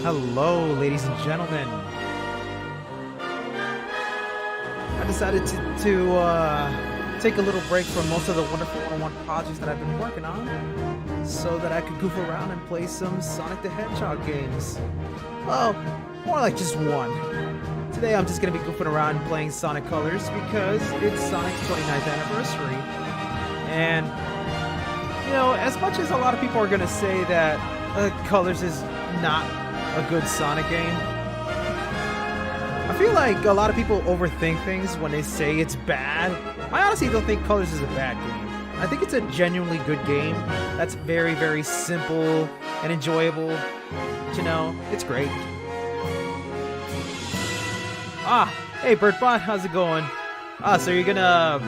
Hello, ladies and gentlemen. I decided to take a little break from most of the wonderful one-on-one projects that I've been working on so that I could goof around and play some Sonic the Hedgehog games. Well, more like just one. Today I'm just going to be goofing around and playing Sonic Colors because it's Sonic's 29th anniversary. And, you know, as much as a lot of people are going to say that Colors is not a good Sonic game, I feel like a lot of people overthink things when they say it's bad. I honestly don't think Colors is a bad game. I think it's a genuinely good game that's very, very simple and enjoyable. But, you know, it's great. Hey Bertbot, how's it going? So you're gonna...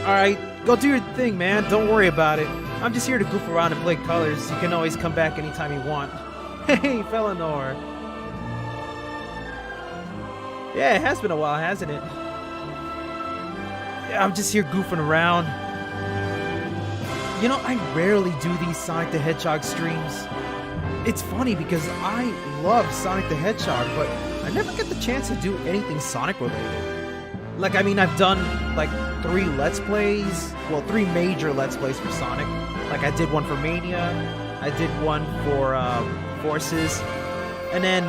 Alright, go do your thing, man. Don't worry about it. I'm just here to goof around and play Colors. You can always come back anytime you want. Hey, Felinor. Yeah, it has been a while, hasn't it? Yeah, I'm just here goofing around. You know, I rarely do these Sonic the Hedgehog streams. It's funny because I love Sonic the Hedgehog, but I never get the chance to do anything Sonic related. Like, I mean, I've done like 3 Let's Plays. Well, 3 major Let's Plays for Sonic. Like, I did one for Mania. I did one for Forces. And then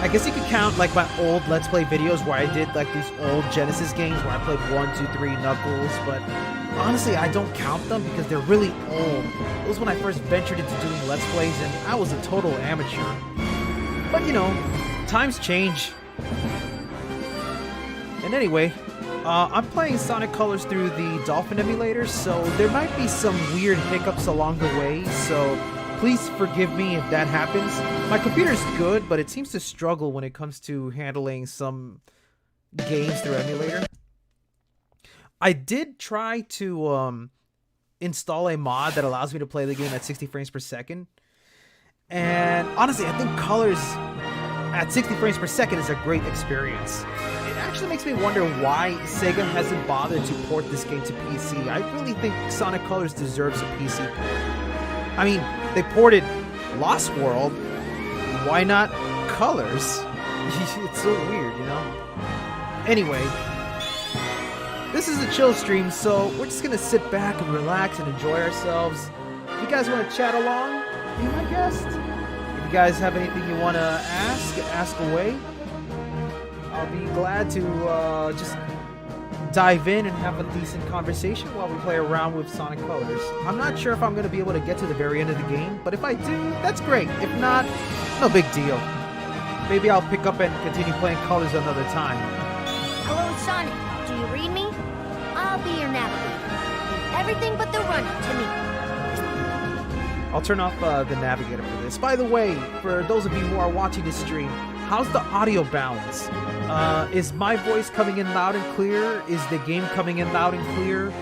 I guess you could count like my old Let's Play videos where I did like these old Genesis games where I played 1, 2, 3 Knuckles, but honestly I don't count them because they're really old. It was when I first ventured into doing Let's Plays and I was a total amateur. But you know, times change. And anyway, I'm playing Sonic Colors through the Dolphin emulator, so there might be some weird hiccups along the way, so please forgive me if that happens. My computer's good, but it seems to struggle when it comes to handling some games through emulator. I did try to install a mod that allows me to play the game at 60 frames per second. And honestly, I think Colors at 60 frames per second is a great experience. It actually makes me wonder why Sega hasn't bothered to port this game to PC. I really think Sonic Colors deserves a PC port. I mean, they ported Lost World. Why not Colors? It's so weird, you know? Anyway, this is a chill stream, so we're just gonna sit back and relax and enjoy ourselves. If you guys want to chat along, be my guest. If you guys have anything you want to ask away. I'll be glad to just dive in and have a decent conversation while we play around with Sonic Colors. I'm not sure if I'm going to be able to get to the very end of the game, but if I do, that's great. If not, no big deal. Maybe I'll pick up and continue playing Colors another time. Hello, Sonic. Do you read me? I'll be your navigator. Leave everything but the runner to me. I'll turn off the navigator for this. By the way, for those of you who are watching this stream, how's the audio balance? Is my voice coming in loud and clear? Is the game coming in loud and clear?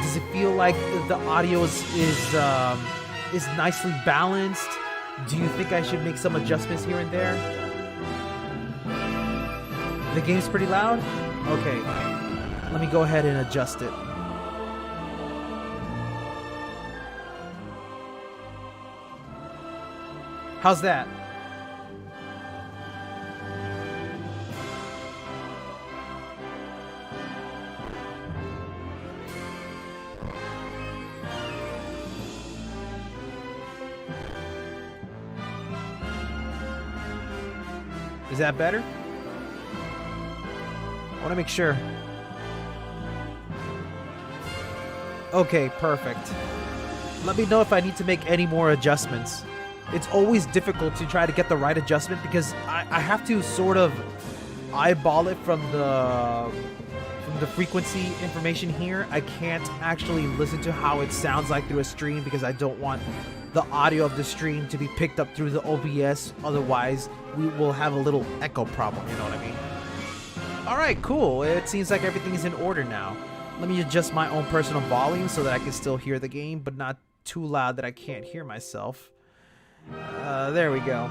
Does it feel like the audio is nicely balanced? Do you think I should make some adjustments here and there? The game's pretty loud? Okay, let me go ahead and adjust it. How's that? Is that better? I want to make sure. Okay, perfect. Let me know if I need to make any more adjustments. It's always difficult to try to get the right adjustment because I have to sort of eyeball it from the frequency information here. I can't actually listen to how it sounds like through a stream because I don't want the audio of the stream to be picked up through the OBS. Otherwise, we will have a little echo problem, you know what I mean? Alright, cool. It seems like everything is in order now. Let me adjust my own personal volume so that I can still hear the game, but not too loud that I can't hear myself. There we go.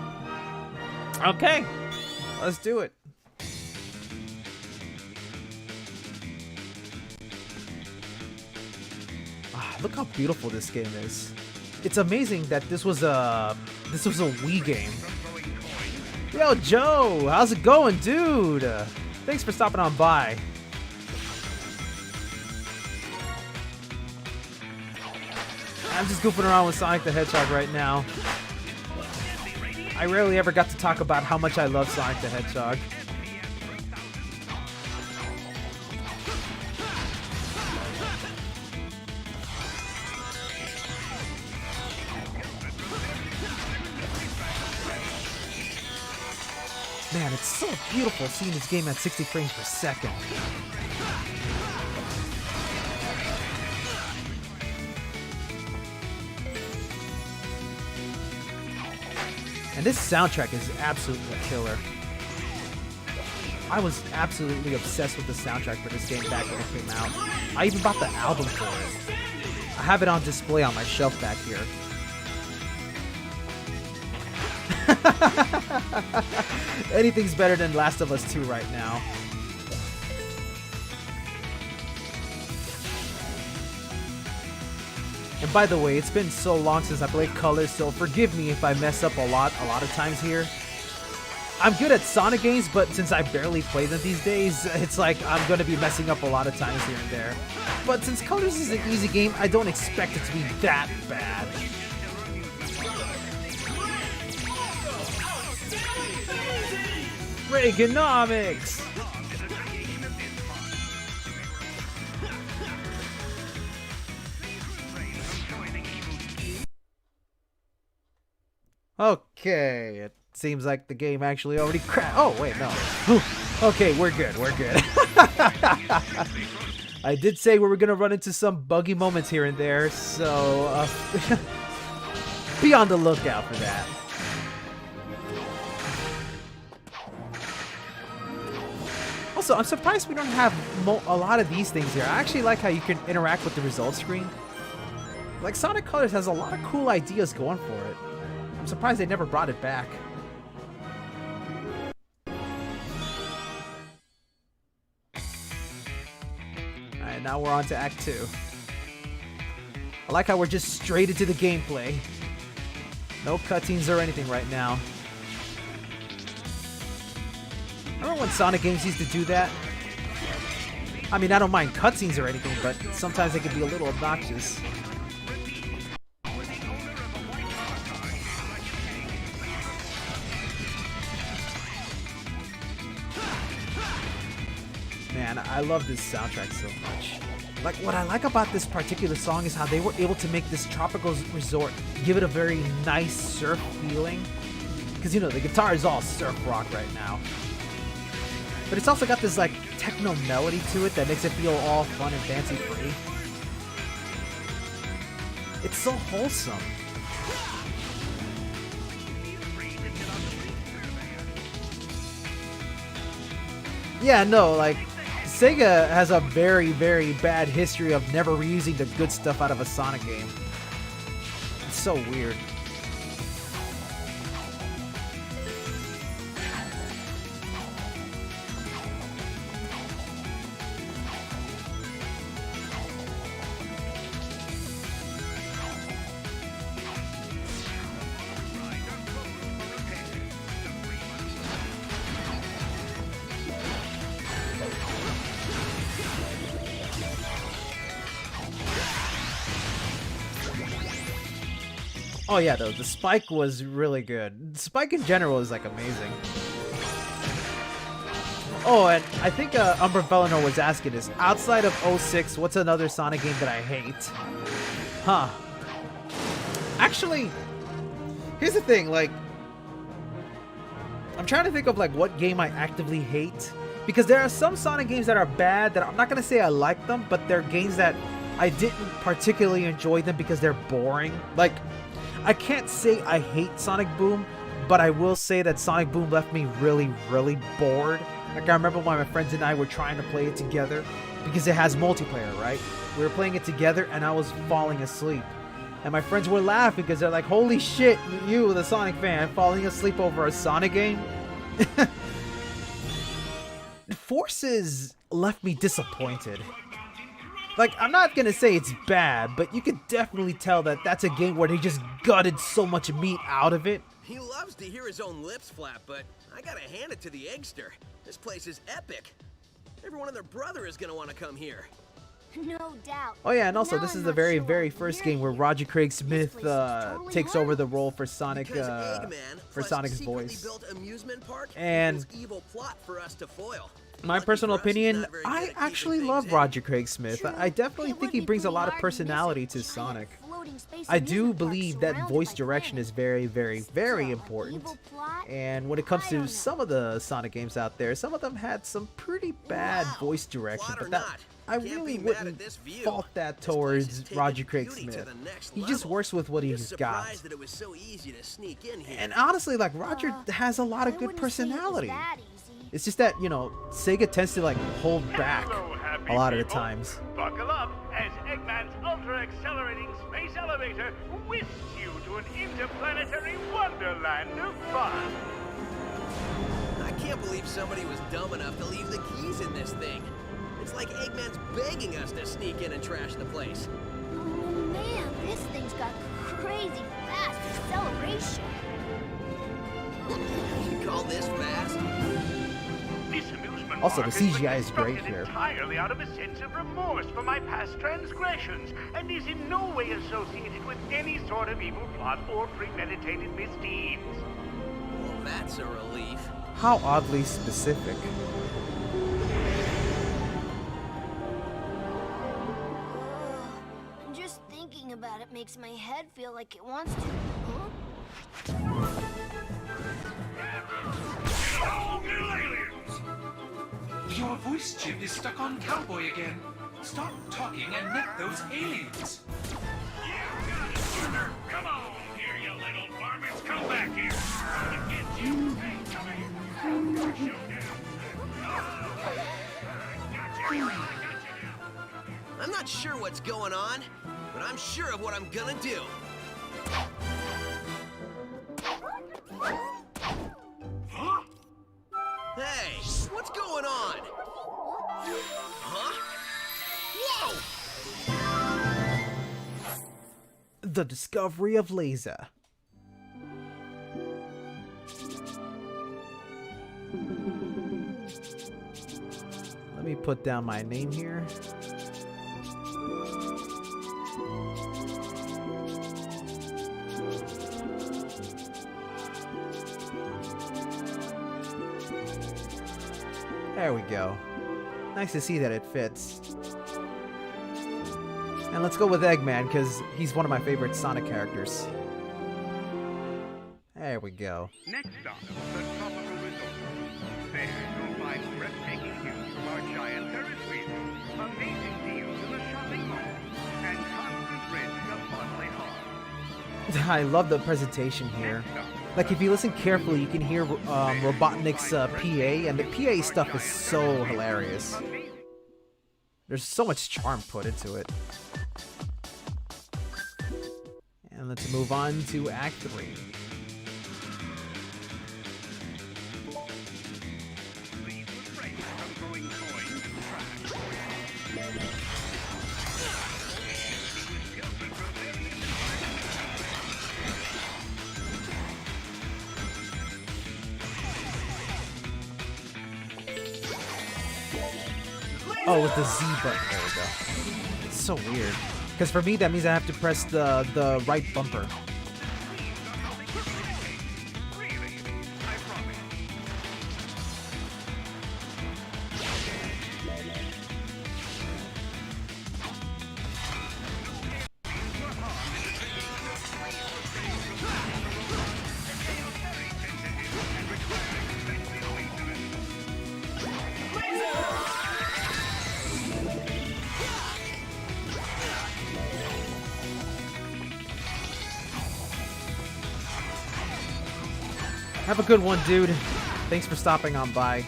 Okay, let's do it. Look how beautiful this game is. It's amazing that this was a Wii game. Yo, Joe, how's it going, dude? Thanks for stopping on by. I'm just goofing around with Sonic the Hedgehog right now. I rarely ever got to talk about how much I love Sonic the Hedgehog. Man, it's so beautiful seeing this game at 60 frames per second. And this soundtrack is absolutely killer. I was absolutely obsessed with the soundtrack for this game back when it came out. I even bought the album for it. I have it on display on my shelf back here. Anything's better than Last of Us 2 right now. And by the way, it's been so long since I played Colors, so forgive me if I mess up a lot of times here. I'm good at Sonic games, but since I barely play them these days, it's like I'm going to be messing up a lot of times here and there. But since Colors is an easy game, I don't expect it to be that bad. Reaganomics! Okay, it seems like the game actually already crashed. Oh, wait, no. Okay, we're good, we're good. I did say we were gonna run into some buggy moments here and there, so be on the lookout for that. Also, I'm surprised we don't have a lot of these things here. I actually like how you can interact with the results screen. Like, Sonic Colors has a lot of cool ideas going for it. I'm surprised they never brought it back. Alright, now we're on to Act 2. I like how we're just straight into the gameplay. No cutscenes or anything right now. Remember when Sonic games used to do that? I mean, I don't mind cutscenes or anything, but sometimes they can be a little obnoxious. Man, I love this soundtrack so much. Like, what I like about this particular song is how they were able to make this tropical resort give it a very nice surf feeling. Because, you know, the guitar is all surf rock right now. But it's also got this, like, techno melody to it that makes it feel all fun and fancy-free. It's so wholesome. Yeah, no, like, Sega has a very, very bad history of never reusing the good stuff out of a Sonic game. It's so weird. Oh yeah, though, the Spike was really good. Spike in general is, like, amazing. Oh, and I think Umber Velinor was asking this. Outside of 06, what's another Sonic game that I hate? Huh. Actually, here's the thing, like, I'm trying to think of, like, what game I actively hate. Because there are some Sonic games that are bad that I'm not going to say I like them, but they're games that I didn't particularly enjoy them because they're boring. Like, I can't say I hate Sonic Boom, but I will say that Sonic Boom left me really, really bored. Like, I remember when my friends and I were trying to play it together, because it has multiplayer, right? We were playing it together, and I was falling asleep. And my friends were laughing, because they're like, holy shit, you, the Sonic fan, falling asleep over a Sonic game? Forces left me disappointed. Like, I'm not gonna say it's bad, but you could definitely tell that that's a game where they just gutted so much meat out of it He loves to hear his own lips flap, but I gotta hand it to the Eggster. This place is epic. Everyone and their brother is gonna want to come here. No doubt. Oh yeah, and also Now this I'm is the not very, sure very why first we're game where here. Roger Craig Smith place is totally takes over the haunted. role for Sonic Because Eggman for plus Sonic's secretly voice. built amusement park And equals evil plot for us to foil. My Lucky personal for us, he's opinion, not very good I at keeping actually things love in. Roger Craig Smith. True, I definitely it think would he be brings a pretty lot of hard to miss personality a to giant Sonic. floating space I do amusement park believe that surrounded voice by direction planets. is very, very, very Still, an important. evil plot? And when it comes I to don't know. some of the Sonic games out there, some of them had some pretty bad Wow. voice direction, Plot or but that not, I can't really be mad at wouldn't this view. fault that This place towards has taken Roger Craig beauty to Smith. the next He just level. works with what I'm he's just got. surprised that it was so easy to sneak in here. And honestly, like Roger has a lot of I good wouldn't say it was personality. that easy. It's just that, you know, Sega tends to like hold back Hello, happy a lot of the people. times. Buckle up as Eggman's ultra-accelerating space elevator whisks you to an interplanetary wonderland of fun. I can't believe somebody was dumb enough to leave the keys in this thing. It's like Eggman's begging us to sneak in and trash the place. Oh man, this thing's got crazy fast acceleration. You call this fast? This amusement Also, the park has been CGI is great constructed here. entirely out of a sense of remorse for my past transgressions, and is in no way associated with any sort of evil plot or premeditated misdeeds. Well, that's a relief. How oddly specific. Just thinking about it makes my head feel like it wants to. Huh? Your voice chip is stuck on Cowboy again. Stop talking and net those aliens. Come on, here, you little varmints. Come back here. I'll get you. Hey, come here. I'm not sure what's going on, but I'm sure of what I'm gonna do. Hey, what's going on? Huh? Whoa! The discovery of laser. Let me put down my name here. There we go. Nice to see that it fits. And let's go with Eggman, because he's one of my favorite Sonic characters. There we go. Next stop, the tropical resort. There you'll find breathtaking views from our giant Ferris wheel, amazing deals in the shopping mall, and constant rinsing of bodily harm. I love the presentation here. Like, if you listen carefully, you can hear Robotnik's PA, and the PA stuff is so hilarious. There's so much charm put into it. And let's move on to Act 3. Please refrain from throwing toys in the trash. Oh, with the Z button. There we go. It's so weird. Because for me, that means I have to press the right bumper. Really, I promise. Have a good one, dude. Thanks for stopping on by.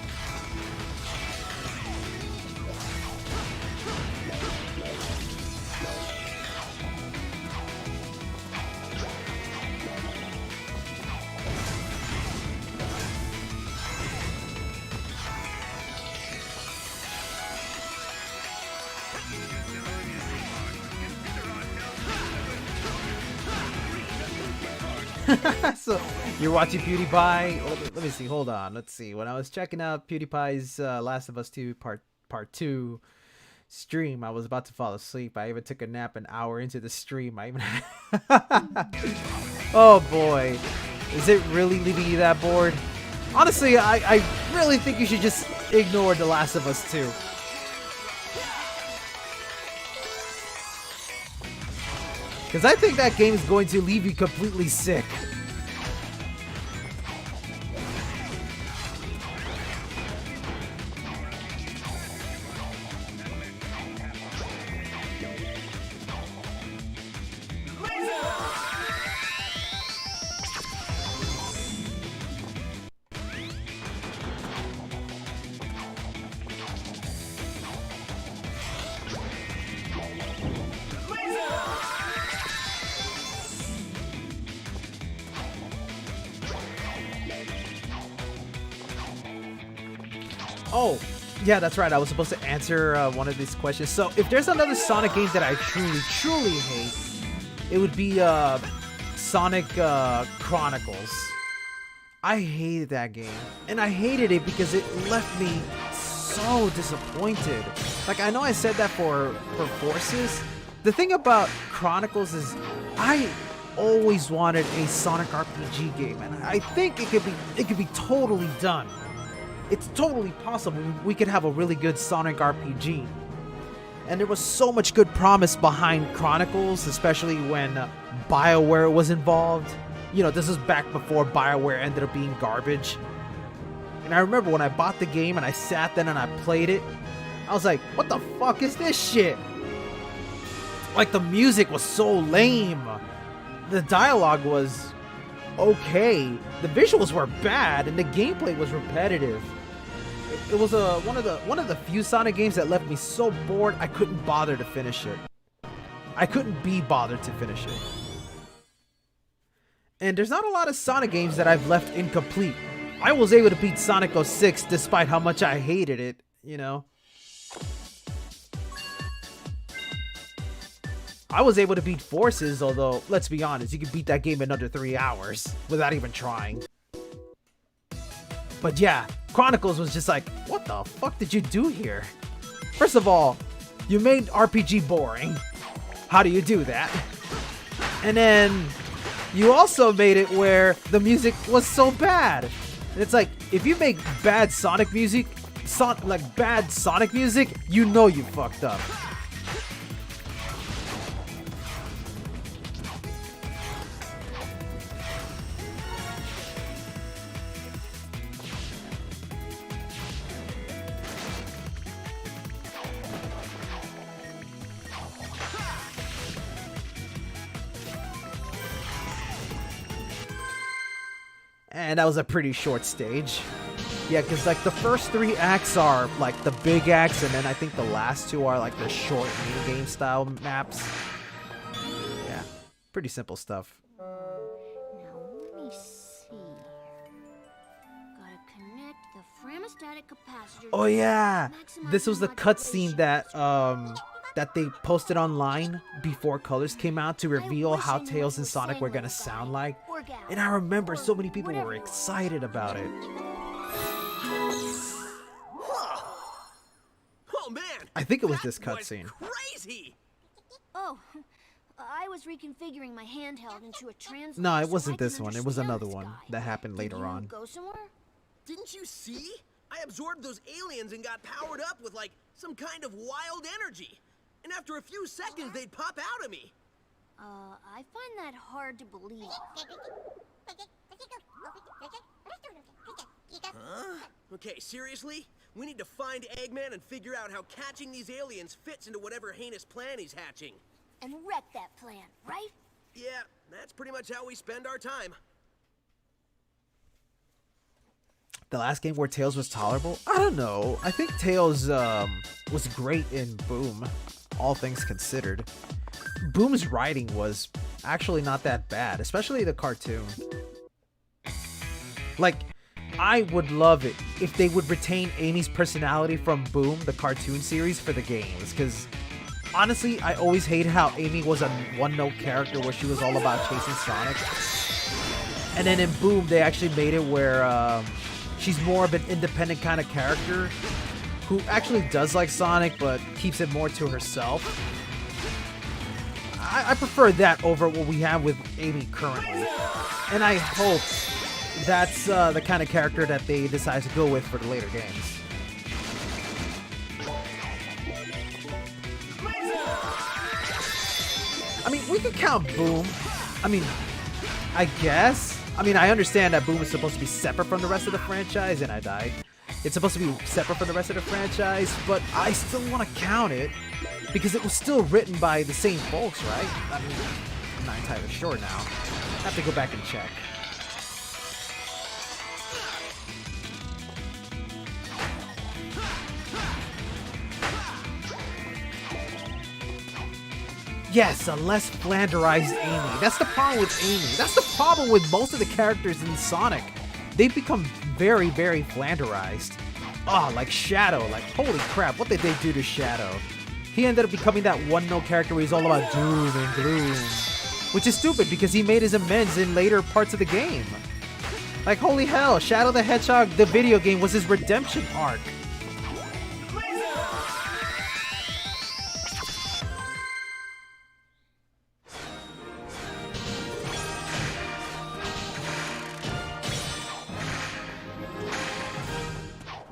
So you're watching PewDiePie. Let me see. Hold on. Let's see. When I was checking out PewDiePie's Last of Us 2 Part 2 stream, I was about to fall asleep. I even took a nap an hour into the stream. I even oh boy, is it really leaving you that bored? Honestly, I really think you should just ignore The Last of Us 2. Because I think that game is going to leave you completely sick. Oh, yeah, that's right. I was supposed to answer one of these questions. So, if there's another Sonic game that I truly hate, it would be Sonic Chronicles. I hated that game. And I hated it because it left me so disappointed. Like, I know I said that for Forces. The thing about Chronicles is I always wanted a Sonic RPG game, and I think it could be totally done. It's totally possible we could have a really good Sonic RPG. And there was so much good promise behind Chronicles, especially when BioWare was involved. You know, this is back before BioWare ended up being garbage. And I remember when I bought the game and I sat there and I played it, I was like, what the fuck is this shit? Like, the music was so lame. The dialogue was okay. The visuals were bad and the gameplay was repetitive. It was one of the few Sonic games that left me so bored I couldn't bother to finish it. I couldn't be bothered to finish it. And there's not a lot of Sonic games that I've left incomplete. I was able to beat Sonic 06 despite how much I hated it, you know. I was able to beat Forces, although, let's be honest, you can beat that game in under 3 hours without even trying. But yeah, Chronicles was just like, what the fuck did you do here? First of all, you made RPG boring. How do you do that? And then you also made it where the music was so bad. And it's like, if you make bad Sonic music, bad Sonic music, you know you fucked up. And that was a pretty short stage. Yeah, because like the first 3 acts are like the big acts, and then I think the last 2 are like the short mini-game style maps. Yeah, pretty simple stuff. Now, let me see. Gotta connect the Framastatic capacitor. Oh yeah, Maximize this was the cutscene that that they posted online before Colors came out to reveal how Tails and Sonic were gonna sound like. And I remember so many people were excited about it. Oh man! I think it was this that was cutscene. Crazy! Oh, I was reconfiguring my handheld into a translator. No, it so wasn't I can this one. It was understand another this one guy. that happened Did later you on. go somewhere? Didn't you see? I absorbed those aliens and got powered up with like some kind of wild energy. And after a few seconds, they'd pop out of me. I find that hard to believe. Huh? Okay, seriously? We need to find Eggman and figure out how catching these aliens fits into whatever heinous plan he's hatching. And wreck that plan, right? Yeah, that's pretty much how we spend our time. The last game where Tails was tolerable? I don't know. I think Tails was great in Boom, all things considered. Boom's writing was actually not that bad, especially the cartoon. Like, I would love it if they would retain Amy's personality from Boom, the cartoon series, for the games, because honestly, I always hated how Amy was a one-note character where she was all about chasing Sonic. And then in Boom, they actually made it where she's more of an independent kind of character who actually does like Sonic, but keeps it more to herself. I prefer that over what we have with Amy currently. And I hope that's the kind of character that they decide to go with for the later games. I mean, we could count Boom. I mean, I guess. I mean, I understand that Boom is supposed to be separate from the rest of the franchise, and I died. It's supposed to be separate from the rest of the franchise, but I still want to count it because it was still written by the same folks, right? I mean, I'm not entirely sure now. I have to go back and check. Yes, a less flanderized Amy. That's the problem with Amy. That's the problem with most of the characters in Sonic. They've become very, very flanderized. Oh, like Shadow. Like, holy crap, what did they do to Shadow? He ended up becoming that one-note character where he's all about doom and gloom. Which is stupid because he made his amends in later parts of the game. Like, holy hell, Shadow the Hedgehog, the video game, was his redemption arc.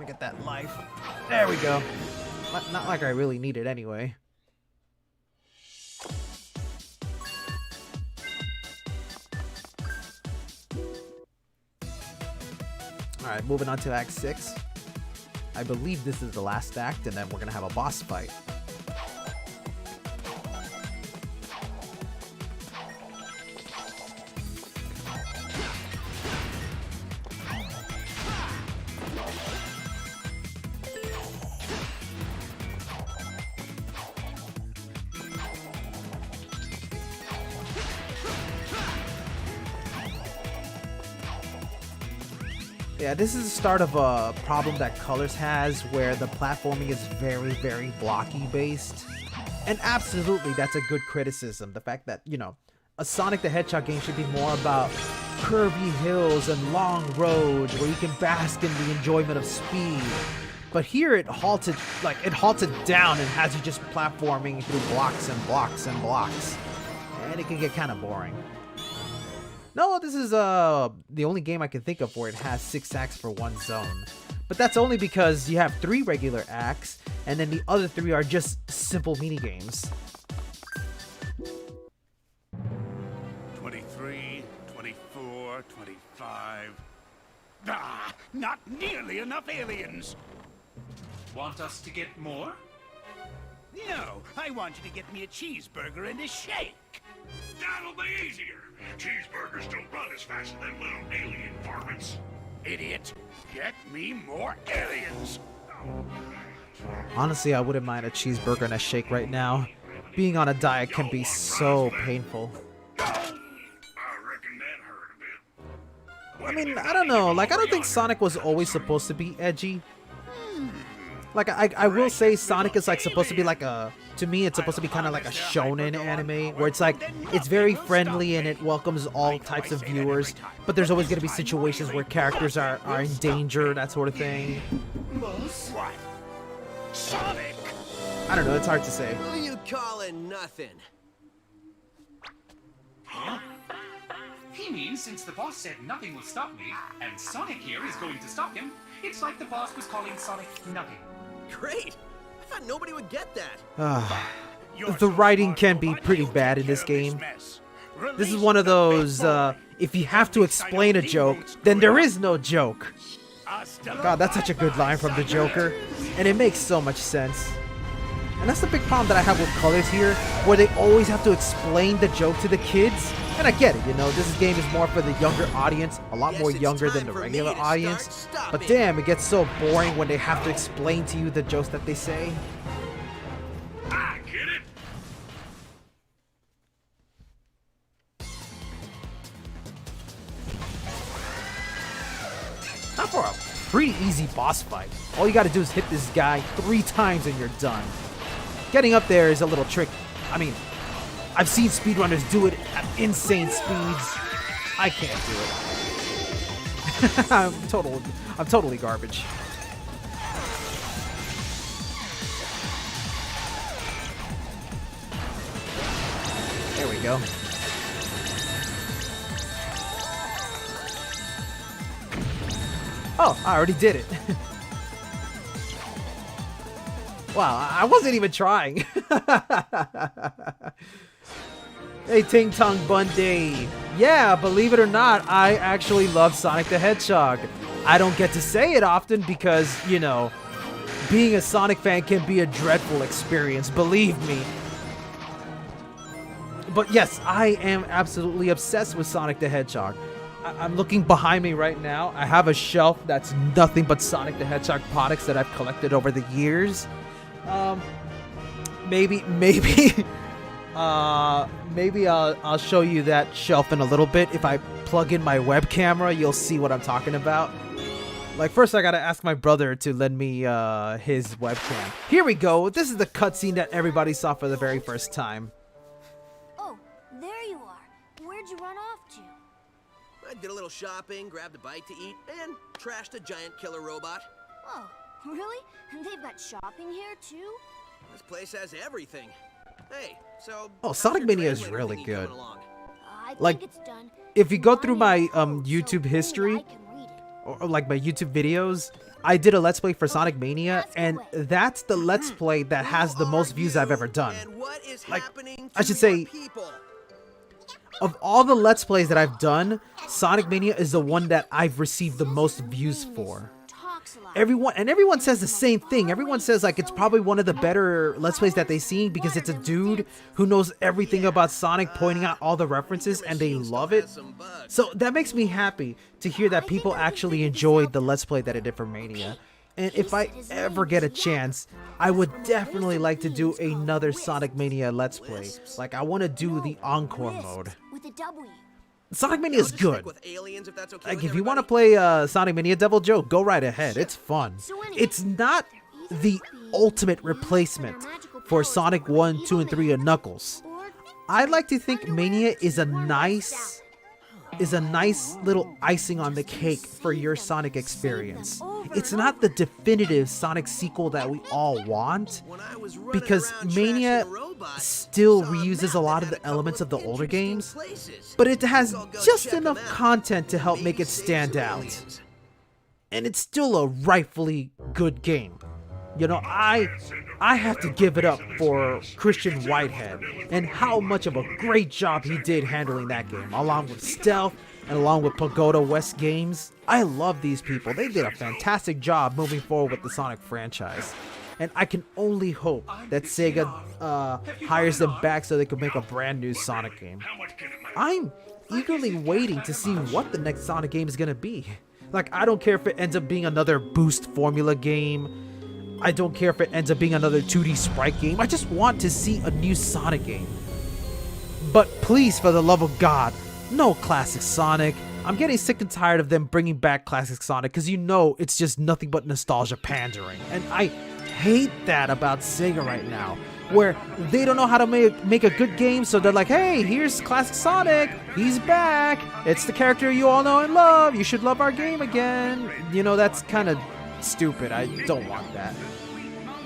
Get that life. There we go. Not like I really need it anyway. Alright, moving on to Act 6. I believe this is the last act, and then we're gonna have a boss fight. Yeah, this is the start of a problem that Colors has where the platforming is very, very blocky based. And absolutely, that's a good criticism. The fact that, you know, a Sonic the Hedgehog game should be more about curvy hills and long roads where you can bask in the enjoyment of speed. But here it halted down and has you just platforming through blocks and blocks and blocks. And it can get kind of boring. No, this is the only game I can think of where it has 6 acts for one zone. But that's only because you have 3 regular acts, and then the other 3 are just simple minigames. 23, 24, 25. Ah, not nearly enough aliens. Want us to get more? No, I want you to get me a cheeseburger and a shake. That'll be easier. Cheeseburgers don't run as fast as them little alien varmints. Idiot, get me more aliens. Honestly, I wouldn't mind a cheeseburger and a shake right now. Being on a diet can be so painful. I reckon that hurt a bit. I mean, I don't know. Like, I don't think Sonic was always supposed to be edgy. Like, I will say Sonic is, like, supposed to be, like, to me, it's supposed to be kind of like a shonen anime, where it's, like, it's very friendly and it welcomes all types of viewers, but there's always going to be situations where characters are in danger, that sort of thing. What? Sonic! I don't know, it's hard to say. Who you calling nothing? Huh? He means since the boss said nothing will stop me, and Sonic here is going to stop him, it's like the boss was calling Sonic nothing. Great! I thought nobody would get that. The writing can be pretty bad in this game. This is one of those, if you have to explain a joke, then there is no joke. God, that's such a good line from the Joker, and it makes so much sense. And that's the big problem that I have with Colors here, where they always have to explain the joke to the kids. And I get it, you know, this game is more for the younger audience, a lot more younger than the regular audience. But damn, it gets so boring when they have to explain to you the jokes that they say. I get it. Not for a pretty easy boss fight. All you gotta do is hit this guy 3 times and you're done. Getting up there is a little tricky. I mean, I've seen speedrunners do it at insane speeds. I can't do it. I'm totally garbage. There we go. Oh, I already did it. Wow, I wasn't even trying. Hey, Ting Tong Bunday. Yeah, believe it or not, I actually love Sonic the Hedgehog. I don't get to say it often because, you know, being a Sonic fan can be a dreadful experience, believe me. But yes, I am absolutely obsessed with Sonic the Hedgehog. I'm looking behind me right now. I have a shelf that's nothing but Sonic the Hedgehog products that I've collected over the years. Maybe I'll show you that shelf in a little bit. If I plug in my web camera, you'll see what I'm talking about. Like, first I gotta ask my brother to lend me his webcam. Here we go. This is the cutscene that everybody saw for the very first time. Oh, there you are. Where'd you run off to? I did a little shopping, grabbed a bite to eat, and trashed a giant killer robot. Oh, really? And they've got shopping here too? This place has everything. Hey, so... Oh, how's Sonic your Mania is translator really thingy good. coming along? I Like, think it's done. if you go through my Mine is code, YouTube so history, only I can read it. or like my YouTube videos, I did a Let's Play for Sonic Mania, and that's the Let's Play that has the most views I've ever done. And what is Like, happening I to should your say, people? of all the Let's Plays that I've done, Sonic Mania is the one that I've received the most views for. Talks a lot. Everyone says the same thing. Everyone says like it's probably one of the better Let's Plays that they've seen because it's a dude who knows everything about Sonic, pointing out all the references, and they love it. So that makes me happy to hear that people actually enjoyed the Let's Play that I did for Mania. And if I ever get a chance, I would definitely like to do another Sonic Mania Let's Play. Like, I want to do the Encore mode. With a W. Sonic Mania I'll is just stick good. with aliens if that's okay Like, with if you want to everybody. play Sonic Mania Devil Joe, go right ahead. It's fun. It's not the ultimate replacement for Sonic 1, 2, and 3 and Knuckles. I like to think Mania is a nice little icing on the cake for your Sonic experience. It's not the definitive Sonic sequel that we all want, When I was running because around Mania trashing robots, still saw a reuses map a lot that of the had a couple elements of the older interesting games, places. but it has So go just check 'em enough out. content to help make Maybe it save stand some out. aliens. And it's still a rightfully good game. You know, I have to give it up for Christian Whitehead and how much of a great job he did handling that game, along with Stealth and along with Pagoda West Games. I love these people. They did a fantastic job moving forward with the Sonic franchise. And I can only hope that Sega hires them back so they can make a brand new Sonic game. I'm eagerly waiting to see what the next Sonic game is going to be. Like, I don't care if it ends up being another Boost Formula game. I don't care if it ends up being another 2D sprite game. I just want to see a new Sonic game. But please, for the love of God, no classic Sonic. I'm getting sick and tired of them bringing back classic Sonic because you know it's just nothing but nostalgia pandering. And I hate that about Sega right now, where they don't know how to make a good game, so they're like, hey, here's classic Sonic, he's back, it's the character you all know and love, you should love our game again. You know, that's kind of stupid. I don't want that.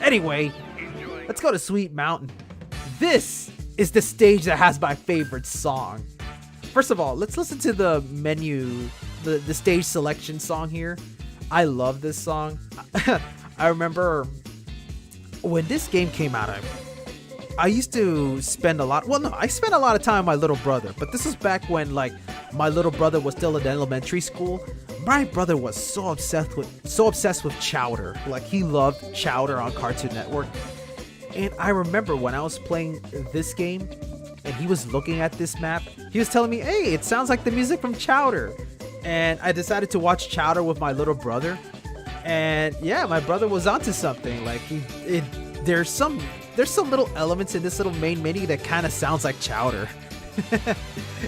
Anyway, let's go to Sweet Mountain. This is the stage that has my favorite song. First of all, let's listen to the menu, the stage selection song here. I love this song. I remember when this game came out, I used to spend a lot, well no, I spent a lot of time with my little brother, but this was back when like my little brother was still in elementary school. My brother was so obsessed with Chowder. Like, he loved Chowder on Cartoon Network. And I remember when I was playing this game and he was looking at this map, he was telling me, hey, it sounds like the music from Chowder. And I decided to watch Chowder with my little brother. And yeah, my brother was onto something. Like, there's some little elements in this little main menu that kind of sounds like Chowder.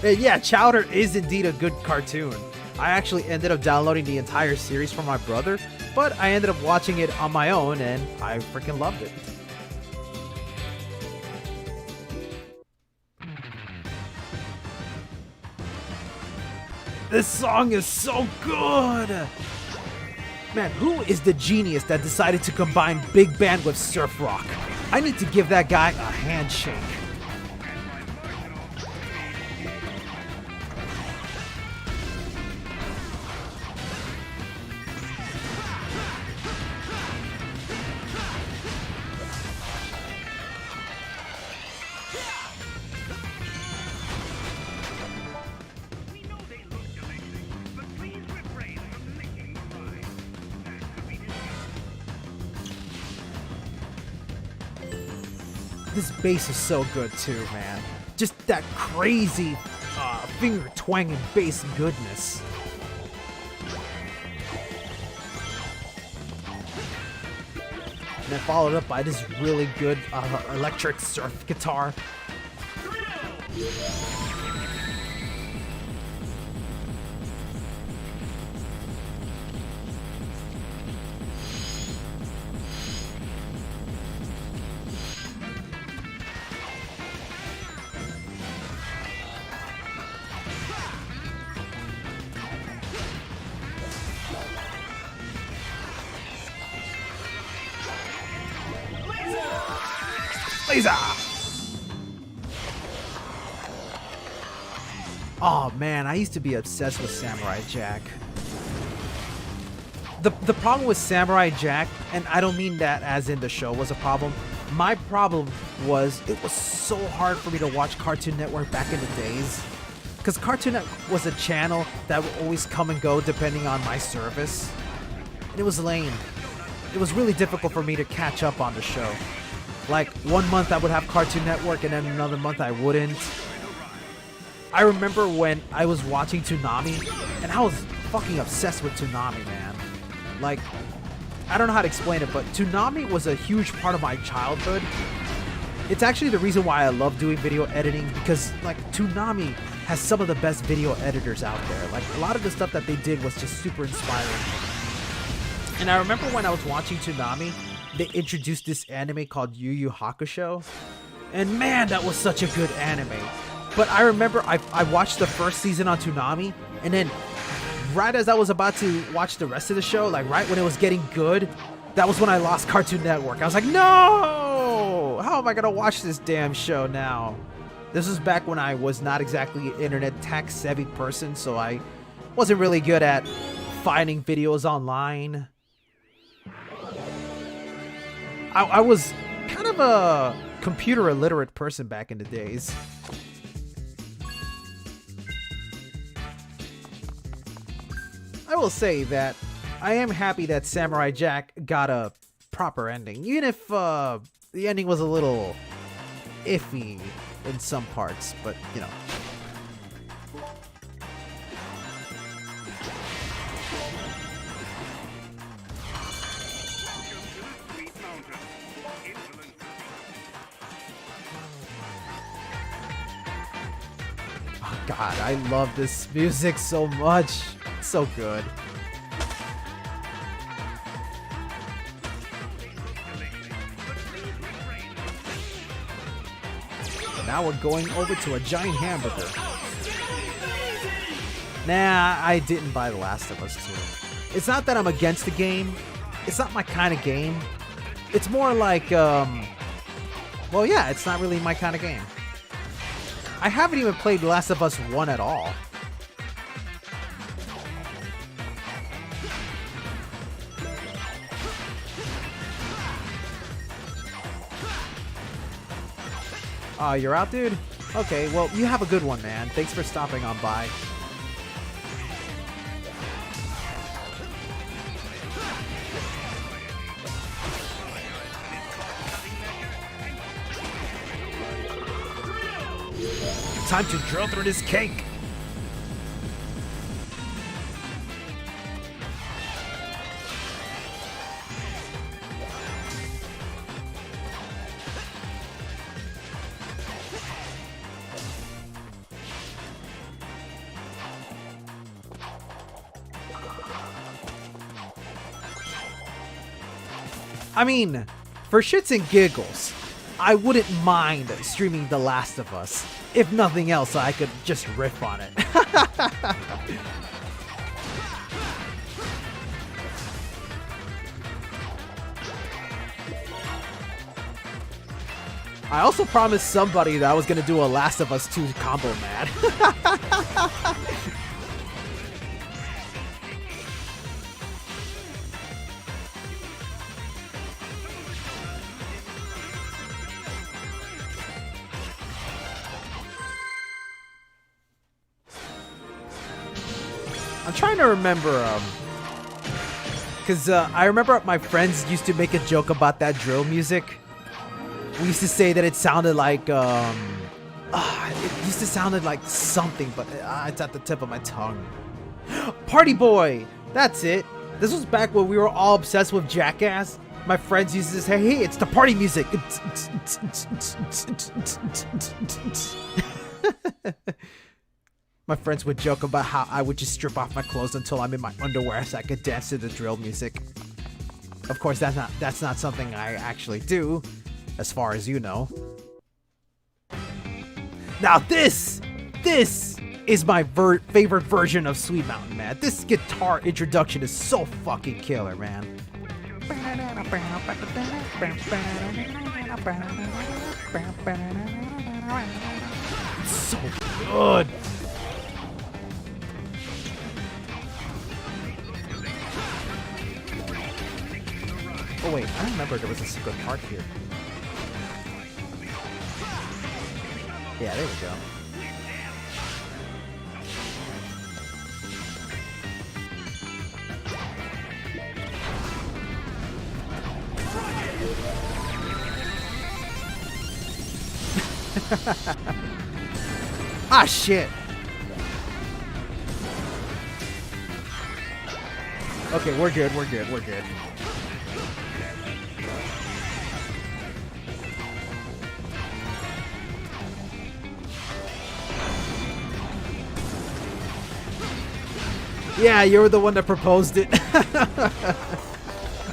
And yeah, Chowder is indeed a good cartoon. I actually ended up downloading the entire series from my brother, but I ended up watching it on my own and I freaking loved it. This song is so good! Man, who is the genius that decided to combine big band with surf rock? I need to give that guy a handshake. We know they look delicious, but please refrain from licking the rind. That could be disgusting. This bass is so good too, man. Just that crazy finger twanging bass goodness. And then followed up by this really good electric surf guitar. Laser! Oh man, I used to be obsessed with Samurai Jack. The problem with Samurai Jack, and I don't mean that as in the show was a problem. My problem was it was so hard for me to watch Cartoon Network back in the days. Because Cartoon Network was a channel that would always come and go depending on my service. And it was lame. It was really difficult for me to catch up on the show. Like, one month I would have Cartoon Network and then another month I wouldn't. I remember when I was watching Toonami, and I was fucking obsessed with Toonami, man. Like, I don't know how to explain it, but Toonami was a huge part of my childhood. It's actually the reason why I love doing video editing, because, like, Toonami has some of the best video editors out there. Like, a lot of the stuff that they did was just super inspiring. And I remember when I was watching Toonami, they introduced this anime called Yu Yu Hakusho, and man, that was such a good anime. But I remember I watched the first season on Toonami, and then right as I was about to watch the rest of the show, like right when it was getting good, that was when I lost Cartoon Network. I was like, no! How am I gonna watch this damn show now? This was back when I was not exactly an internet tech-savvy person, so I wasn't really good at finding videos online. I was kind of a computer illiterate person back in the days. I will say that I am happy that Samurai Jack got a proper ending, even if the ending was a little iffy in some parts, but you know. Oh God, I love this music so much. It's so good. Now we're going over to a giant hamburger. Nah, I didn't buy The Last of Us 2. It's not that I'm against the game. It's not my kind of game. It's more like, well, yeah, it's not really my kind of game. I haven't even played The Last of Us 1 at all. You're out, dude? Okay, well, you have a good one, man. Thanks for stopping on by. Time to drill through this cake. I mean, for shits and giggles, I wouldn't mind streaming The Last of Us. If nothing else, I could just riff on it. I also promised somebody that I was gonna do a Last of Us 2 combo mad. I'm trying to remember, because I remember my friends used to make a joke about that drill music. We used to say that it sounded like, it used to sound like something, but it's at the tip of my tongue. Party Boy! That's it. This was back when we were all obsessed with Jackass. My friends used to say, hey, it's the party music. My friends would joke about how I would just strip off my clothes until I'm in my underwear so I could dance to the drill music. Of course, that's not something I actually do, as far as you know. Now this is my favorite version of Sweet Mountain, man. This guitar introduction is so fucking killer, man. It's so good. Oh wait, I remember there was a secret part here. Yeah, there we go. Ah, shit. Okay, we're good, we're good, we're good. Yeah, you were the one that proposed it.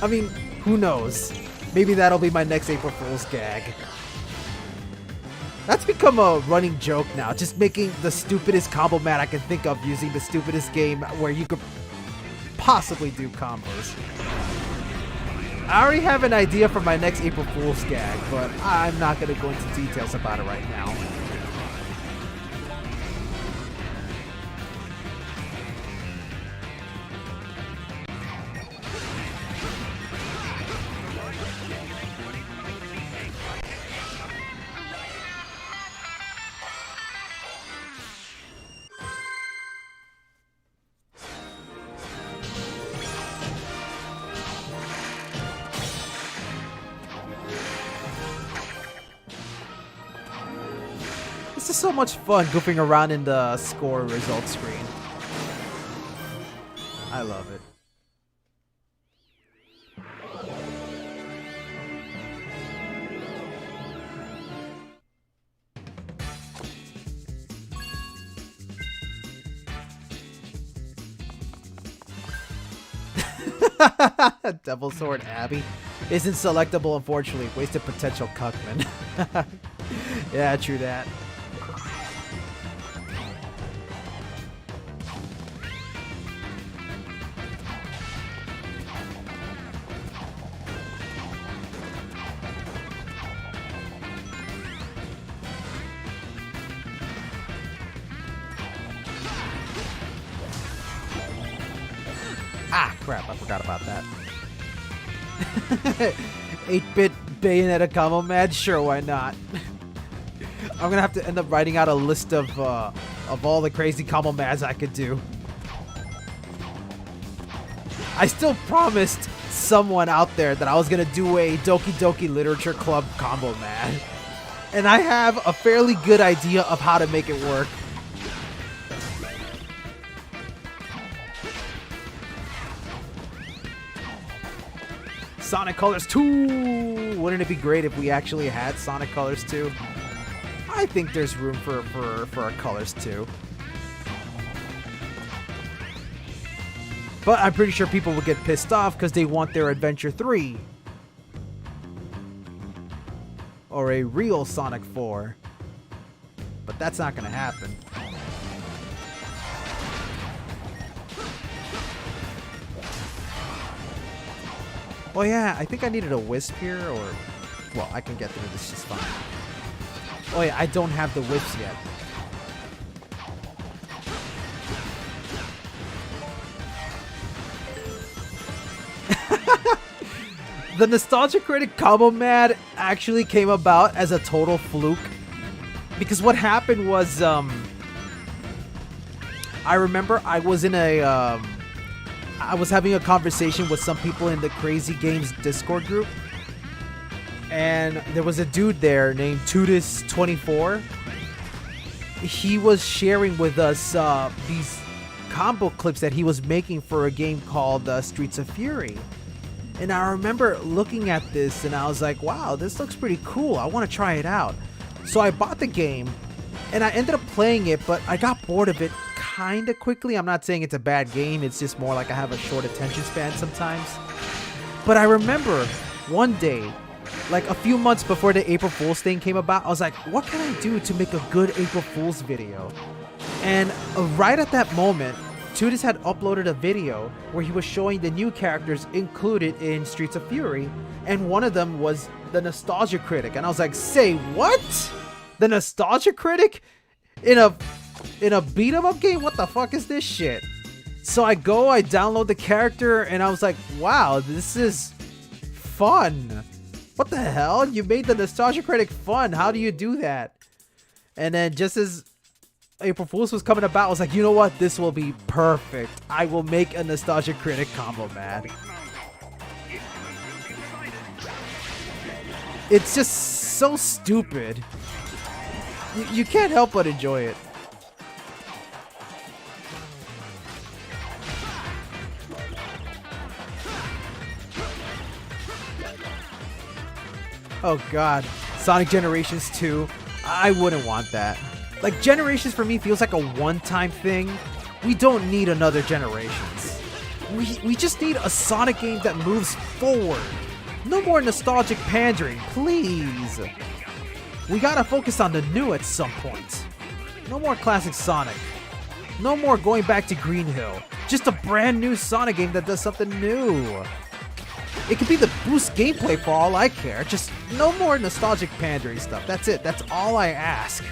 I mean, who knows? Maybe that'll be my next April Fool's gag. That's become a running joke now. Just making the stupidest combo mat I can think of using the stupidest game where you could possibly do combos. I already have an idea for my next April Fool's gag, but I'm not going to go into details about it right now. This is so much fun goofing around in the score results screen. I love it. Devil Sword Abby isn't selectable, unfortunately. Wasted potential cuckman. Yeah, true that. Ah, crap, I forgot about that. 8-bit Bayonetta combo mad? Sure, why not? I'm gonna have to end up writing out a list of all the crazy combo mads I could do. I still promised someone out there that I was gonna do a Doki Doki Literature Club combo mad. And I have a fairly good idea of how to make it work. Sonic Colors 2! Wouldn't it be great if we actually had Sonic Colors 2? I think there's room for a Colors 2. But I'm pretty sure people will get pissed off because they want their Adventure 3. Or a real Sonic 4. But that's not going to happen. Oh yeah, I think I needed a wisp here, or... Well, I can get through this just fine. Oh yeah, I don't have the wisps yet. The Nostalgia Critic Combo Mad actually came about as a total fluke. Because what happened was, I remember I was in a, I was having a conversation with some people in the CUHRAYZEE Games Discord group. And there was a dude there named Tudis24. He was sharing with us these combo clips that he was making for a game called Streets of Fury. And I remember looking at this and I was like, wow, this looks pretty cool. I want to try it out. So I bought the game and I ended up playing it, but I got bored of it kind of quickly. I'm not saying it's a bad game. It's just more like I have a short attention span sometimes. But I remember one day, like a few months before the April Fool's thing came about, I was like, what can I do to make a good April Fool's video? And right at that moment, Tudis had uploaded a video where he was showing the new characters included in Streets of Fury, and one of them was the Nostalgia Critic. And I was like, say what? The Nostalgia Critic? In a beat 'em up game? What the fuck is this shit? So I download the character, and I was like, wow, this is fun. What the hell? You made the Nostalgia Critic fun. How do you do that? And then just as April Fool's was coming about, I was like, you know what? This will be perfect. I will make a Nostalgia Critic combo, man. It's just so stupid. You can't help but enjoy it. Oh god, Sonic Generations 2. I wouldn't want that. Like, Generations for me feels like a one-time thing. We don't need another Generations. We just need a Sonic game that moves forward. No more nostalgic pandering, please. We gotta focus on the new at some point. No more classic Sonic. No more going back to Green Hill. Just a brand new Sonic game that does something new. It could be the boost gameplay for all I care. Just no more nostalgic pandering stuff. That's it. That's all I ask.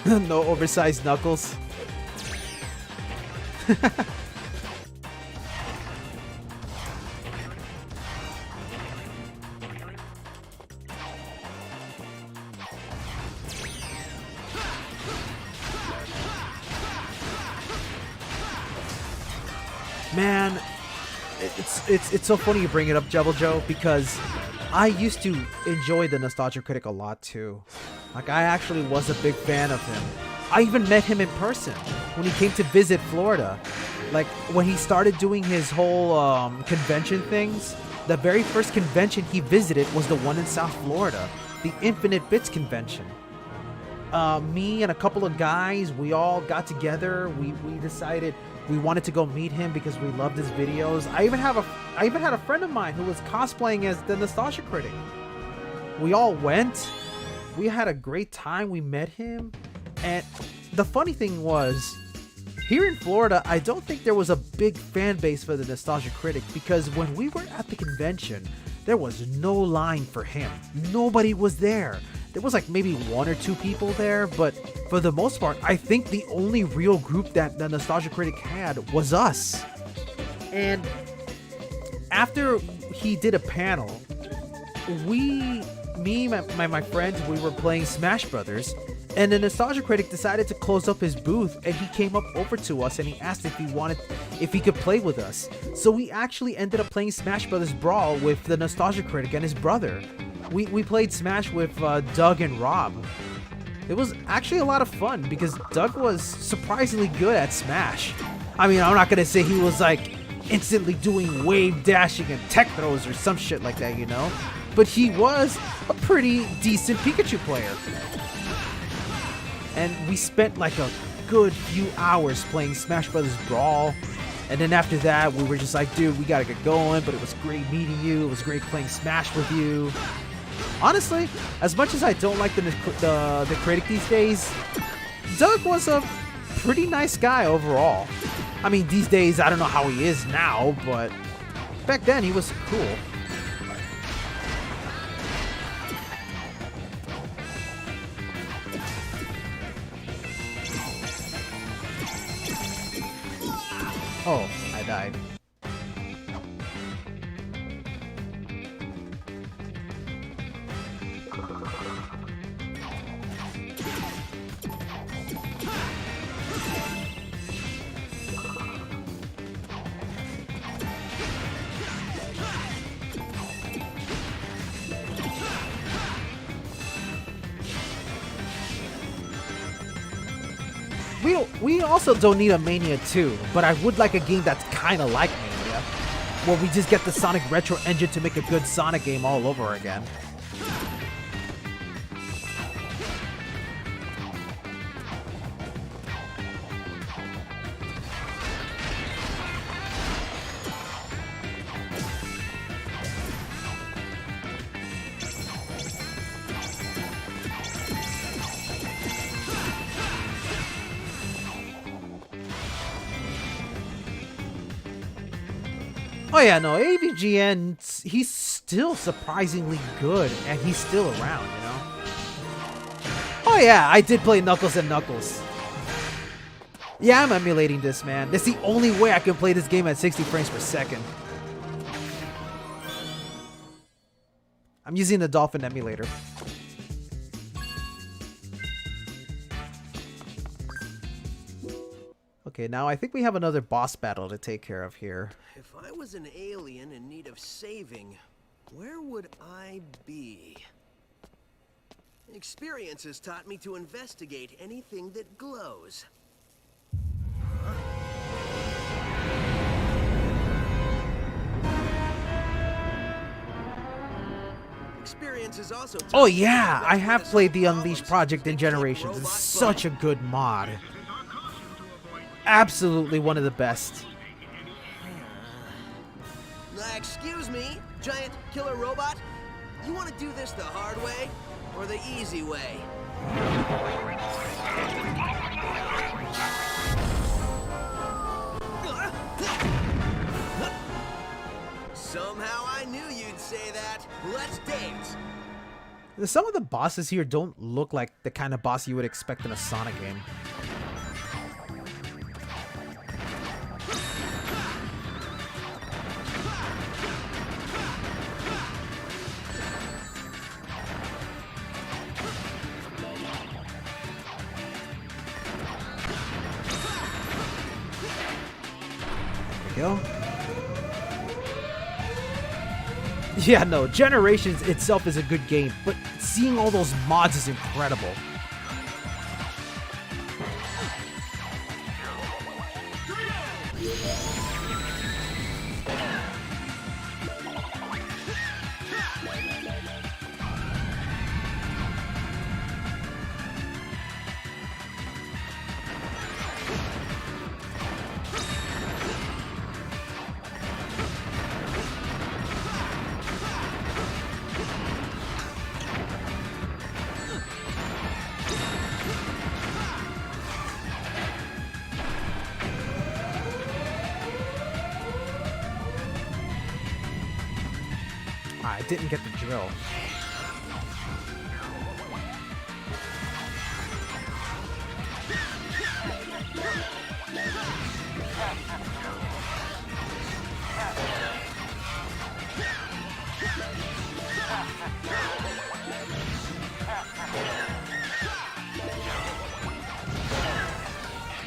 No oversized knuckles. Man, it's so funny you bring it up, Jebel Joe, because I used to enjoy the Nostalgia Critic a lot too. Like, I actually was a big fan of him. I even met him in person when he came to visit Florida. Like, when he started doing his whole convention things, the very first convention he visited was the one in South Florida, the Infinite Bits convention. Me and a couple of guys, we all got together. We decided we wanted to go meet him because we loved his videos. I even had a friend of mine who was cosplaying as the Nostalgia Critic. We all went. We had a great time. We met him. And the funny thing was, here in Florida, I don't think there was a big fan base for the Nostalgia Critic, because when we were at the convention, there was no line for him. Nobody was there. There was like maybe one or two people there, but for the most part, I think the only real group that the Nostalgia Critic had was us. And after he did a panel, me and my friends, we were playing Smash Brothers, and the Nostalgia Critic decided to close up his booth, and he came up over to us and he asked if he could play with us. So we actually ended up playing Smash Brothers Brawl with the Nostalgia Critic and his brother. We played Smash with Doug and Rob. It was actually a lot of fun because Doug was surprisingly good at Smash. I mean, I'm not gonna say he was like instantly doing wave dashing and tech throws or some shit like that, you know? But he was a pretty decent Pikachu player. and we spent like a good few hours playing Smash Brothers Brawl. And then after that, we were just like, dude, we gotta get going, but it was great meeting you. It was great playing Smash with you. Honestly, as much as I don't like the critic these days, Doug was a pretty nice guy overall. I mean, these days, I don't know how he is now, but back then, he was cool. Oh, I died. We also don't need a Mania 2, but I would like a game that's kind of like Mania, where we just get the Sonic Retro engine to make a good Sonic game all over again. Oh yeah, no, AVGN, he's still surprisingly good, and he's still around, you know? Oh yeah, I did play Knuckles and Knuckles. Yeah, I'm emulating this, man. That's the only way I can play this game at 60 frames per second. I'm using the Dolphin emulator. Okay, now I think we have another boss battle to take care of here. If I was an alien in need of saving, where would I be? Experience has taught me to investigate anything that glows. Experience has also taught Oh me yeah, I that have when played the solve Unleashed problems, Project in they keep Generations. It's robots such a running. good mod. Absolutely one of the best. Excuse me, giant killer robot? You want to do this the hard way or the easy way? Somehow I knew you'd say that. Let's dance. Some of the bosses here don't look like the kind of boss you would expect in a Sonic game. Go. Yeah, no, Generations itself is a good game, but seeing all those mods is incredible. I didn't get the drill.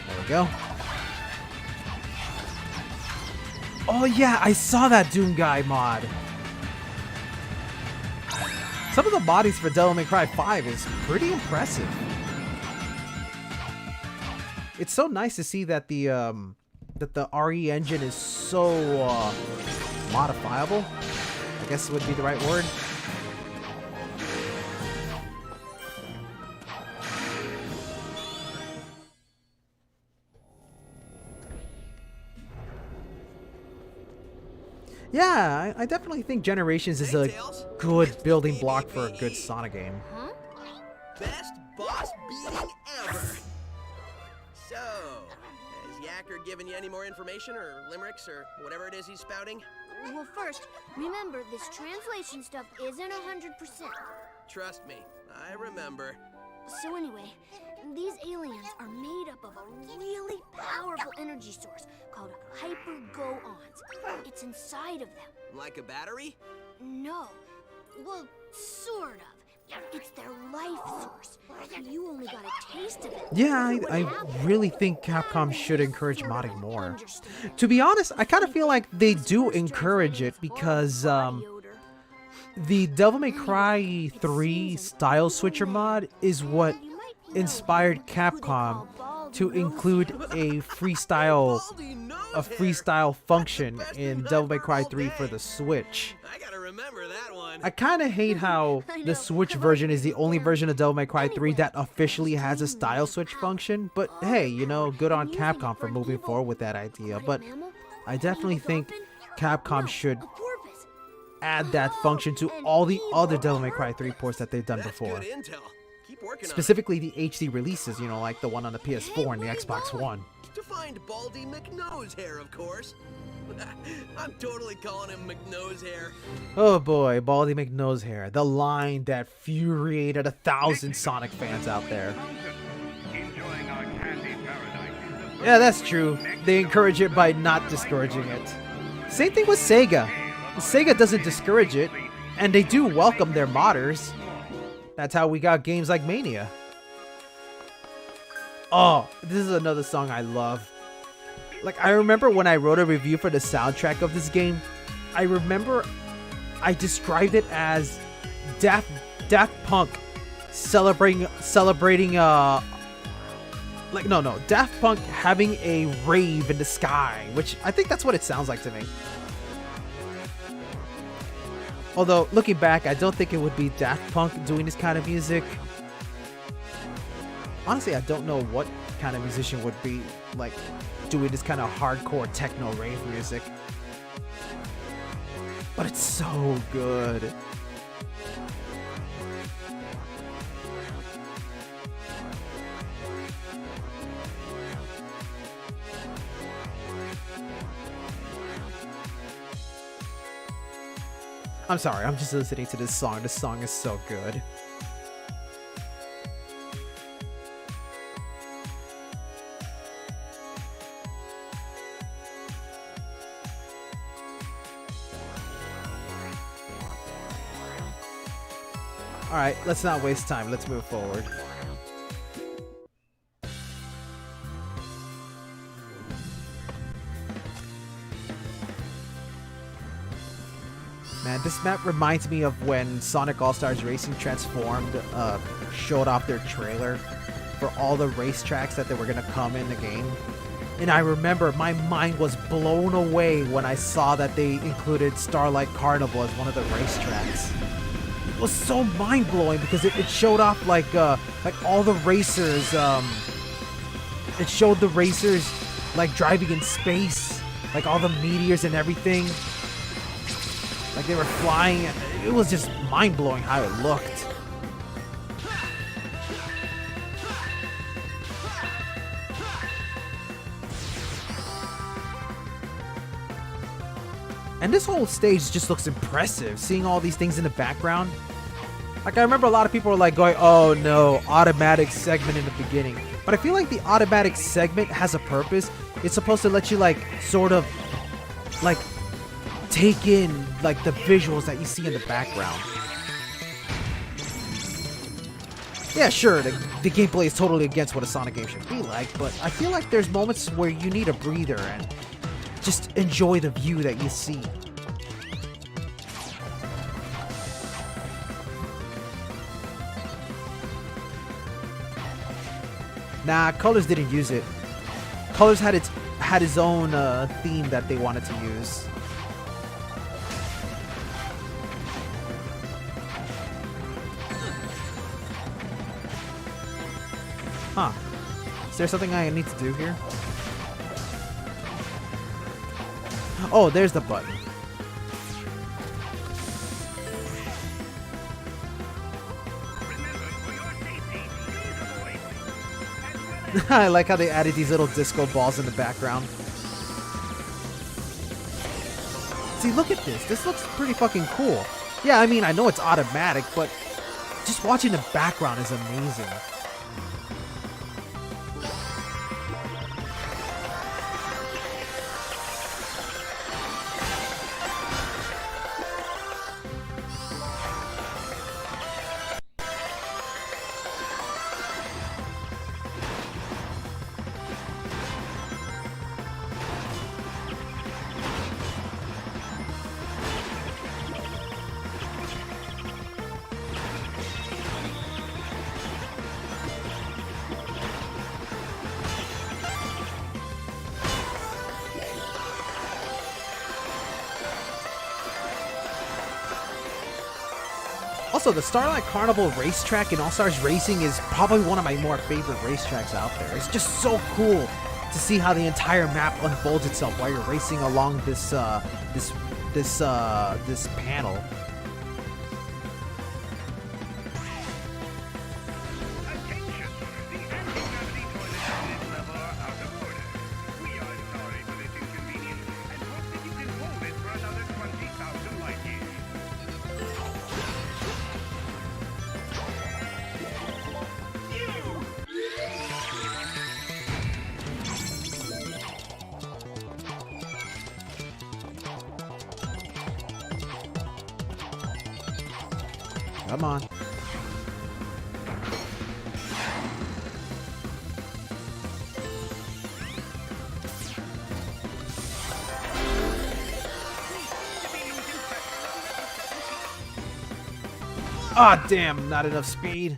There we go. Oh yeah, I saw that Doom Guy mod. Some of the bodies for Devil May Cry 5 is pretty impressive. It's so nice to see that the RE engine is so modifiable. I guess would be the right word. Yeah, I definitely think Generations is a good building block for a good Sonic game. Huh? Best boss beating ever. So, has Yacker given you any more information or limericks or whatever it is he's spouting? Well, first, remember this translation stuff isn't 100%. Trust me, I remember. So anyway, these aliens are made up of a really powerful energy source called hyper-go-ons. It's inside of them. Like a battery? No. Well, sort of. It's their life source. You only got a taste of it. Yeah, I really think Capcom should encourage modding more. To be honest, I kind of feel like they do encourage it because the Devil May Cry 3 Style Switcher mod is what inspired Capcom to include a freestyle function in Devil May Cry 3 for the Switch. I gotta remember that one. I kind of hate how the Switch version is the only version of Devil May Cry 3 that officially has a style switch function, but hey, you know, good on Capcom for moving forward with that idea, but I definitely think Capcom should add that function to all the other Devil May Cry 3 ports that they've done before. Good intel. Keep working Specifically the HD releases, you know, like the one on the PS4 and the Xbox One. to find Baldy McNosehair, of course. I'm totally calling him McNosehair. Oh boy, Baldy McNosehair, the line that infuriated 1,000 Sonic fans out there. Enjoying our candy paradise. Yeah, that's true. They encourage it by not discouraging it. Same thing with Sega. Sega doesn't discourage it, and they do welcome their modders. That's how we got games like Mania. Oh, this is another song I love. Like, I remember when I wrote a review for the soundtrack of this game, I remember I described it as Daft Punk celebrating Daft Punk having a rave in the sky, which I think that's what it sounds like to me. Although, looking back, I don't think it would be Daft Punk doing this kind of music. Honestly, I don't know what kind of musician would be, like, doing this kind of hardcore techno rave music. But it's so good. I'm sorry, I'm just listening to this song. This song is so good. Alright, let's not waste time. Let's move forward. Man, this map reminds me of when Sonic All-Stars Racing Transformed showed off their trailer for all the racetracks that they were going to come in the game. And I remember my mind was blown away when I saw that they included Starlight Carnival as one of the racetracks. It was so mind-blowing because it showed off like all the racers. It showed the racers like driving in space, like all the meteors and everything. Like they were flying. It was just mind-blowing how it looked. And this whole stage just looks impressive, seeing all these things in the background. Like, I remember a lot of people were like going, oh no, automatic segment in the beginning. But I feel like the automatic segment has a purpose. It's supposed to let you, like, sort of, like, take in, like, the visuals that you see in the background. Yeah, sure, the gameplay is totally against what a Sonic game should be like, but I feel like there's moments where you need a breather and just enjoy the view that you see. Nah, Colors didn't use it. Colors had his own theme that they wanted to use. Huh. Is there something I need to do here? Oh, there's the button. I like how they added these little disco balls in the background. See, look at this. This looks pretty fucking cool. Yeah, I mean, I know it's automatic, but just watching the background is amazing. Also, the Starlight Carnival racetrack in All-Stars Racing is probably one of my more favorite racetracks out there. It's just so cool to see how the entire map unfolds itself while you're racing along this panel. Attention! The anti-gravity toilets at this level are out of order. We are sorry for this inconvenience and hope that you can hold it for another 20,000 light years. Come on. Ah, damn, not enough speed.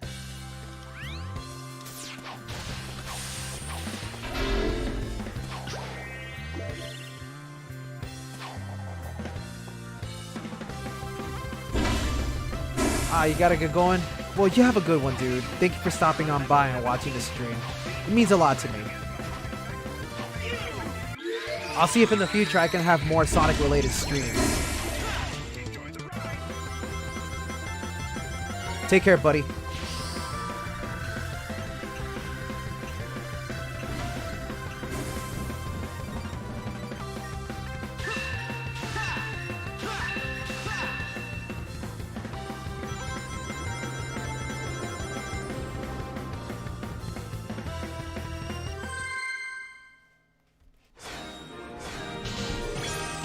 Ah, you gotta get going? Well, you have a good one, dude. Thank you for stopping on by and watching the stream. It means a lot to me. I'll see if in the future I can have more Sonic-related streams. Take care, buddy.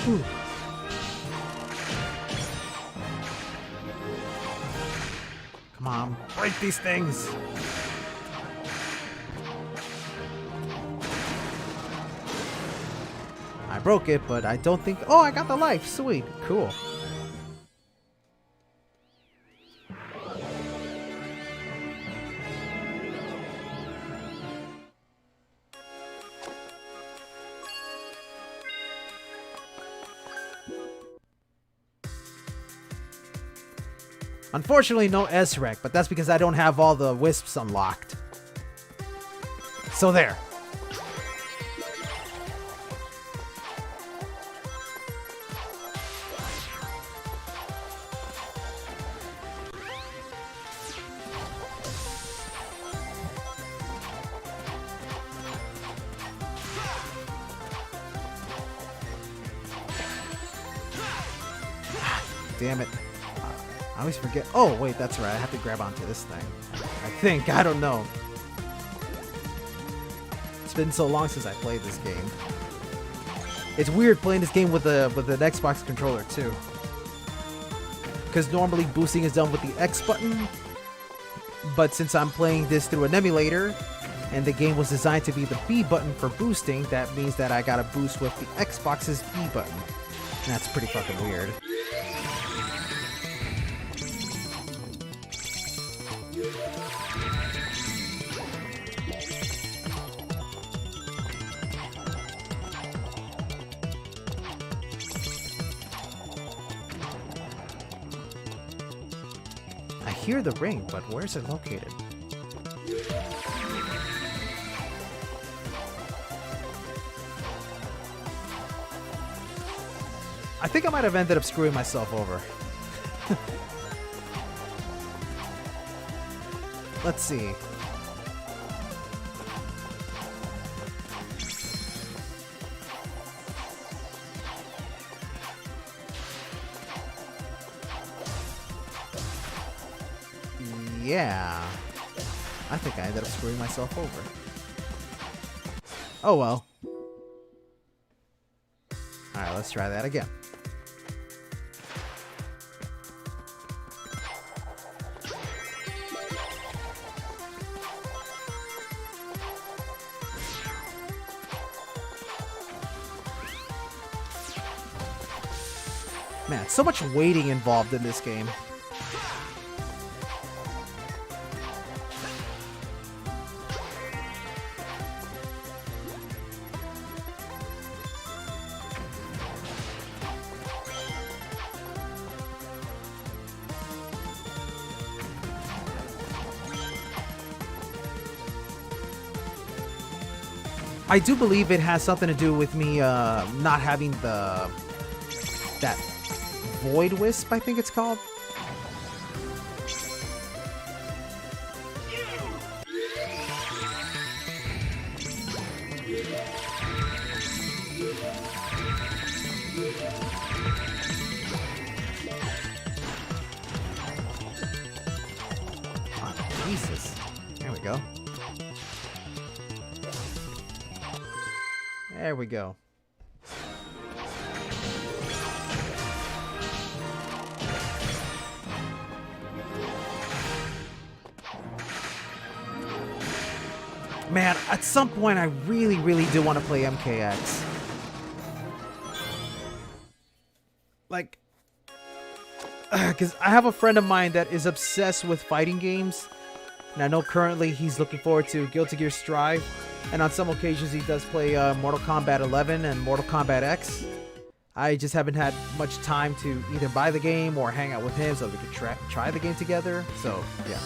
Whew. Come on, break these things. I broke it, but I don't think... Oh, I got the life. Sweet. Cool. Unfortunately, no S-Rec, but that's because I don't have all the wisps unlocked. So there. Damn it. I always forget. Oh, wait, that's right. I have to grab onto this thing. I think. I don't know. It's been so long since I played this game. It's weird playing this game with an Xbox controller, too. Because normally boosting is done with the X button. But since I'm playing this through an emulator, and the game was designed to be the B button for boosting, that means that I gotta boost with the Xbox's B button. And that's pretty fucking weird. I hear the ring, but where's it located? I think I might have ended up screwing myself over. Let's see. yeah. I think I ended up screwing myself over. Oh well. Alright, let's try that again. Man, so much waiting involved in this game. I do believe it has something to do with me not having that Void Wisp, I think it's called. Oh, Jesus. There we go. There we go. Man, at some point I really do want to play MKX. Like, because I have a friend of mine that is obsessed with fighting games. And I know currently he's looking forward to Guilty Gear Strive. And on some occasions he does play Mortal Kombat 11 and Mortal Kombat X. I just haven't had much time to either buy the game or hang out with him so we could try the game together. So, yeah.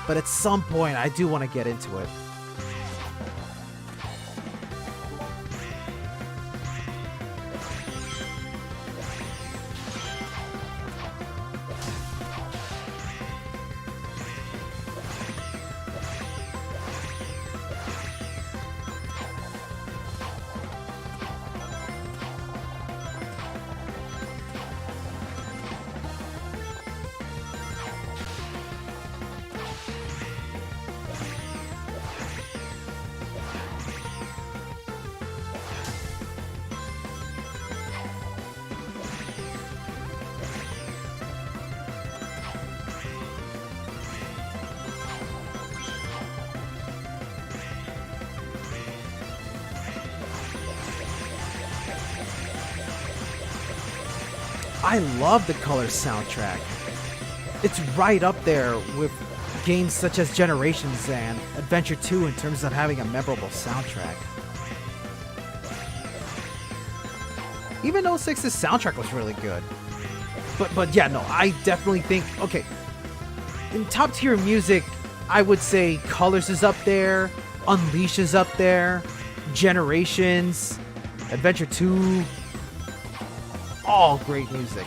But at some point I do want to get into it. I love the Color soundtrack. It's right up there with games such as Generations and Adventure 2 in terms of having a memorable soundtrack. Even 06's soundtrack was really good. But yeah, no, I definitely think, okay, in top tier music, I would say Colors is up there, Unleash is up there, Generations, Adventure 2, all great music.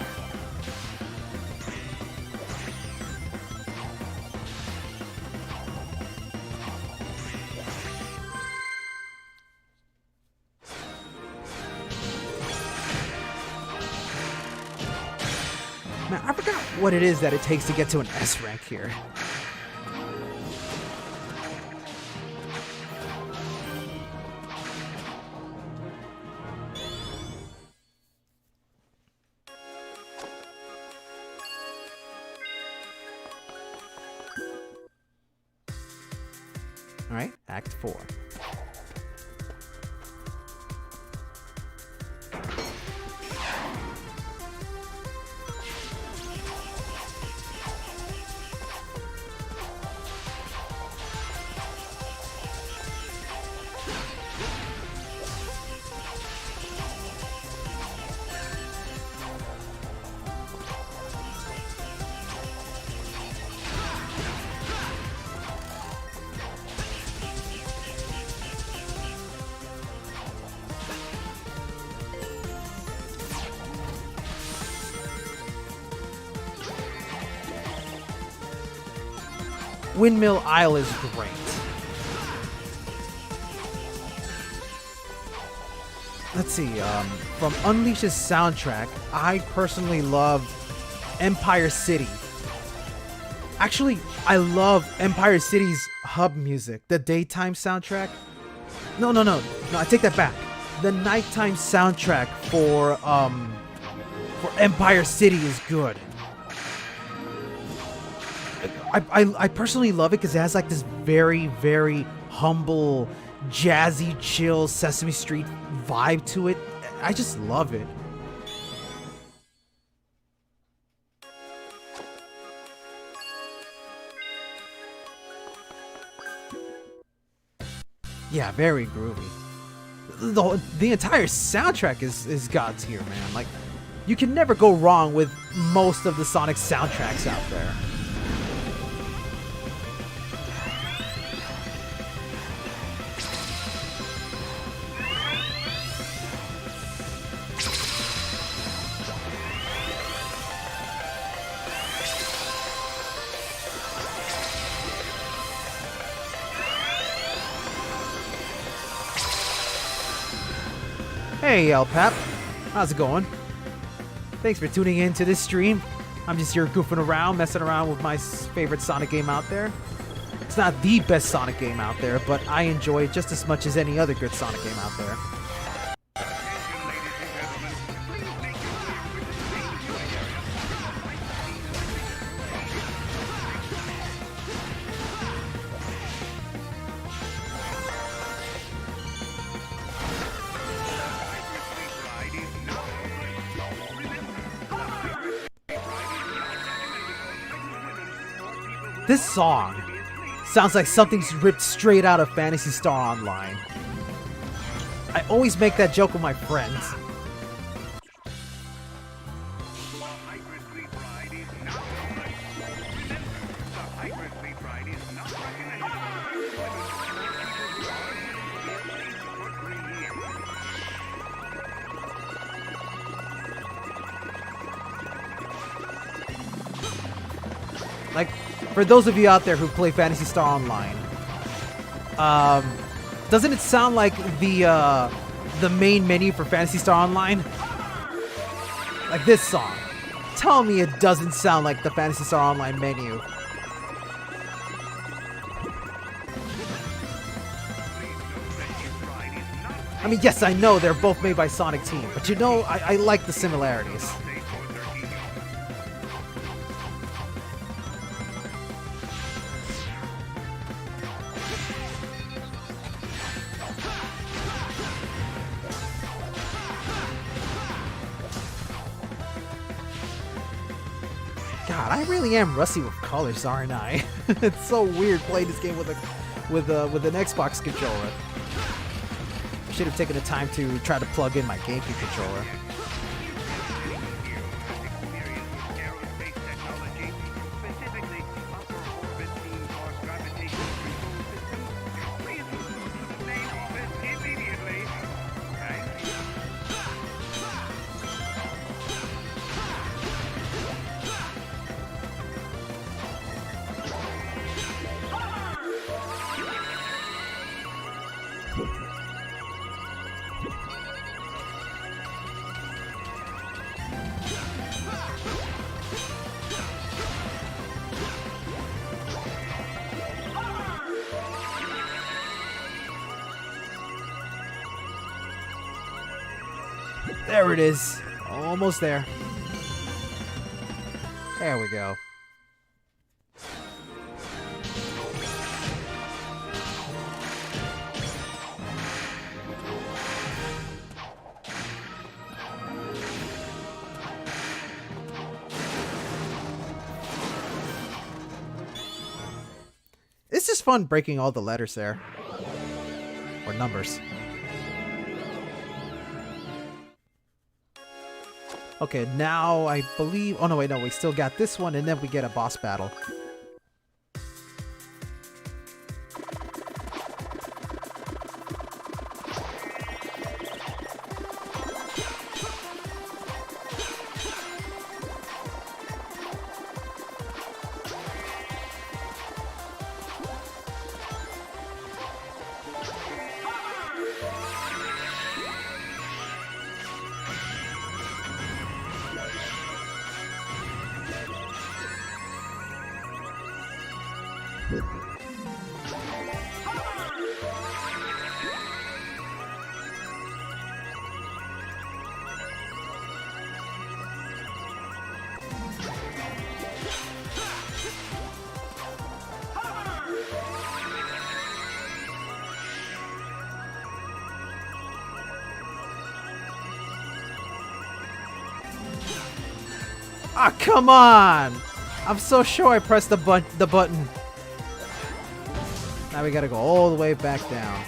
Man, I forgot what it is that it takes to get to an S rank here. Alright, Act 4. Windmill Isle is great. Let's see, from Unleash's soundtrack, I personally love Empire City. Actually, I love Empire City's hub music, the daytime soundtrack. No, I take that back. The nighttime soundtrack for Empire City is good. I personally love it because it has like this very, very humble, jazzy, chill Sesame Street vibe to it. I just love it. Yeah, very groovy. The entire soundtrack is god tier, man. Like, you can never go wrong with most of the Sonic soundtracks out there. Hey, El Pap. How's it going? Thanks for tuning in to this stream. I'm just here goofing around, messing around with my favorite Sonic game out there. It's not the best Sonic game out there, but I enjoy it just as much as any other good Sonic game out there. This song sounds like something's ripped straight out of Phantasy Star Online. I always make that joke with my friends. Like, for those of you out there who play Phantasy Star Online, doesn't it sound like the main menu for Phantasy Star Online? Like this song. Tell me it doesn't sound like the Phantasy Star Online menu. I mean, yes, I know they're both made by Sonic Team, but you know, I like the similarities. God, I really am rusty with colors, aren't I? It's so weird playing this game with an Xbox controller. Should have taken the time to try to plug in my GameCube controller. There it is. Almost there. There we go. It's just fun breaking all the letters there. Or numbers. Okay, now I believe... Oh, no, wait, no. We still got this one, and then we get a boss battle. Ah, come on! I'm so sure I pressed the button. Now we gotta go all the way back down.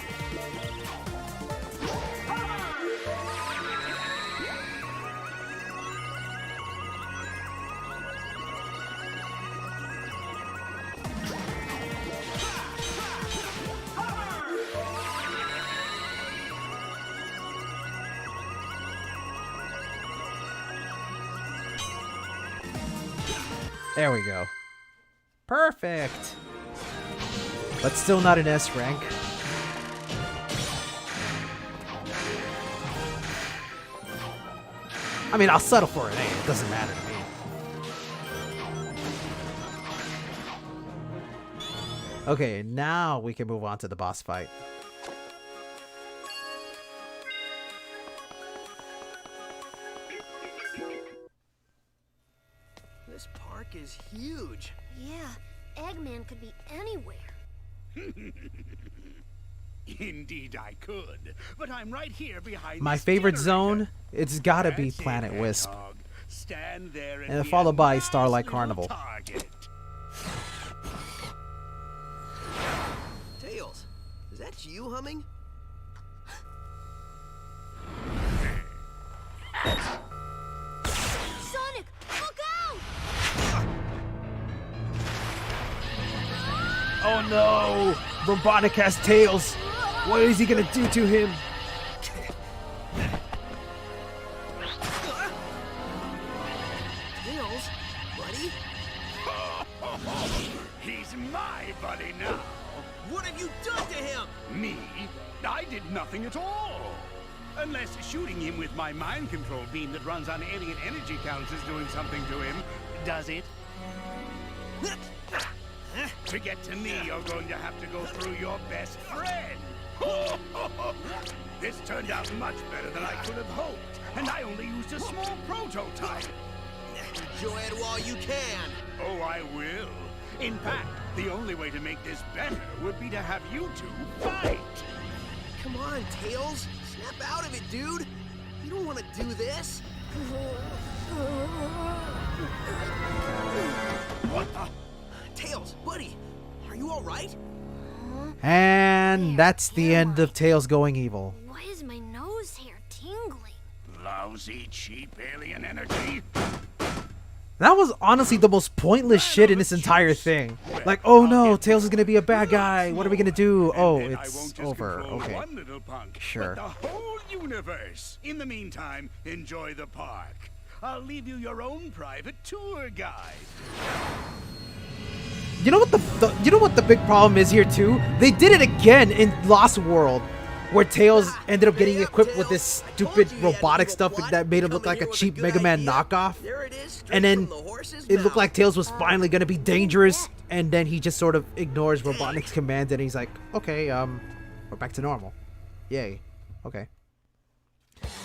There we go. Perfect. But still not an S rank. I mean, I'll settle for an A. It doesn't matter to me. Okay, now we can move on to the boss fight. This park is huge. Yeah, Eggman could be anywhere. Indeed I could, but I'm right here behind My this favorite generator. zone, it's gotta be That's it, Planet Wisp. Hedgehog. Stand there And be followed a by nice Starlight little Carnival. target. Tails, is that you humming? Sonic, look out! Oh no! Robotnik has Tails! What is he gonna do to him? Tails, buddy? He's my buddy now. What have you done to him? Me? I did nothing at all. Unless shooting him with my mind control beam that runs on alien energy counts is doing something to him. Does it? To get to me, you're going to have to go through your best friend. This turned out much better than I could have hoped, and I only used a small prototype. Enjoy it while you can. Oh, I will. In fact, the only way to make this better would be to have you two fight. Come on, Tails. Snap out of it, dude. You don't want to do this. What the? Tails, buddy, are you all right? And that's the end of Tails going evil. Why is my nose hair tingling? Lousy, cheap alien energy. That was honestly the most pointless shit in this entire thing. Like, oh no, Tails is gonna be a bad guy. What are we gonna do? Oh, And then I it's won't just over. control Okay. one little punk, Sure. But the whole universe. In the meantime, enjoy the park. I'll leave you your own private tour guide. You know what you know what the big problem is here too? They did it again in Lost World, where Tails ended up getting equipped with this stupid robotic stuff that made him look like a cheap Mega Man knockoff. There it is, straight And then from the horse's it looked mouth. like Tails was finally gonna be dangerous, and then he just sort of ignores Robotnik's command, and he's like, okay, we're back to normal. Yay. Okay.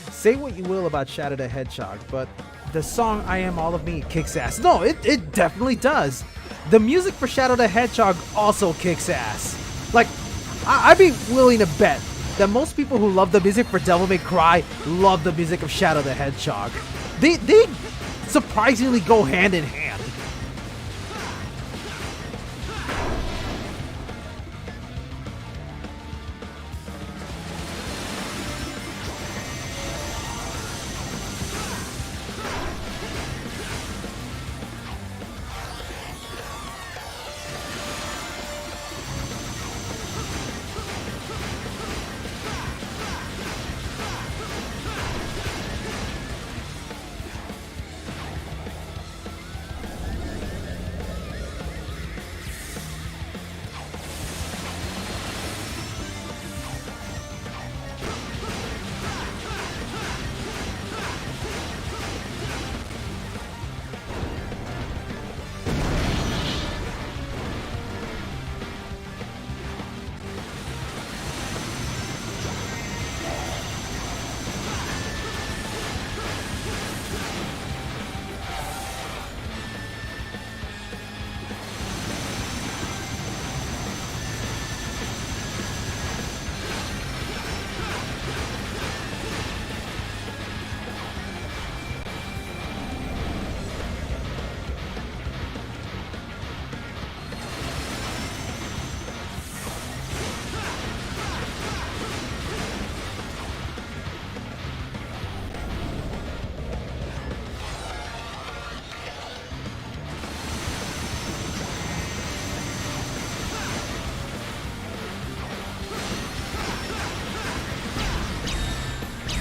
Say what you will about Shadow the Hedgehog, but the song I Am All of Me kicks ass. No, it definitely does. The music for Shadow the Hedgehog also kicks ass. Like, I'd be willing to bet that most people who love the music for Devil May Cry love the music of Shadow the Hedgehog. They surprisingly go hand in hand.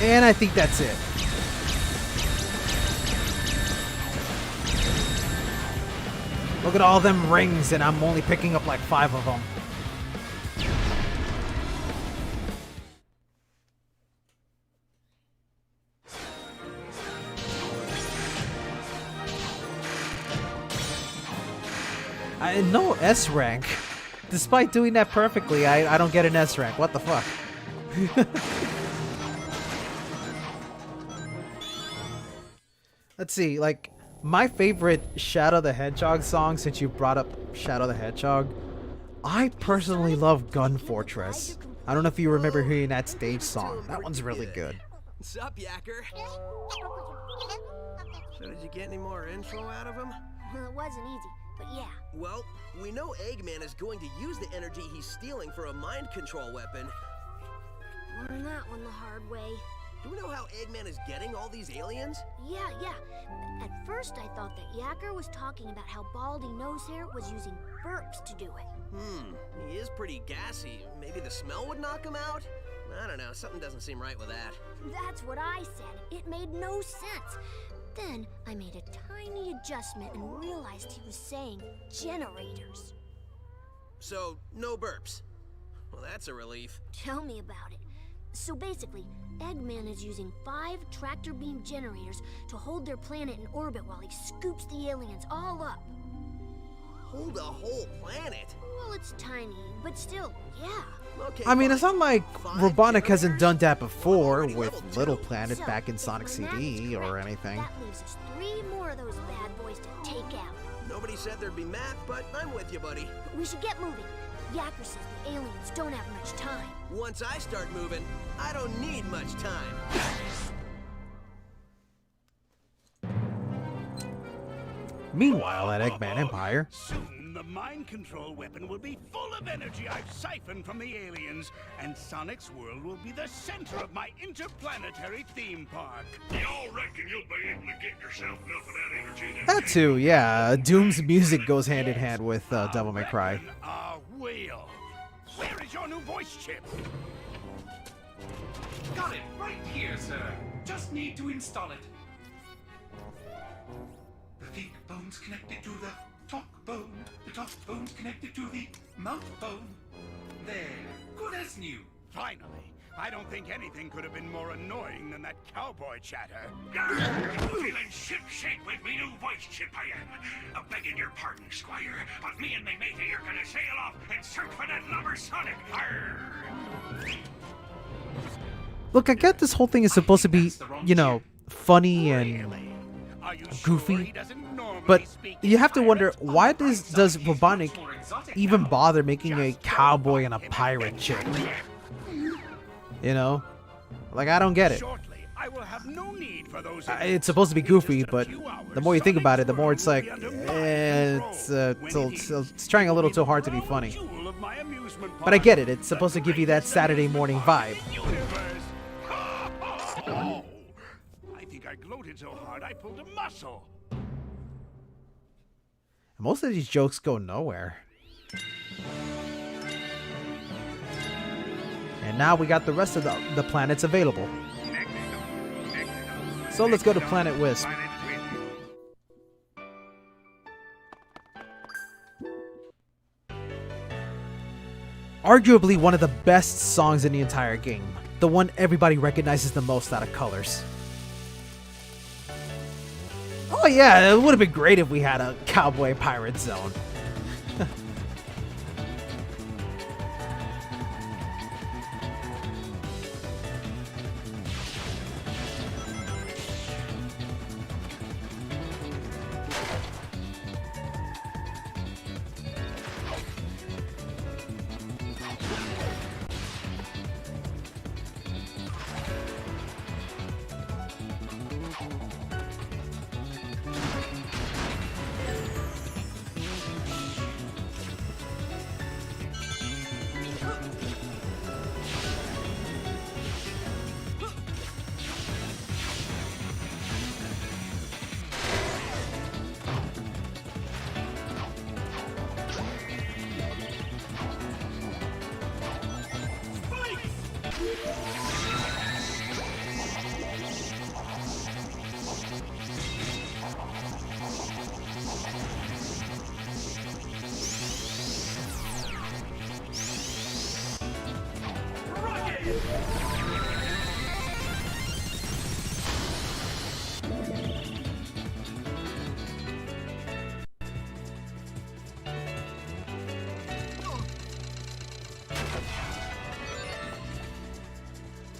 And I think that's it. Look at all them rings, and I'm only picking up like 5 of them. No S rank. Despite doing that perfectly, I don't get an S rank. What the fuck? Let's see, like, my favorite Shadow the Hedgehog song, since you brought up Shadow the Hedgehog, I personally love Gun Fortress. I don't know if you remember hearing that stage song. That one's really good. What's up, Yacker? So did you get any more info out of him? Well, it wasn't easy, but yeah. Well, we know Eggman is going to use the energy he's stealing for a mind control weapon. Learned that one the hard way. Do we know how Eggman is getting all these aliens? Yeah. At first I thought that Yacker was talking about how Baldy Nosehair was using burps to do it. He is pretty gassy. Maybe the smell would knock him out? I don't know, something doesn't seem right with that. That's what I said. It made no sense. Then I made a tiny adjustment and realized he was saying generators. So, no burps. Well, that's a relief. Tell me about it. So basically, Eggman is using 5 tractor beam generators to hold their planet in orbit while he scoops the aliens all up. Hold a whole planet? Well, it's tiny, but still, yeah. Okay, I mean, it's fine. not like 5 Robotnik hasn't generators? done that before Already with level 2. Little Planet So, back in if Sonic my math is CD or correct, anything. That leaves us 3 more of those bad boys to take out. Nobody said there'd be math, but I'm with you, buddy. We should get moving. Yacker says the aliens don't have much time. Once I start moving, I don't need much time. Meanwhile, at Eggman Empire, Soon the mind control weapon will be full of energy I've siphoned from the aliens, and Sonic's world will be the center of my interplanetary theme park. Y'all reckon you'll be able to get yourself enough of that energy to that too, yeah. Doom's music goes hand in hand with Devil May Cry. Reckon I will. Where is your new voice chip? Got it right here, sir. Just need to install it. The think bone's connected to the talk bone. The talk bone's connected to the mouth bone. There, good as new. Finally. I don't think anything could have been more annoying than that cowboy chatter. feeling ship-shape with me new voice chip I am. Begging your pardon, Squire, but me and me matey are gonna sail off and search for that lubber Sonic. Arr! Look, I get this whole thing is supposed to be, you know, funny and Really? Are you goofy, sure he doesn't normally but speak you have to in wonder, pirate? why does Robotnik More exotic even now. bother making a cowboy and a pirate chick? You know? Like, I don't get it. Shortly, I will have no need for those It's supposed to be goofy, In just a but few hours, the more you think about it, the more it's like, Sonic's world will be under my it's trying a little too hard to be funny. Jewel of my amusement But I park, get it, it's the supposed to give you that greatest Saturday morning vibe. amusement park in the universe. Oh, I think I gloated so hard I pulled a muscle. Most of these jokes go nowhere. And now we got the rest of the planets available. So let's go to Planet Wisp. Arguably one of the best songs in the entire game. The one everybody recognizes the most out of Colors. Oh yeah, it would have been great if we had a cowboy pirate zone.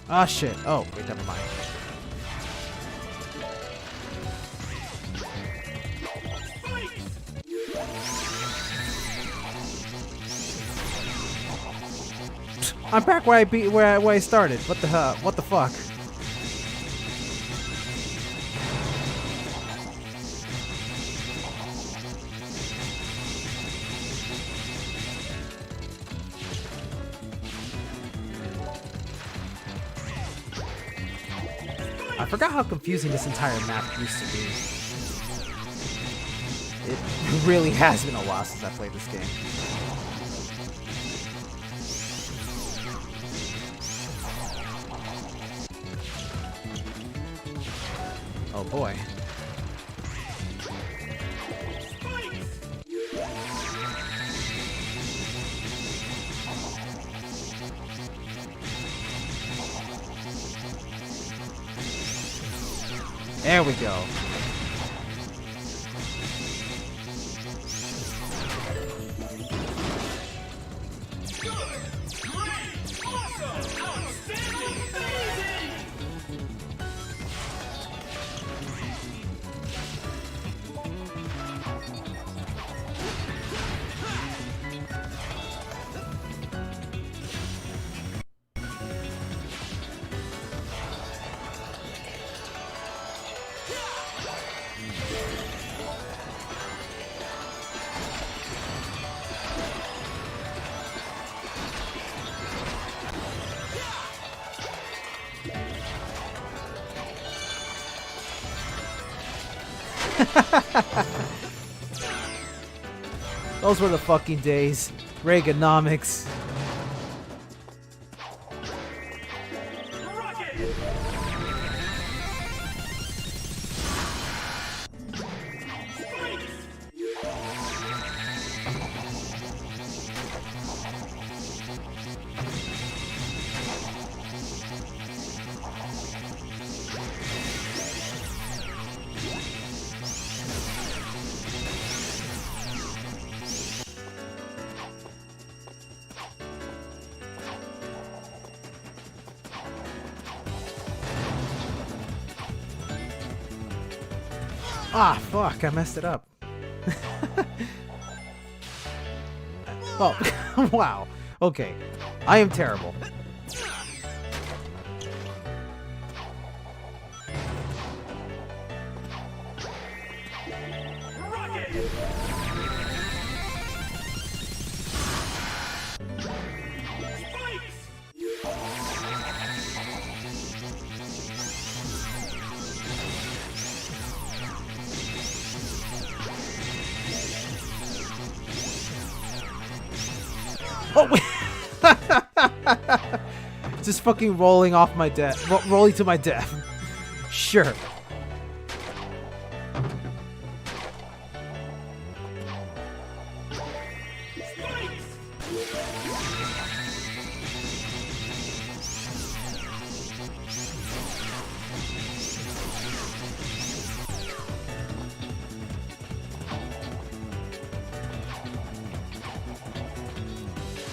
Ah, shit. Oh, wait, never mind. I'm back where I started. What the hell? What the fuck? I forgot how confusing this entire map used to be. It really has been a while since I played this game. Oh boy. There we go. Those were the fucking days. Reaganomics. Ah, fuck, I messed it up. Oh, wow. Okay, I am terrible. Oh, wait. Just fucking rolling off my death. Rolling to my death. Sure.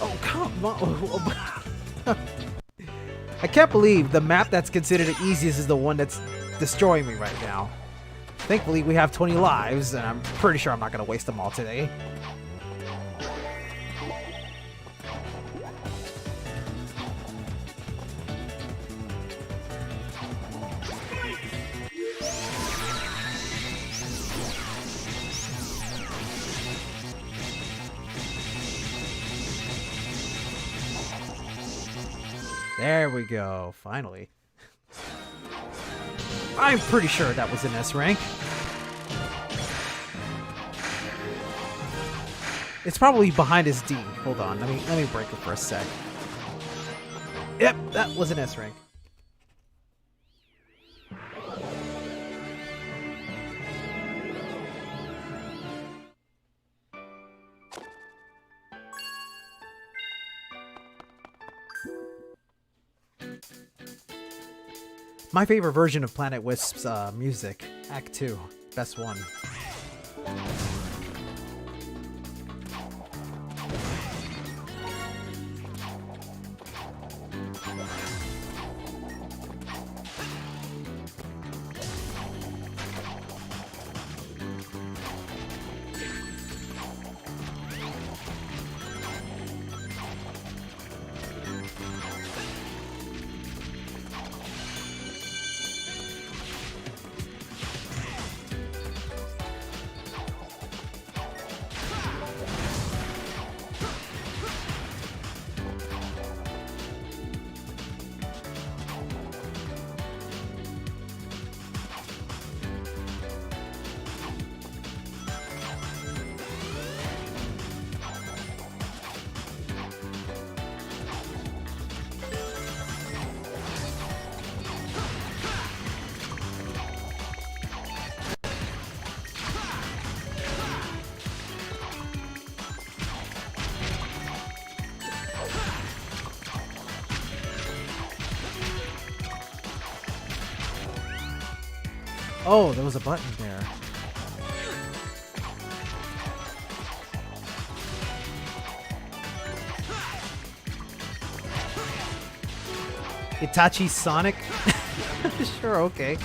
Oh, come on. I can't believe the map that's considered the easiest is the one that's destroying me right now. Thankfully, we have 20 lives, and I'm pretty sure I'm not going to waste them all today. There we go, finally. I'm pretty sure that was an S rank. It's probably behind his D. Hold on, let me break it for a sec. Yep, that was an S rank. My favorite version of Planet Wisp's music, Act 2, best one. Oh, there was a button there. Itachi Sonic? Sure, okay.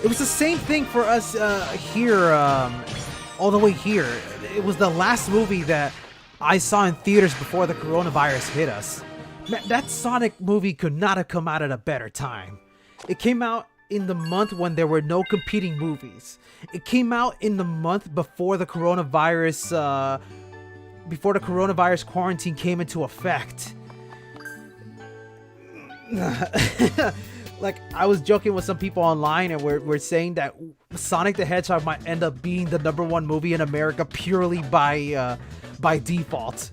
It was the same thing for us here, all the way here. It was the last movie that I saw in theaters before the coronavirus hit us. That Sonic movie could not have come out at a better time. It came out in the month when there were no competing movies. It came out in the month before the coronavirus, quarantine came into effect. Like, I was joking with some people online, and we're saying that Sonic the Hedgehog might end up being the #1 movie in America purely by default.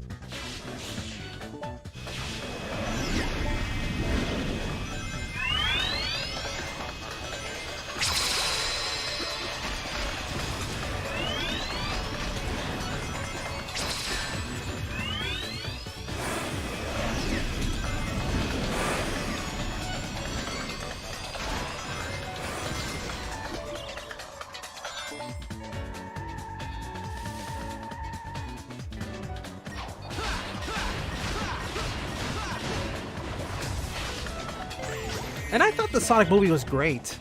And I thought the Sonic movie was great.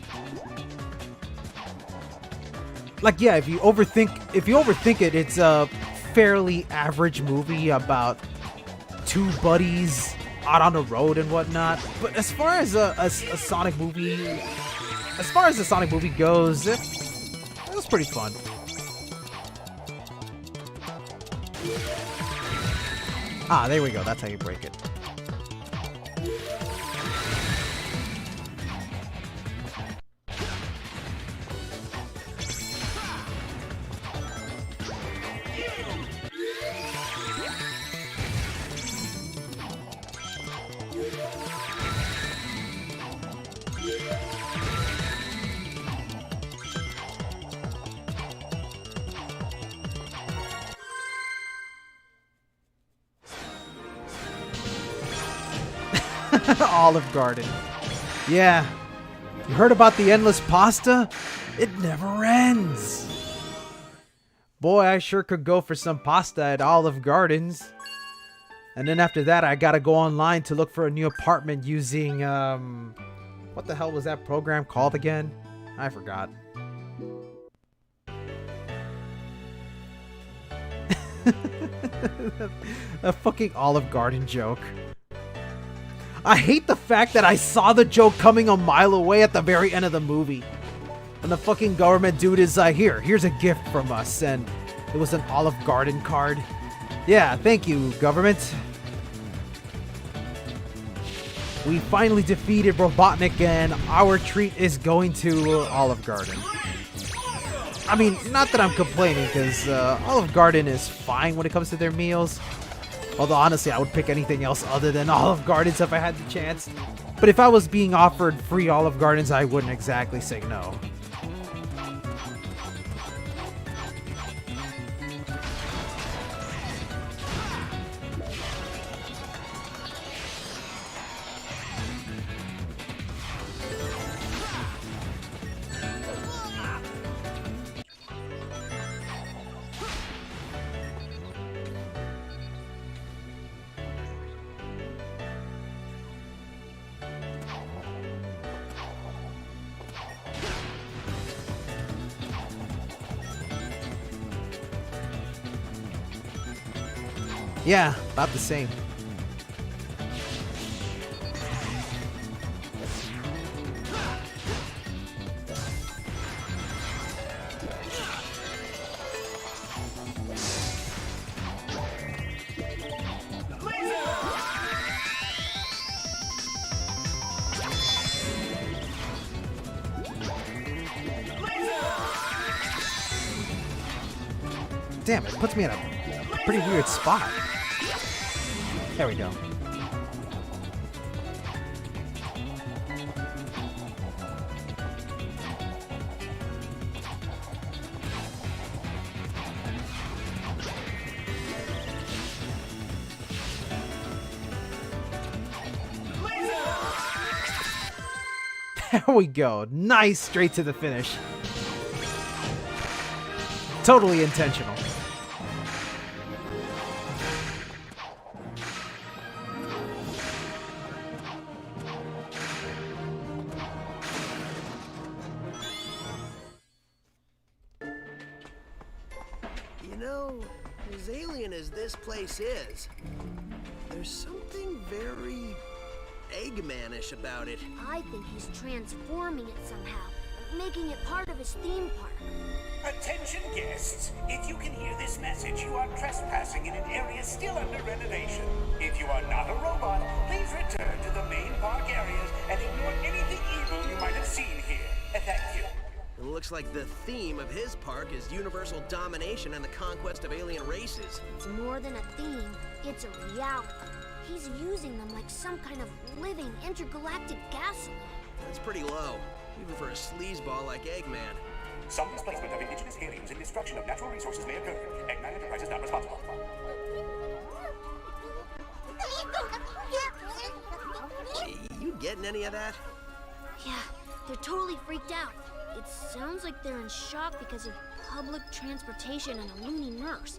Like, yeah, if you overthink it, it's a fairly average movie about two buddies out on the road and whatnot. But as far as a Sonic movie, the Sonic movie goes, it was pretty fun. Ah, there we go. That's how you break it. Olive Garden. Yeah. You heard about the endless pasta? It never ends. Boy, I sure could go for some pasta at Olive Gardens. And then after that, I gotta go online to look for a new apartment using, what the hell was that program called again? I forgot. A fucking Olive Garden joke. I hate the fact that I saw the joke coming a mile away at the very end of the movie. And the fucking government dude is here's a gift from us, and it was an Olive Garden card. Yeah, thank you, government. We finally defeated Robotnik, and our treat is going to Olive Garden. I mean, not that I'm complaining, because Olive Garden is fine when it comes to their meals. Although, honestly, I would pick anything else other than Olive Gardens if I had the chance. But if I was being offered free Olive Gardens, I wouldn't exactly say no. Yeah, about the same. Damn, it puts me in a pretty weird spot. There we go. There we go. Nice, straight to the finish. Totally intentional. You know, as alien as this place is, there's something very Eggman-ish about it. I think he's transforming it somehow, making it part of his theme park. Attention guests, if you can hear this message, you are trespassing in an area still under renovation. If you are not a robot, please return to the main park areas and ignore anything evil you might have seen here. Thank you. It looks like the theme of his park is universal domination and the conquest of alien races. It's more than a theme, it's a reality. He's using them like some kind of living intergalactic gasoline. That's pretty low, even for a sleazeball like Eggman. Some displacement of indigenous aliens and destruction of natural resources may occur. Eggman Enterprises not responsible. You getting any of that? Yeah, they're totally freaked out. It sounds like they're in shock because of public transportation and a loony nurse.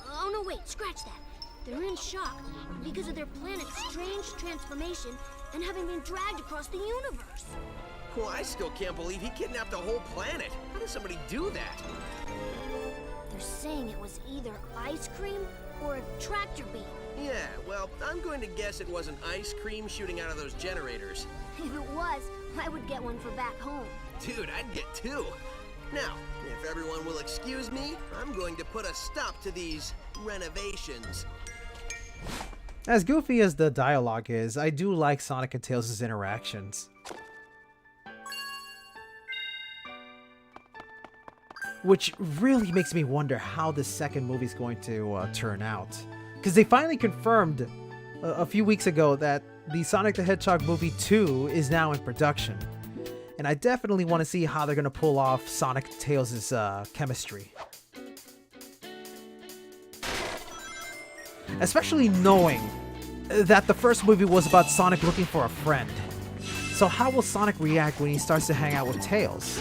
Oh no, wait, scratch that. They're in shock because of their planet's strange transformation and having been dragged across the universe. Well, I still can't believe he kidnapped the whole planet. How did somebody do that? They're saying it was either ice cream or a tractor beam. Yeah, well, I'm going to guess it wasn't ice cream shooting out of those generators. If it was, I would get one for back home. Dude, I'd get two. Now, if everyone will excuse me, I'm going to put a stop to these renovations. As goofy as the dialogue is, I do like Sonic and Tails' interactions. Which really makes me wonder how the second movie is going to turn out. Because they finally confirmed a few weeks ago that the Sonic the Hedgehog movie 2 is now in production. And I definitely want to see how they're going to pull off Sonic and Tails' chemistry. Especially knowing that the first movie was about Sonic looking for a friend. So how will Sonic react when he starts to hang out with Tails?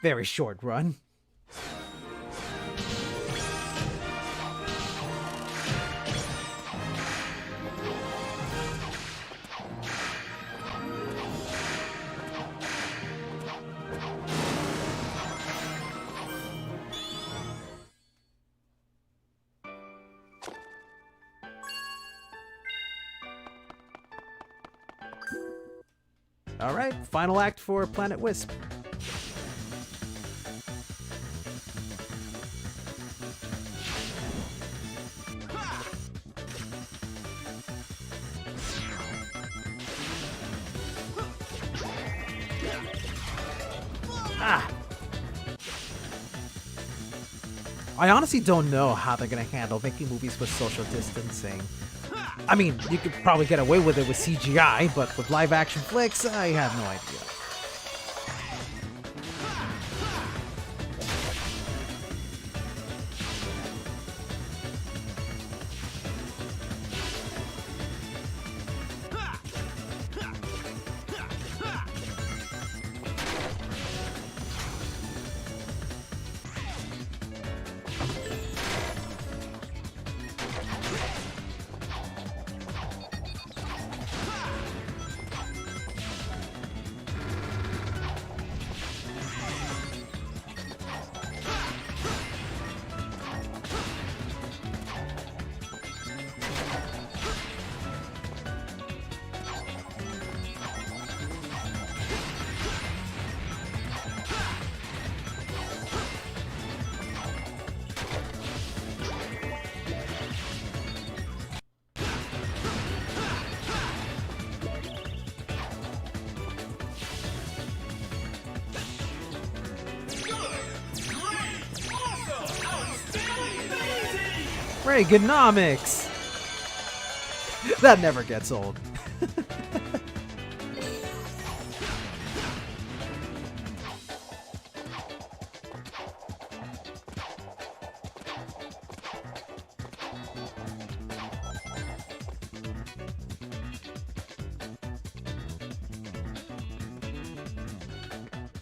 Very short run. Alright, final act for Planet Wisp. Ah! I honestly don't know how they're gonna handle making movies with social distancing. I mean, you could probably get away with it with CGI, but with live action flicks, I have no idea. Reaganomics! That never gets old.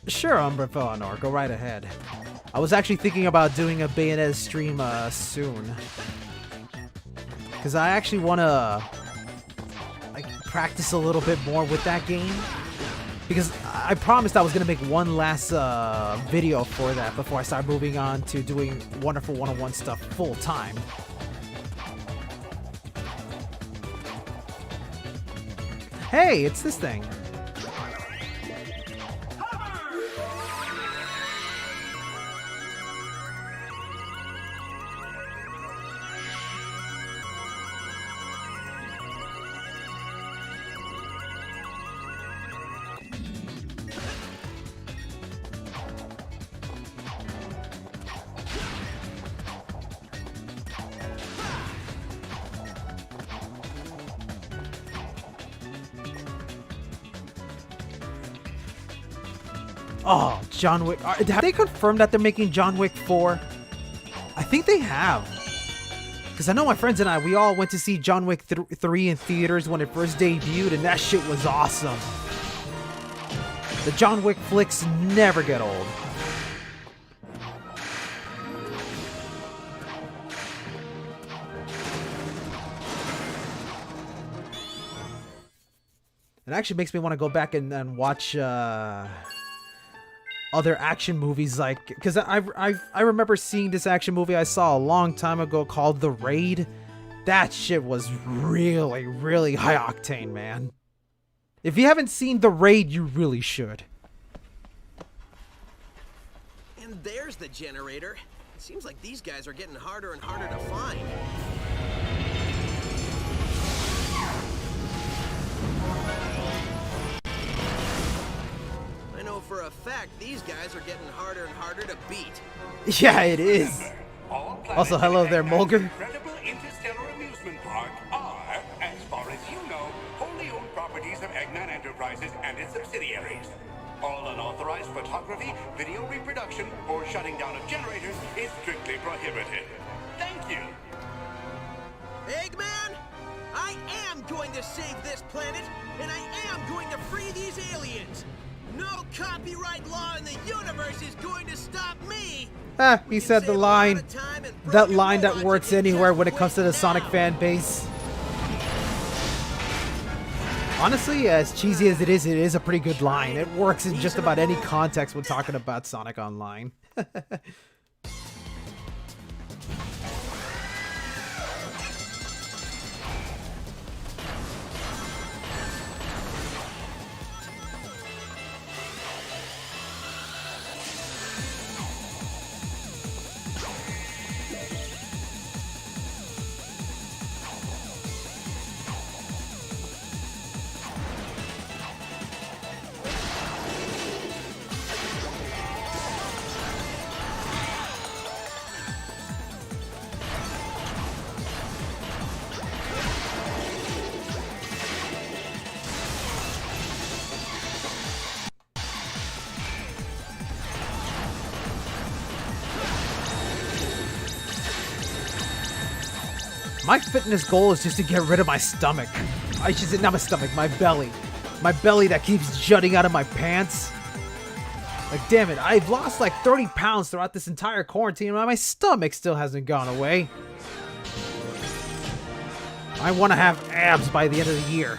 Sure, Umbra Eleanor, go right ahead. I was actually thinking about doing a Bayonetta stream soon. Because I actually want to like practice a little bit more with that game. Because I promised I was going to make one last video for that before I start moving on to doing Wonderful 101 stuff full time. Hey, it's this thing. Oh, John Wick. Have they confirmed that they're making John Wick 4? I think they have. Because I know my friends and I, we all went to see John Wick 3 in theaters when it first debuted, and that shit was awesome. The John Wick flicks never get old. It actually makes me want to go back and watch other action movies, like, because I remember seeing this action movie I saw a long time ago called The Raid. That shit was really, really high octane, man. If you haven't seen The Raid, you really should. And there's the generator. It seems like these guys are getting harder and harder to find. I know for a fact these guys are getting harder and harder to beat. Yeah, it is. Also, hello there, Mulger. Incredible interstellar amusement park are, as far as you know, wholly owned properties of Eggman Enterprises and its subsidiaries. All unauthorized photography, video reproduction, or shutting down of generators is strictly prohibited. Thank you. Eggman, I am going to save this planet, and I am going to free these aliens. No copyright law in the universe is going to stop me. Ah, he said the line. That line that works anywhere when it comes to the Sonic fan base. Honestly, as cheesy as it is a pretty good line. It works in just about any context when talking about Sonic Online. My fitness goal is just to get rid of my stomach. I should say, not my stomach, my belly. My belly that keeps jutting out of my pants. Like, damn it, I've lost like 30 pounds throughout this entire quarantine, and my stomach still hasn't gone away. I want to have abs by the end of the year.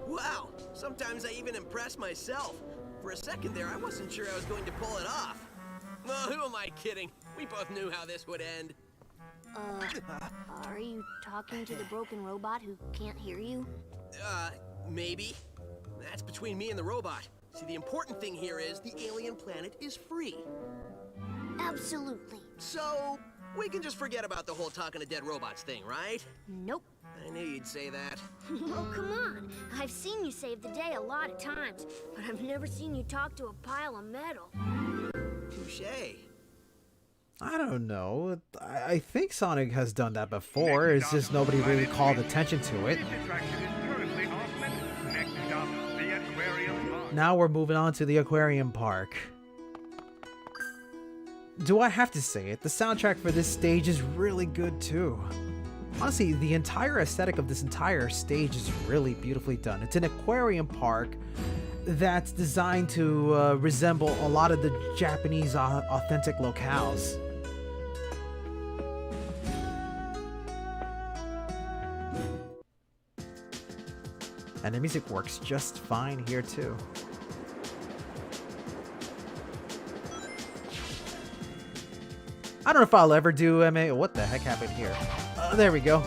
Wow, sometimes I even impress myself. For a second there, I wasn't sure I was going to pull it off. Oh, who am I kidding? We both knew how this would end. Are you talking to the broken robot who can't hear you? Maybe. That's between me and the robot. See, the important thing here is the alien planet is free. Absolutely. So, we can just forget about the whole talking to dead robots thing, right? Nope. I knew you'd say that. Oh, come on. I've seen you save the day a lot of times, but I've never seen you talk to a pile of metal. Touché. I don't know. I think Sonic has done that before. It's just nobody really called attention to it. This attraction is currently off limits. Next stop, the aquarium park. Now we're moving on to the aquarium park. Do I have to say it? The soundtrack for this stage is really good too. Honestly, the entire aesthetic of this entire stage is really beautifully done. It's an aquarium park that's designed to resemble a lot of the Japanese authentic locales. And the music works just fine here too. I don't know if I'll ever do MA. What the heck happened here? There we go.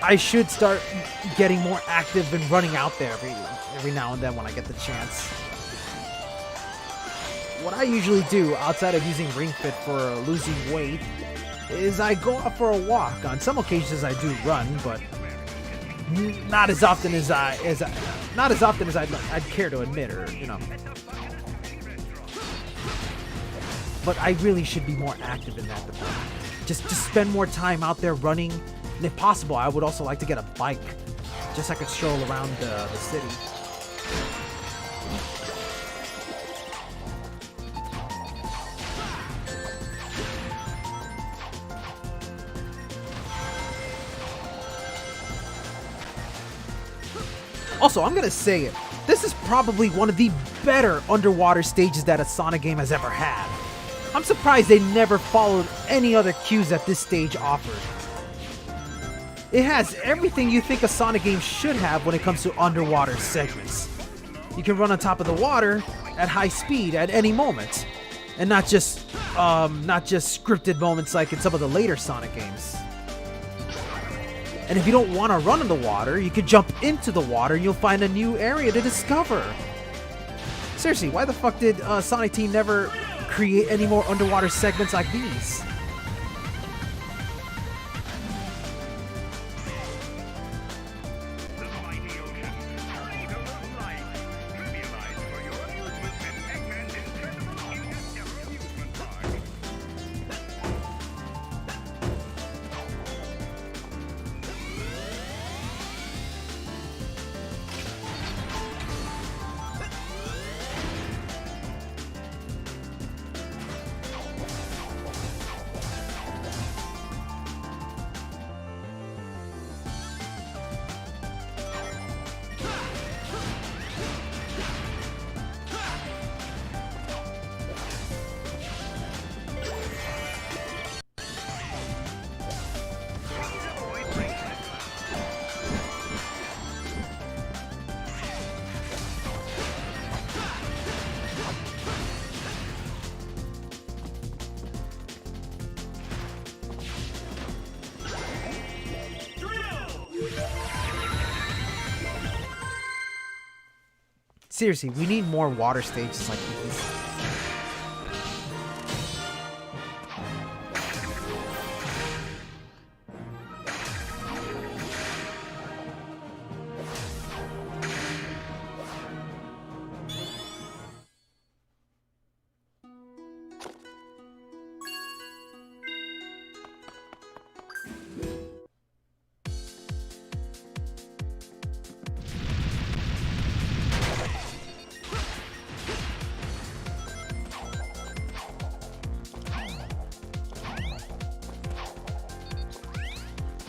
I should start getting more active and running out there every now and then when I get the chance. What I usually do outside of using Ring Fit for losing weight is I go out for a walk. On some occasions I do run, but not as often as I'd care to admit, or you know. But I really should be more active in that department. Just spend more time out there running, and if possible, I would also like to get a bike, just so I could stroll around the city. Also, I'm gonna say it. This is probably one of the better underwater stages that a Sonic game has ever had. I'm surprised they never followed any other cues that this stage offered. It has everything you think a Sonic game should have when it comes to underwater segments. You can run on top of the water at high speed at any moment, and not just scripted moments like in some of the later Sonic games. And if you don't want to run in the water, you can jump into the water and you'll find a new area to discover. Seriously, why the fuck did Sonic Team never create any more underwater segments like these? The mighty ocean, cradle of life, trivialized for your amusement with Eggman's incredible interstellar amusement park. Seriously, we need more water stages like these.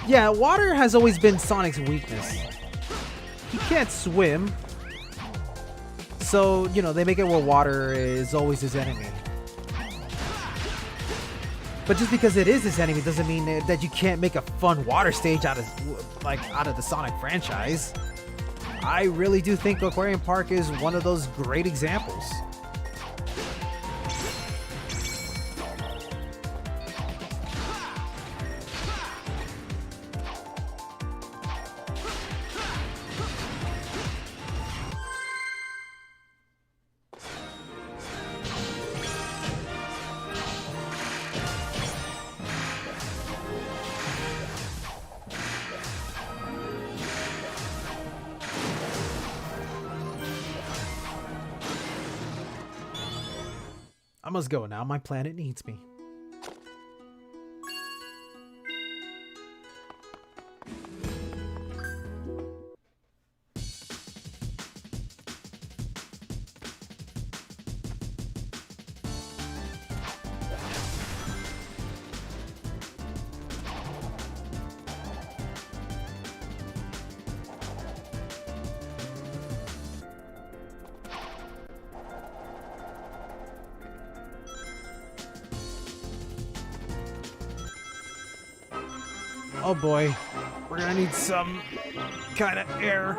Yeah, water has always been Sonic's weakness. He can't swim. So, you know, they make it where water is always his enemy. But just because it is his enemy doesn't mean that you can't make a fun water stage out of the Sonic franchise. I really do think Aquarium Park is one of those great examples. I must go now. My planet needs me. Oh boy, we're gonna need some kind of air.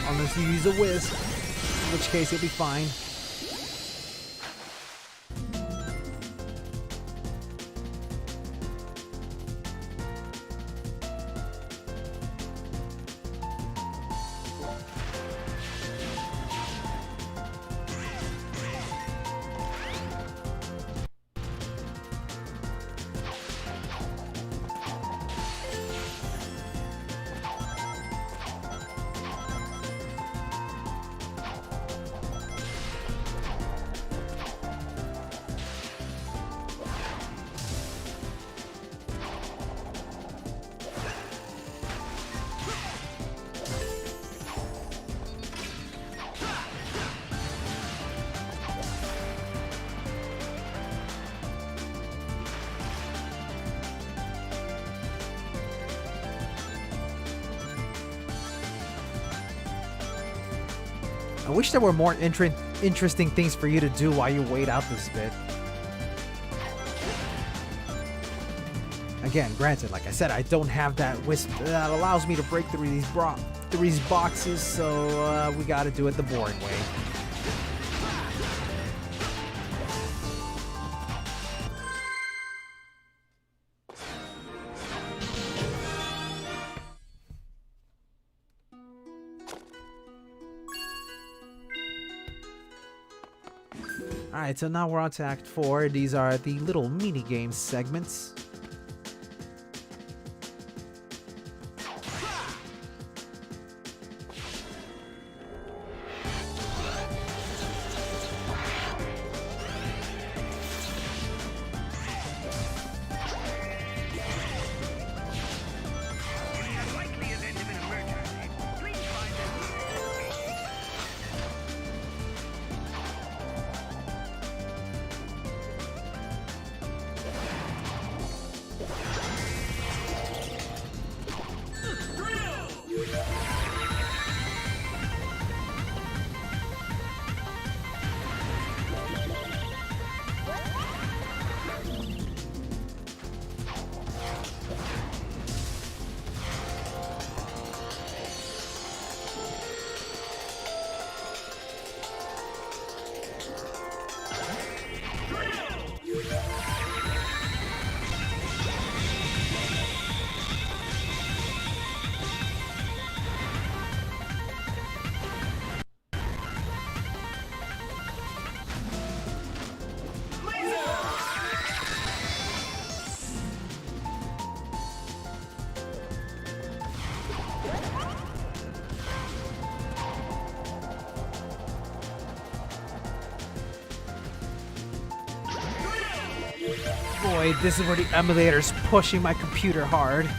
Unless you use a whiz, in which case you'll be fine. I wish there were more interesting things for you to do while you wait out this bit. Again, granted, like I said, I don't have that wisp that allows me to break through these boxes, so we gotta do it the boring way. Alright, so now we're on to Act 4. These are the little mini-game segments. Boy, this is where the emulator's pushing my computer hard.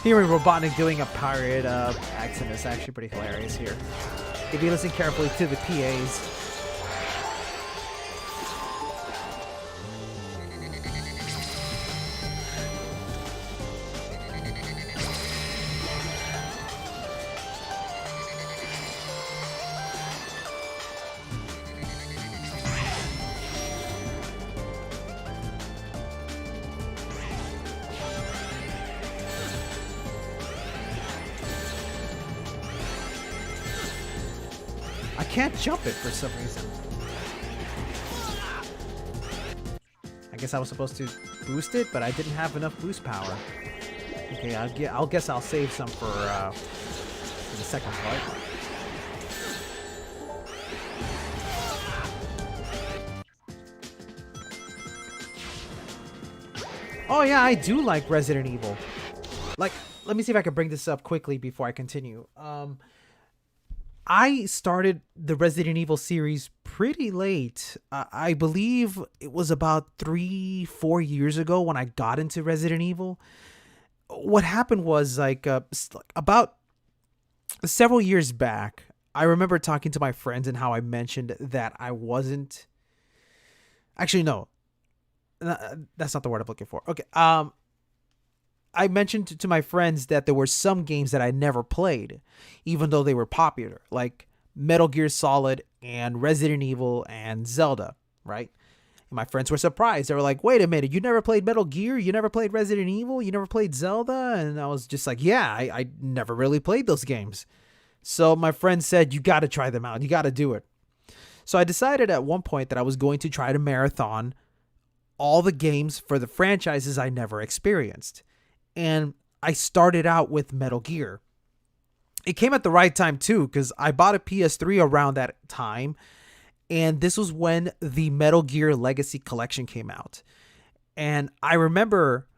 Hearing Robotnik doing a pirate accent is actually pretty hilarious here. If you listen carefully to the PAs. I can't jump it for some reason. I guess I was supposed to boost it, but I didn't have enough boost power. Okay, I'll guess I'll save some for the second part. Oh yeah, I do like Resident Evil. Like, let me see if I can bring this up quickly before I continue. I started the Resident Evil series pretty late. I believe it was about 3-4 years ago when I got into Resident Evil. What happened was like about several years back, I remember talking to my friends and how I mentioned that I wasn't... Actually, no. That's not the word I'm looking for. Okay. I mentioned to my friends that there were some games that I never played, even though they were popular, like Metal Gear Solid and Resident Evil and Zelda, right? And my friends were surprised. They were like, wait a minute, you never played Metal Gear? You never played Resident Evil? You never played Zelda? And I was just like, yeah, I never really played those games. So my friend said, you got to try them out. You got to do it. So I decided at one point that I was going to try to marathon all the games for the franchises I never experienced. And I started out with Metal Gear. It came at the right time too, because I bought a PS3 around that time. And this was when the Metal Gear Legacy Collection came out. And I remember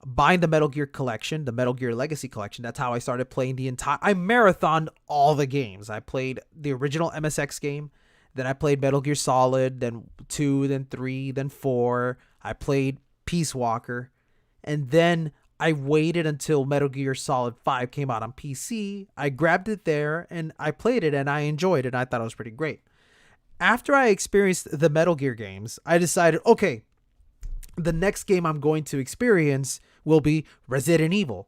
buying the Metal Gear Collection, the Metal Gear Legacy Collection. That's how I started playing I marathoned all the games. I played the original MSX game. Then I played Metal Gear Solid, then 2, then 3, then 4. I played Peace Walker. And then I waited until Metal Gear Solid 5 came out on PC. I grabbed it there and I played it and I enjoyed it. And I thought it was pretty great. After I experienced the Metal Gear games, I decided, okay, the next game I'm going to experience will be Resident Evil.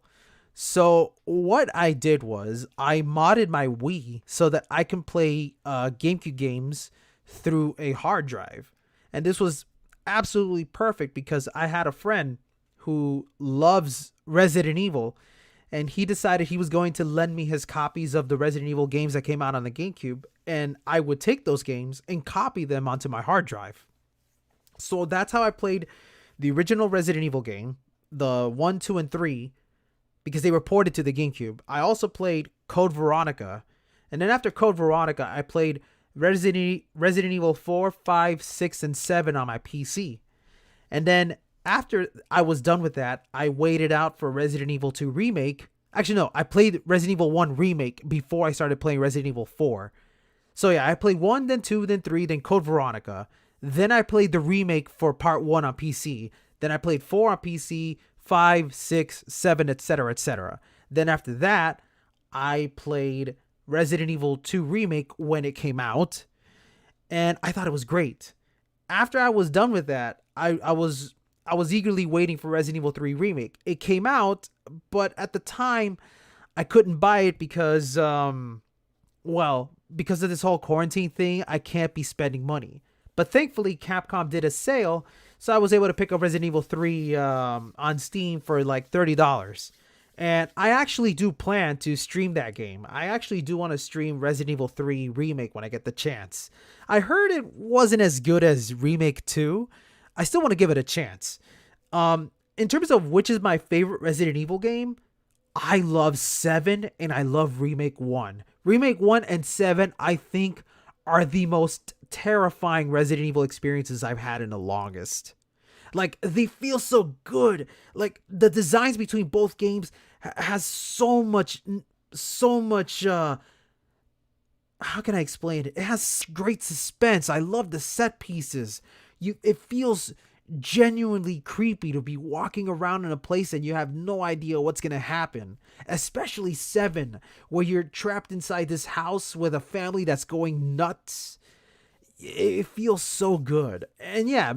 So what I did was I modded my Wii so that I can play GameCube games through a hard drive. And this was absolutely perfect because I had a friend who loves Resident Evil, and he decided he was going to lend me his copies of the Resident Evil games that came out on the GameCube, and I would take those games and copy them onto my hard drive. So that's how I played the original Resident Evil game, the 1, 2, and 3, because they were ported to the GameCube. I also played Code Veronica, and then after Code Veronica, I played Resident Evil 4, 5, 6, and 7 on my PC. And then after I was done with that, I waited out for Resident Evil 2 Remake. Actually, no, I played Resident Evil 1 Remake before I started playing Resident Evil 4. So yeah, I played 1, then 2, then 3, then Code Veronica. Then I played the remake for Part 1 on PC. Then I played 4 on PC, 5, 6, 7, etc., etc. Then after that, I played Resident Evil 2 Remake when it came out. And I thought it was great. After I was done with that, I was eagerly waiting for Resident Evil 3 Remake. It came out, but at the time, I couldn't buy it because, because of this whole quarantine thing, I can't be spending money. But thankfully, Capcom did a sale, so I was able to pick up Resident Evil 3 on Steam for like $30. And I actually do plan to stream that game. I actually do want to stream Resident Evil 3 Remake when I get the chance. I heard it wasn't as good as Remake 2. I still want to give it a chance. In terms of which is my favorite Resident Evil game, I love 7 and I love Remake 1. Remake 1 and 7, I think, are the most terrifying Resident Evil experiences I've had in the longest. Like, they feel so good. Like, the designs between both games has so much, how can I explain it? It has great suspense. I love the set pieces. It feels genuinely creepy to be walking around in a place and you have no idea what's gonna happen. Especially 7, where you're trapped inside this house with a family that's going nuts. It feels so good. And yeah,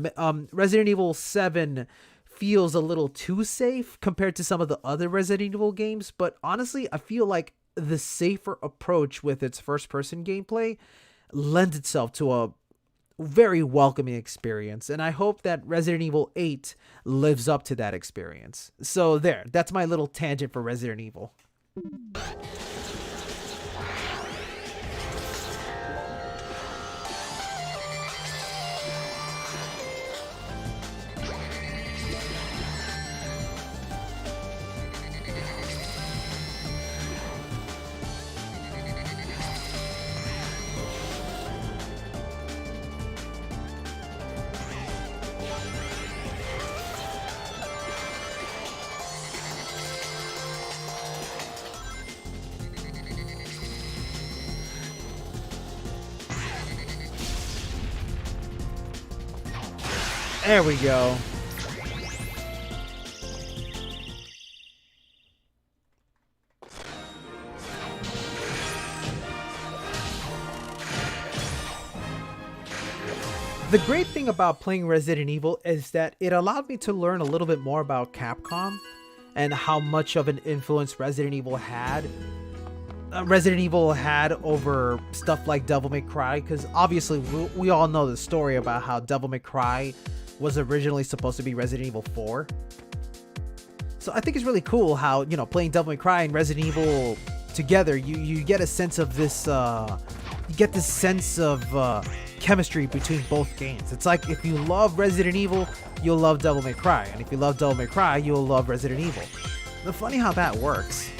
Resident Evil 7 feels a little too safe compared to some of the other Resident Evil games, but honestly, I feel like the safer approach with its first-person gameplay lends itself to a very welcoming experience, and I hope that Resident Evil 8 lives up to that experience. So there, that's my little tangent for Resident Evil. There we go. The great thing about playing Resident Evil is that it allowed me to learn a little bit more about Capcom and how much of an influence Resident Evil had over stuff like Devil May Cry, because obviously we all know the story about how Devil May Cry was originally supposed to be Resident Evil 4. So I think it's really cool how, you know, playing Devil May Cry and Resident Evil together, you get a sense of this, chemistry between both games. It's like if you love Resident Evil, you'll love Devil May Cry, and if you love Devil May Cry, you'll love Resident Evil. It's funny how that works.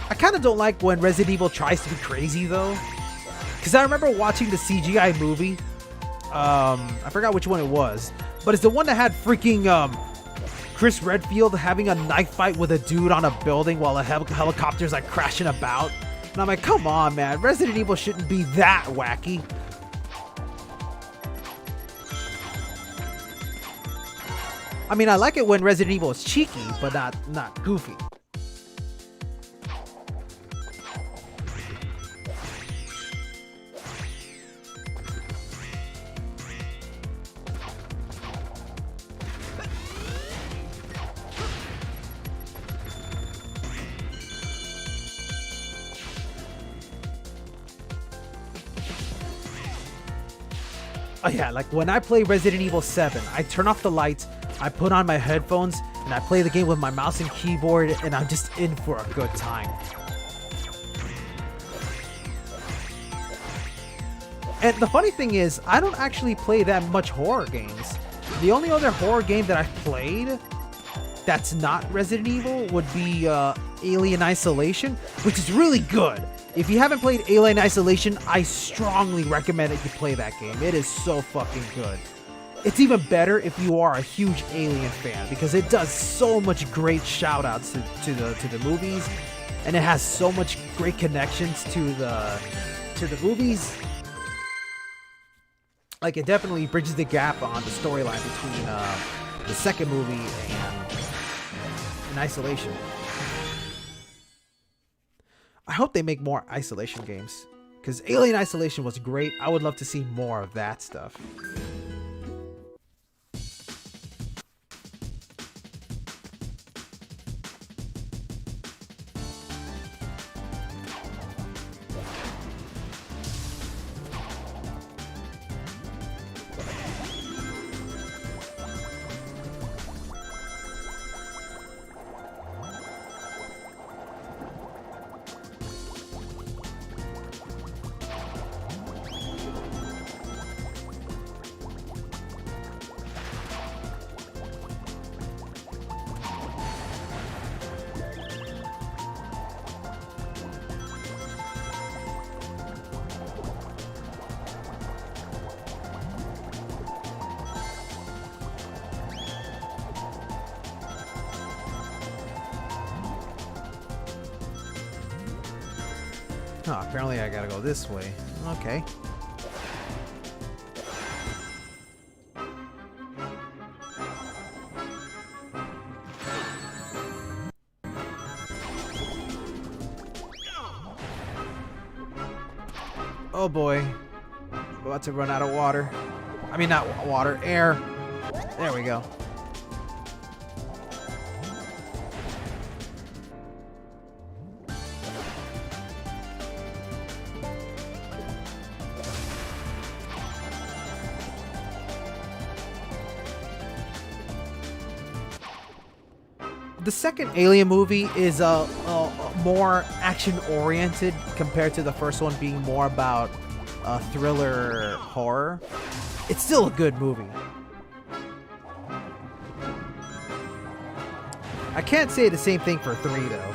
I kind of don't like when Resident Evil tries to be crazy though, because I remember watching the CGI movie. I forgot which one it was, but it's the one that had freaking Chris Redfield having a knife fight with a dude on a building while a helicopter's like crashing about. And I'm like, come on, man, Resident Evil shouldn't be that wacky. I mean, I like it when Resident Evil is cheeky, but not goofy. Oh yeah, like when I play Resident Evil 7, I turn off the lights, I put on my headphones, and I play the game with my mouse and keyboard, and I'm just in for a good time. And the funny thing is, I don't actually play that much horror games. The only other horror game that I've played that's not Resident Evil would be Alien Isolation, which is really good. If you haven't played Alien Isolation, I strongly recommend that you play that game. It is so fucking good. It's even better if you are a huge Alien fan, because it does so much great shout-outs to the movies, and it has so much great connections to the movies. Like, it definitely bridges the gap on the storyline between the second movie and Isolation. I hope they make more Isolation games, because Alien Isolation was great. I would love to see more of that stuff. Oh, apparently I gotta go this way. Okay. Oh boy. I'm about to run out of water. I mean, not water, air. There we go. The second Alien movie is more action-oriented compared to the first one being more about thriller horror. It's still a good movie. I can't say the same thing for 3 though.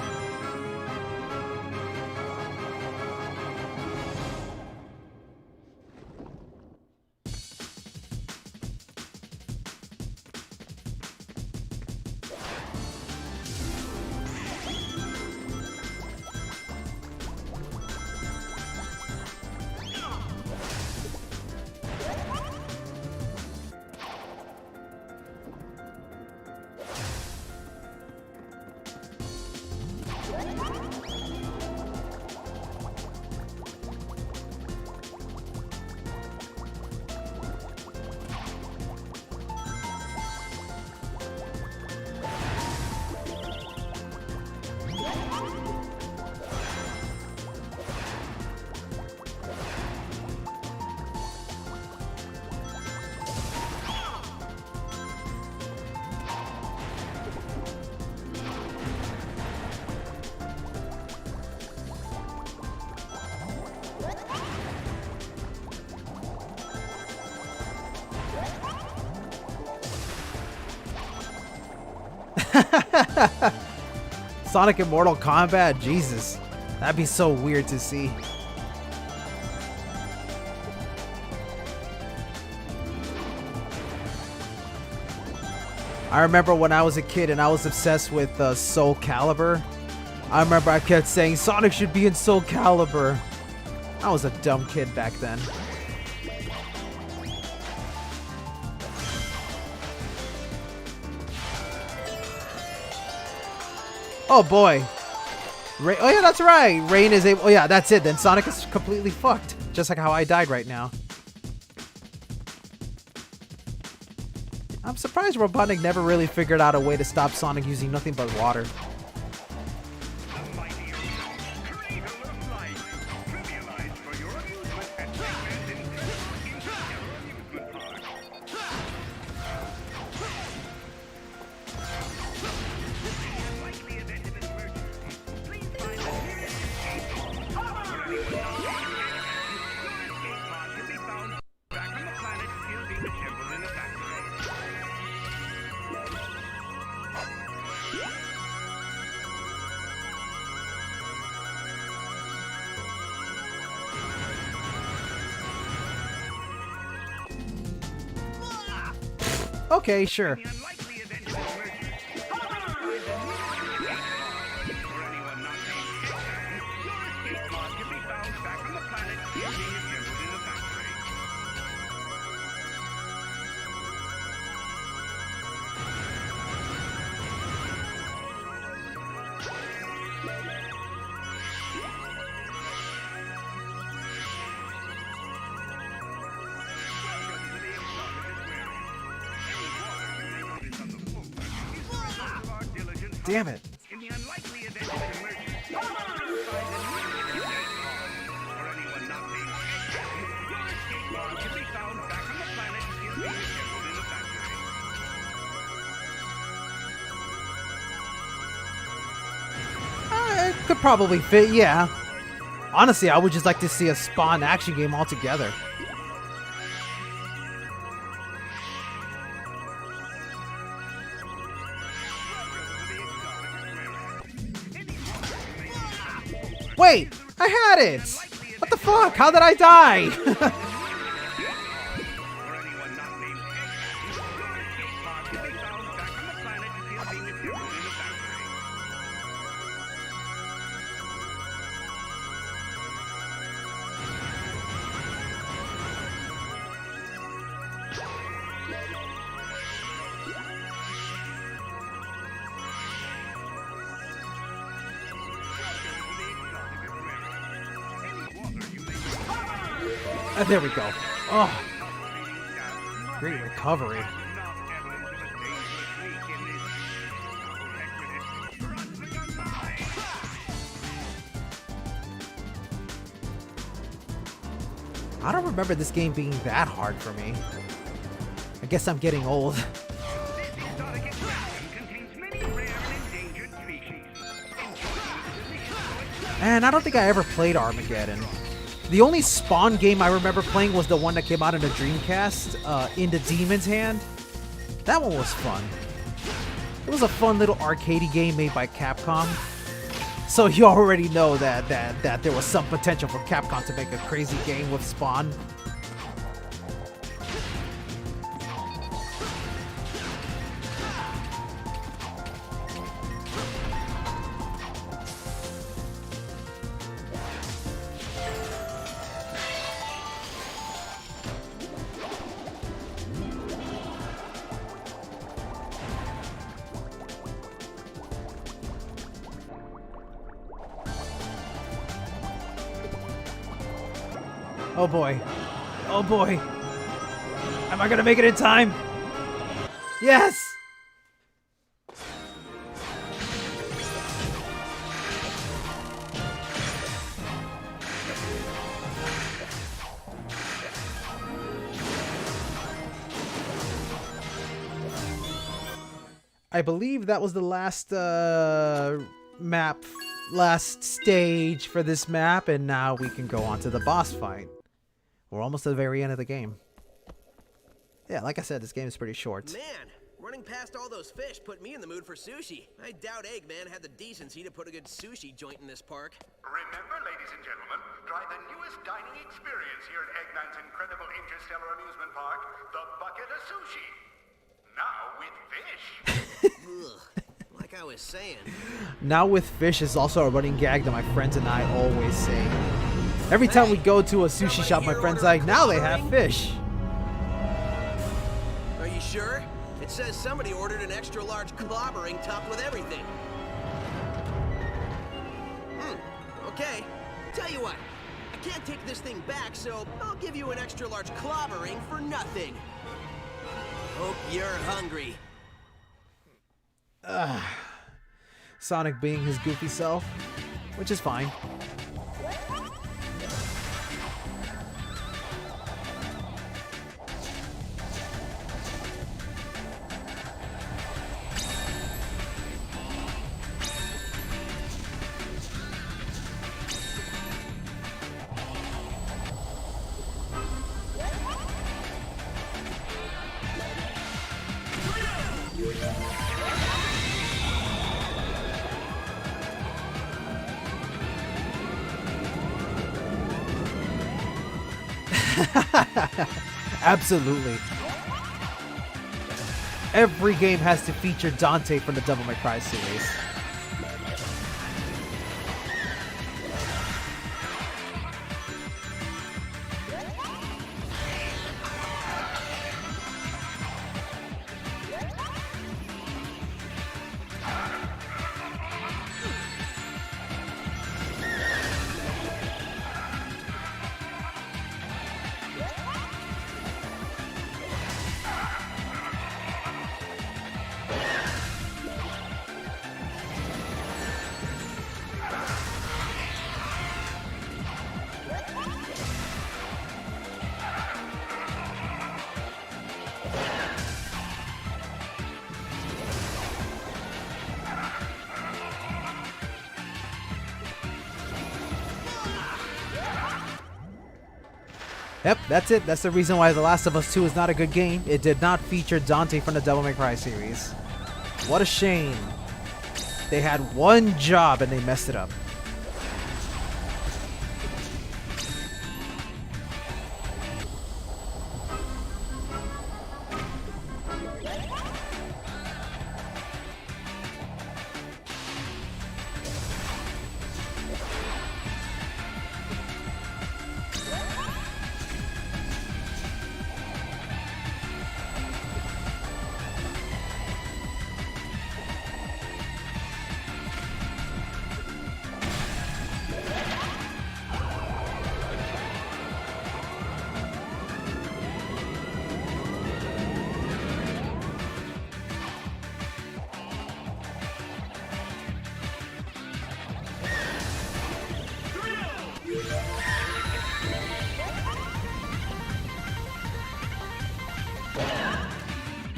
Sonic in Mortal Kombat? Jesus. That'd be so weird to see. I remember when I was a kid and I was obsessed with Soul Calibur. I remember I kept saying Sonic should be in Soul Calibur. I was a dumb kid back then. Oh boy. Oh yeah, that's right. Rain is able. Oh yeah, that's it. Then Sonic is completely fucked. Just like how I died right now. I'm surprised Robotnik never really figured out a way to stop Sonic using nothing but water. Okay, sure. Damn it. In the unlikely event of an emergency, find a new or anyone not named your escape pod can be found back on the planet still being assembled in the factory. It could probably fit, yeah. Honestly, I would just like to see a Spawn action game altogether. Wait! I had it! What the fuck? How did I die? There we go. Oh, great recovery. I don't remember this game being that hard for me. I guess I'm getting old. And I don't think I ever played Armageddon. The only Spawn game I remember playing was the one that came out in the Dreamcast, In the Demon's Hand. That one was fun. It was a fun little arcadey game made by Capcom. So you already know that there was some potential for Capcom to make a crazy game with Spawn. Oh boy. Oh boy. Am I gonna make it in time? Yes! I believe that was the last last stage for this map, and now we can go on to the boss fight. We're almost at the very end of the game. Yeah, like I said, this game is pretty short. Man, running past all those fish put me in the mood for sushi. I doubt Eggman had the decency to put a good sushi joint in this park. Remember, ladies and gentlemen, try the newest dining experience here at Eggman's incredible interstellar amusement park, the bucket of sushi. Now with fish. Ugh, like I was saying. Now with fish is also a running gag that my friends and I always say. Every time we go to a sushi shop, my friends are like, now they have fish. Are you sure? It says somebody ordered an extra large clobbering topped with everything. Okay. Tell you what, I can't take this thing back, so I'll give you an extra large clobbering for nothing. Hope you're hungry. Sonic being his goofy self, which is fine. Absolutely. Every game has to feature Dante from the Devil May Cry series. Yep, that's it. That's the reason why The Last of Us 2 is not a good game. It did not feature Dante from the Devil May Cry series. What a shame. They had one job and they messed it up.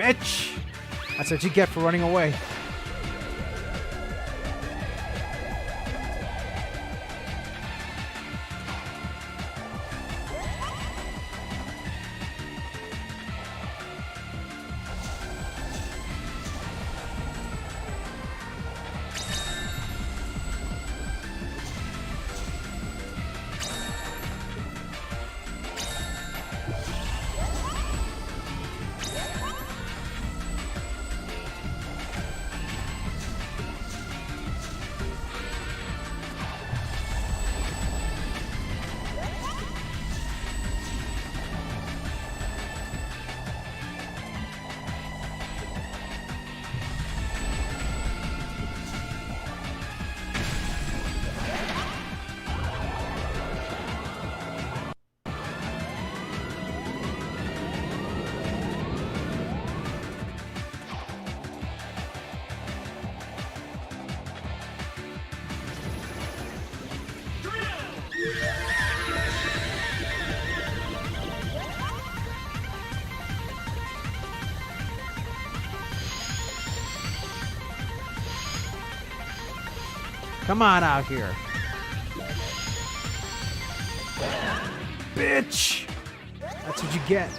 Bitch! That's what you get for running away. Come on out here. Bitch! That's what you get.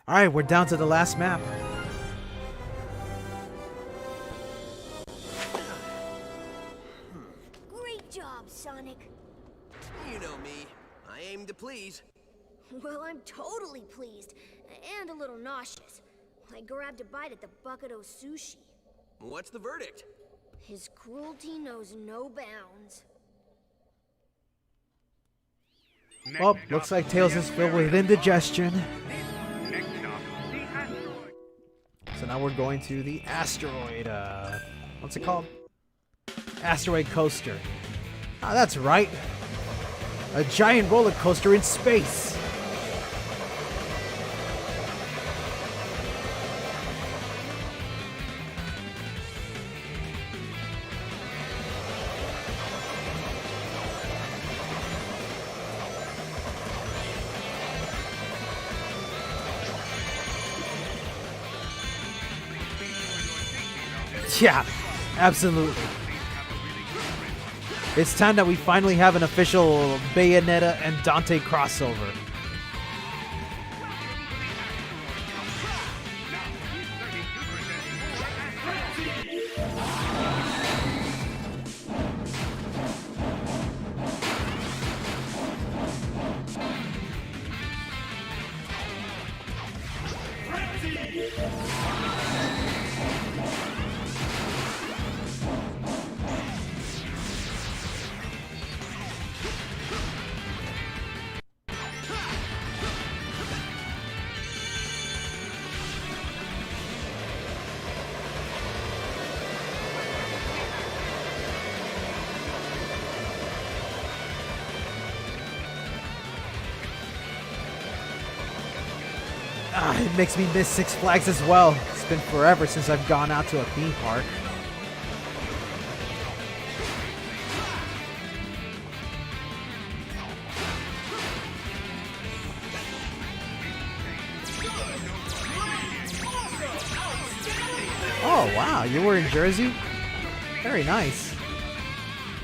Alright, we're down to the last map. Great job, Sonic. You know me. I aim to please. Well, I'm totally pleased. And a little nauseous. I grabbed a bite at the bucket of sushi. What's the verdict? His cruelty knows no bounds. Well, looks like Tails is filled with indigestion. Next stop, the asteroid. So now we're going to the asteroid, what's it called? Asteroid coaster. Ah, that's right. A giant roller coaster in space. Yeah, absolutely. It's time that we finally have an official Bayonetta and Dante crossover. It makes me miss Six Flags as well. It's been forever since I've gone out to a theme park. Oh wow, you were in Jersey? Very nice.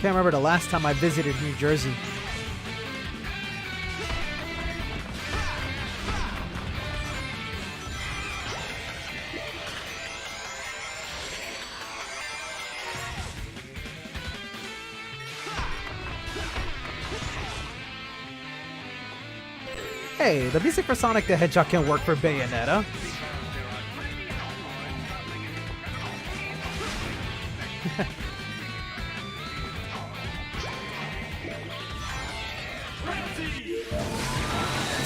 Can't remember the last time I visited New Jersey. Hey, the music for Sonic the Hedgehog can work for Bayonetta.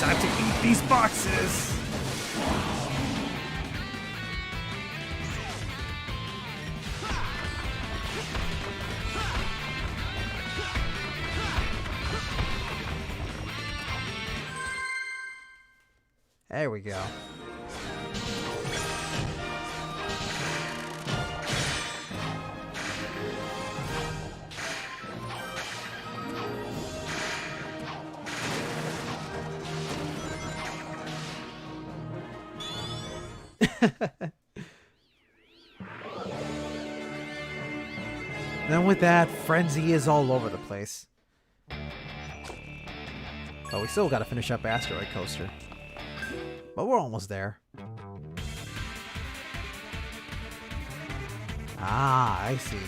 Time to eat these boxes! There we go. Then with that, frenzy is all over the place. But we still gotta finish up Asteroid Coaster. But we're almost there. Ah, I see.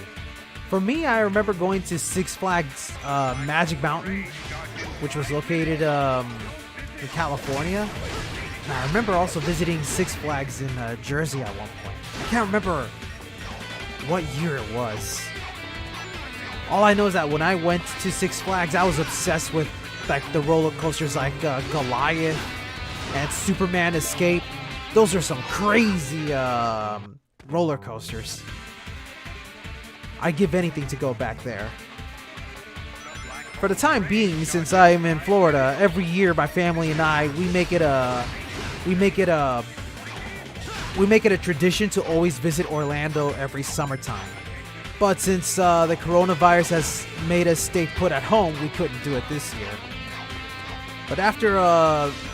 For me, I remember going to Six Flags Magic Mountain, which was located in California. And I remember also visiting Six Flags in Jersey at one point. I can't remember what year it was. All I know is that when I went to Six Flags, I was obsessed with like the roller coasters like Goliath and Superman Escape. Those are some crazy roller coasters. I'd give anything to go back there. For the time being, since I'm in Florida, every year my family and I we make it a tradition to always visit Orlando every summertime. But since the coronavirus has made us stay put at home, we couldn't do it this year. But after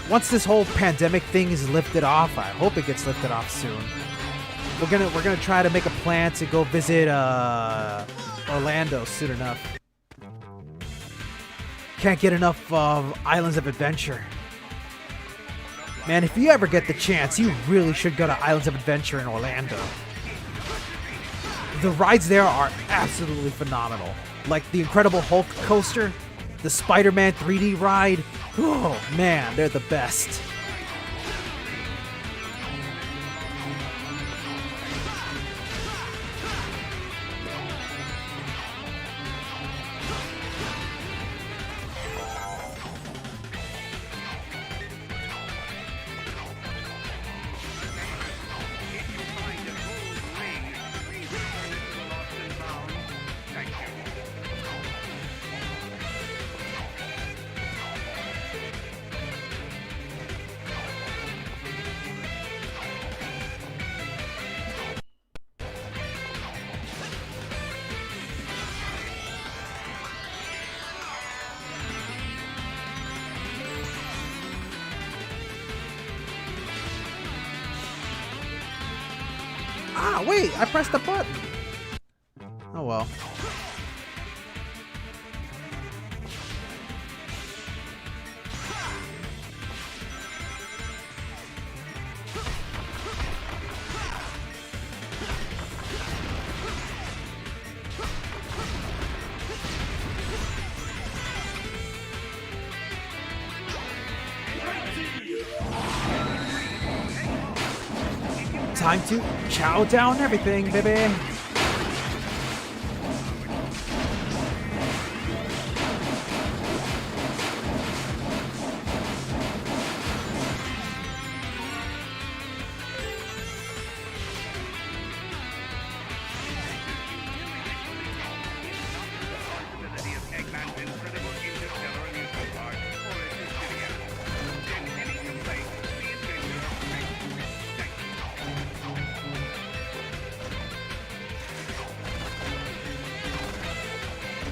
once this whole pandemic thing is lifted off, I hope it gets lifted off soon. We're gonna try to make a plan to go visit Orlando soon enough. Can't get enough of Islands of Adventure. Man, if you ever get the chance, you really should go to Islands of Adventure in Orlando. The rides there are absolutely phenomenal. Like the Incredible Hulk coaster, the Spider-Man 3D ride. Oh man, they're the best. Ah, wait, I pressed the button. Oh well. Time to chow down everything, baby.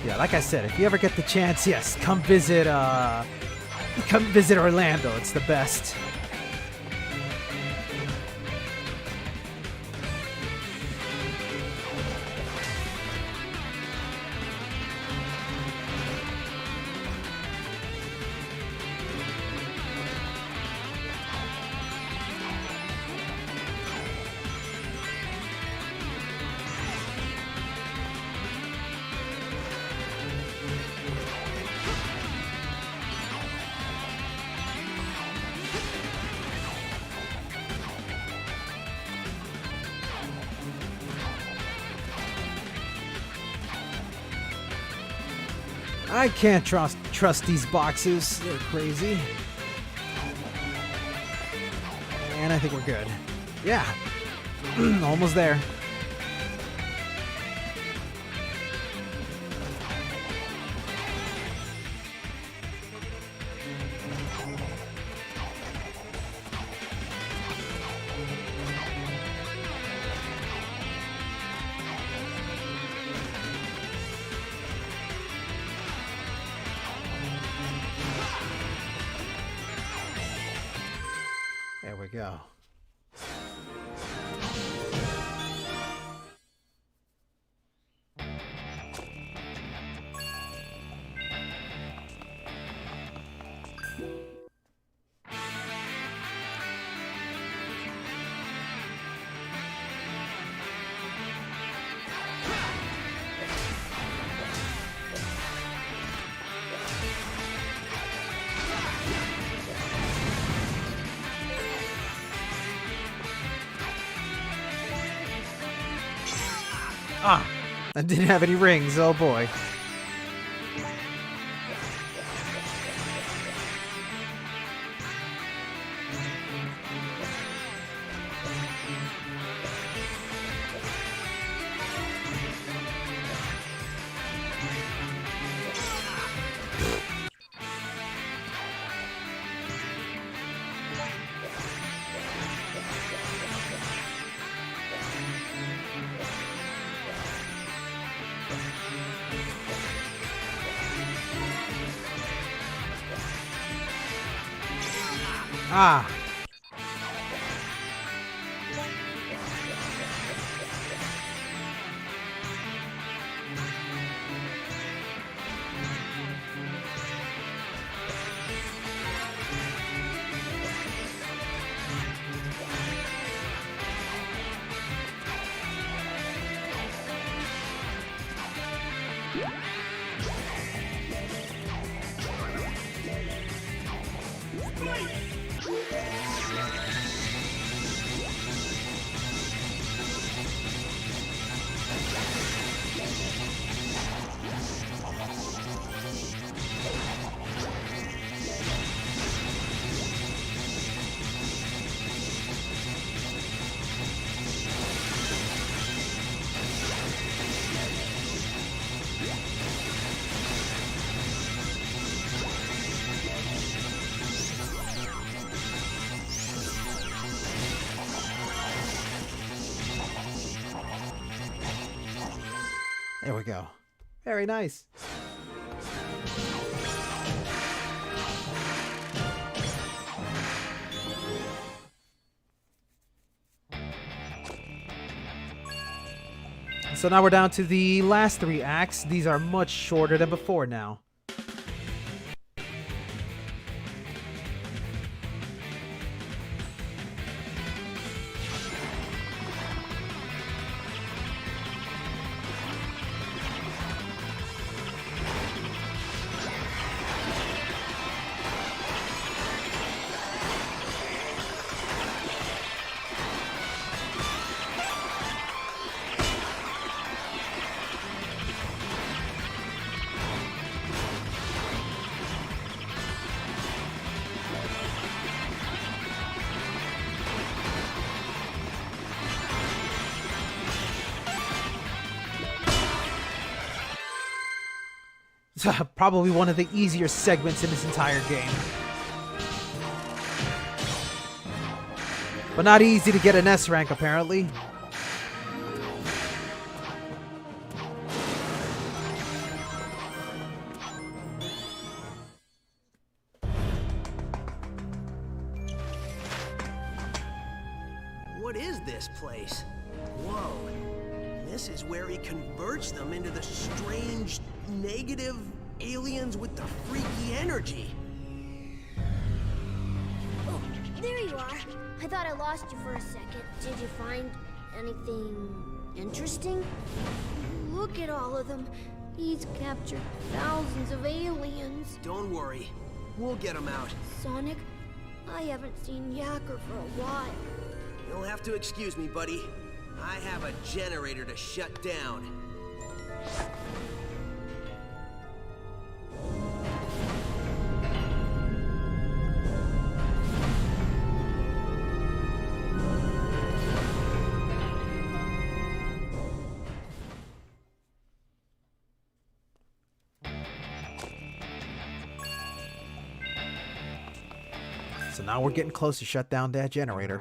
Yeah, like I said, if you ever get the chance, yes, come visit Orlando. It's the best. I can't trust these boxes. They're crazy. And I think we're good. Yeah. Almost there. go. Ah, I didn't have any rings. Oh boy. Ah. There we go. Very nice. So now we're down to the last 3 acts. These are much shorter than before now. Probably one of the easier segments in this entire game. But not easy to get an S rank, apparently. What is this place? Whoa. This is where he converts them into the strange, negative aliens with the freaky energy. Oh, there you are. I thought I lost you for a second. Did you find anything interesting? Look at all of them. He's captured thousands of aliens. Don't worry. We'll get them out. Sonic, I haven't seen Yacker for a while. You'll have to excuse me, buddy. I have a generator to shut down. So now we're getting close to shut down that generator.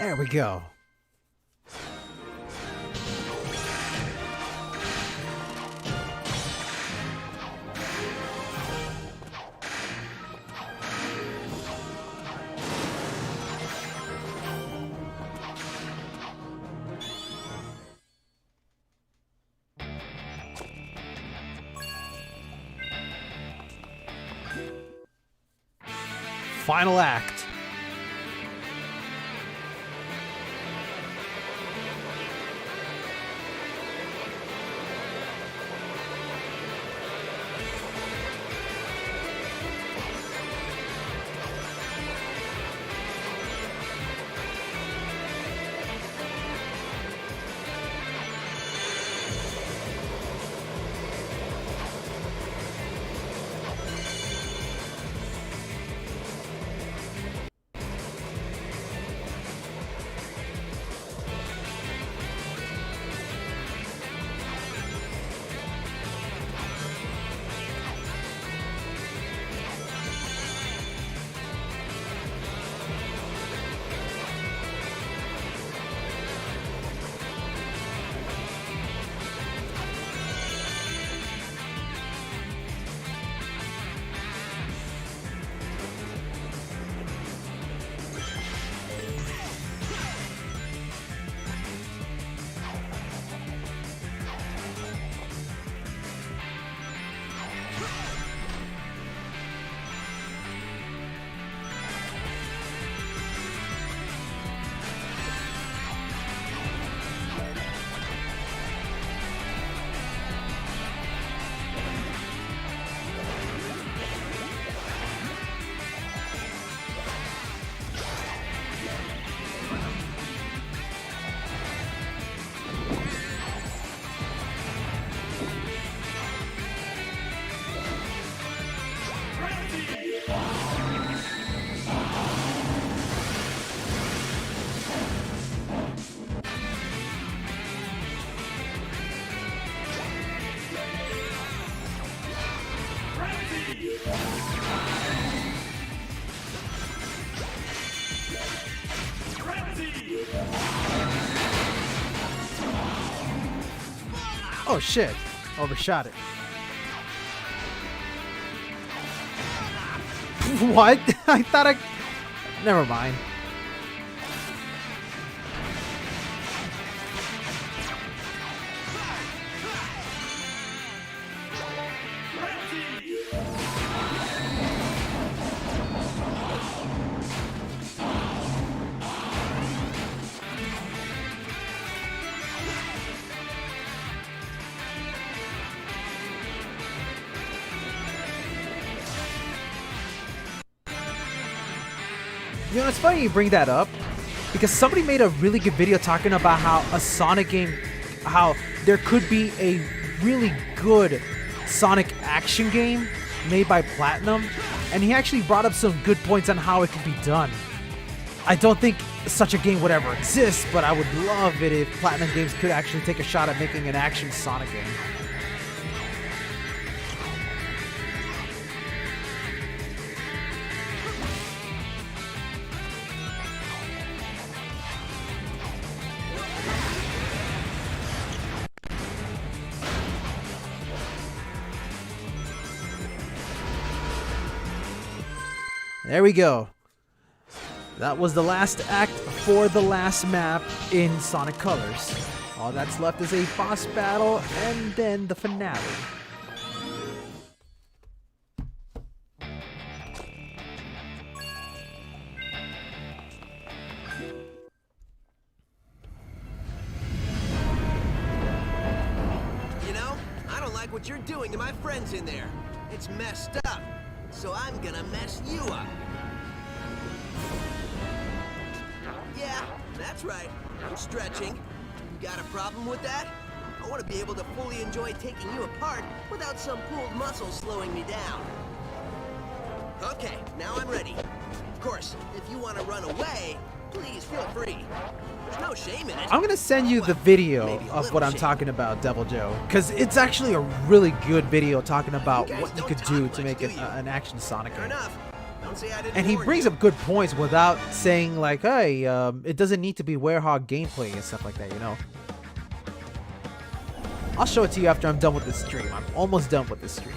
There we go. Final act. Oh shit, overshot it. What? I thought I... Never mind. You know, it's funny you bring that up, because somebody made a really good video talking about how a Sonic game, how there could be a really good Sonic action game made by Platinum, and he actually brought up some good points on how it could be done. I don't think such a game would ever exist, but I would love it if Platinum Games could actually take a shot at making an action Sonic game. There we go. That was the last act for the last map in Sonic Colors. All that's left is a boss battle and then the finale. You know, I don't like what you're doing to my friends in there. It's messed up. So I'm gonna mess you up. Yeah, that's right. I'm stretching. You got a problem with that? I want to be able to fully enjoy taking you apart without some pulled muscle slowing me down. Okay, now I'm ready. Of course, if you want to run away, please feel free. There's no shame in it. I'm gonna send you the video of what I'm talking about, Devil Joe, because it's actually a really good video talking about what you could do to make it an action Sonic game. Fair enough. Don't say I didn't And he warn brings you. up good points without saying like, hey, it doesn't need to be Werehog gameplay and stuff like that, you know? I'll show it to you after I'm done with this stream. I'm almost done with this stream.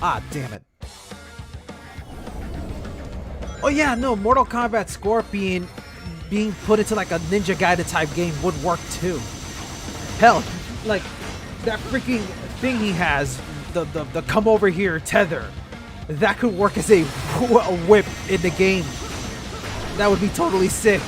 Ah, damn it. Oh yeah, no, Mortal Kombat Scorpion being put into like a Ninja Gaiden type game would work too. Hell, like that freaking thing he has, the come over here tether, that could work as a whip in the game. That would be totally sick.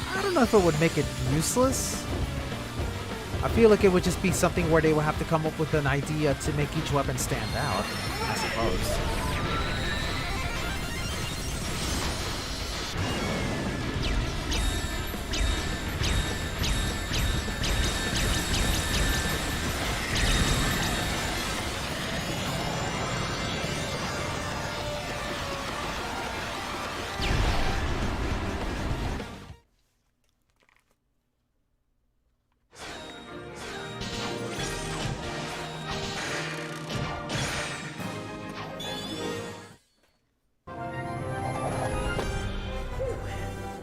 I don't know if it would make it useless. I feel like it would just be something where they would have to come up with an idea to make each weapon stand out, I suppose.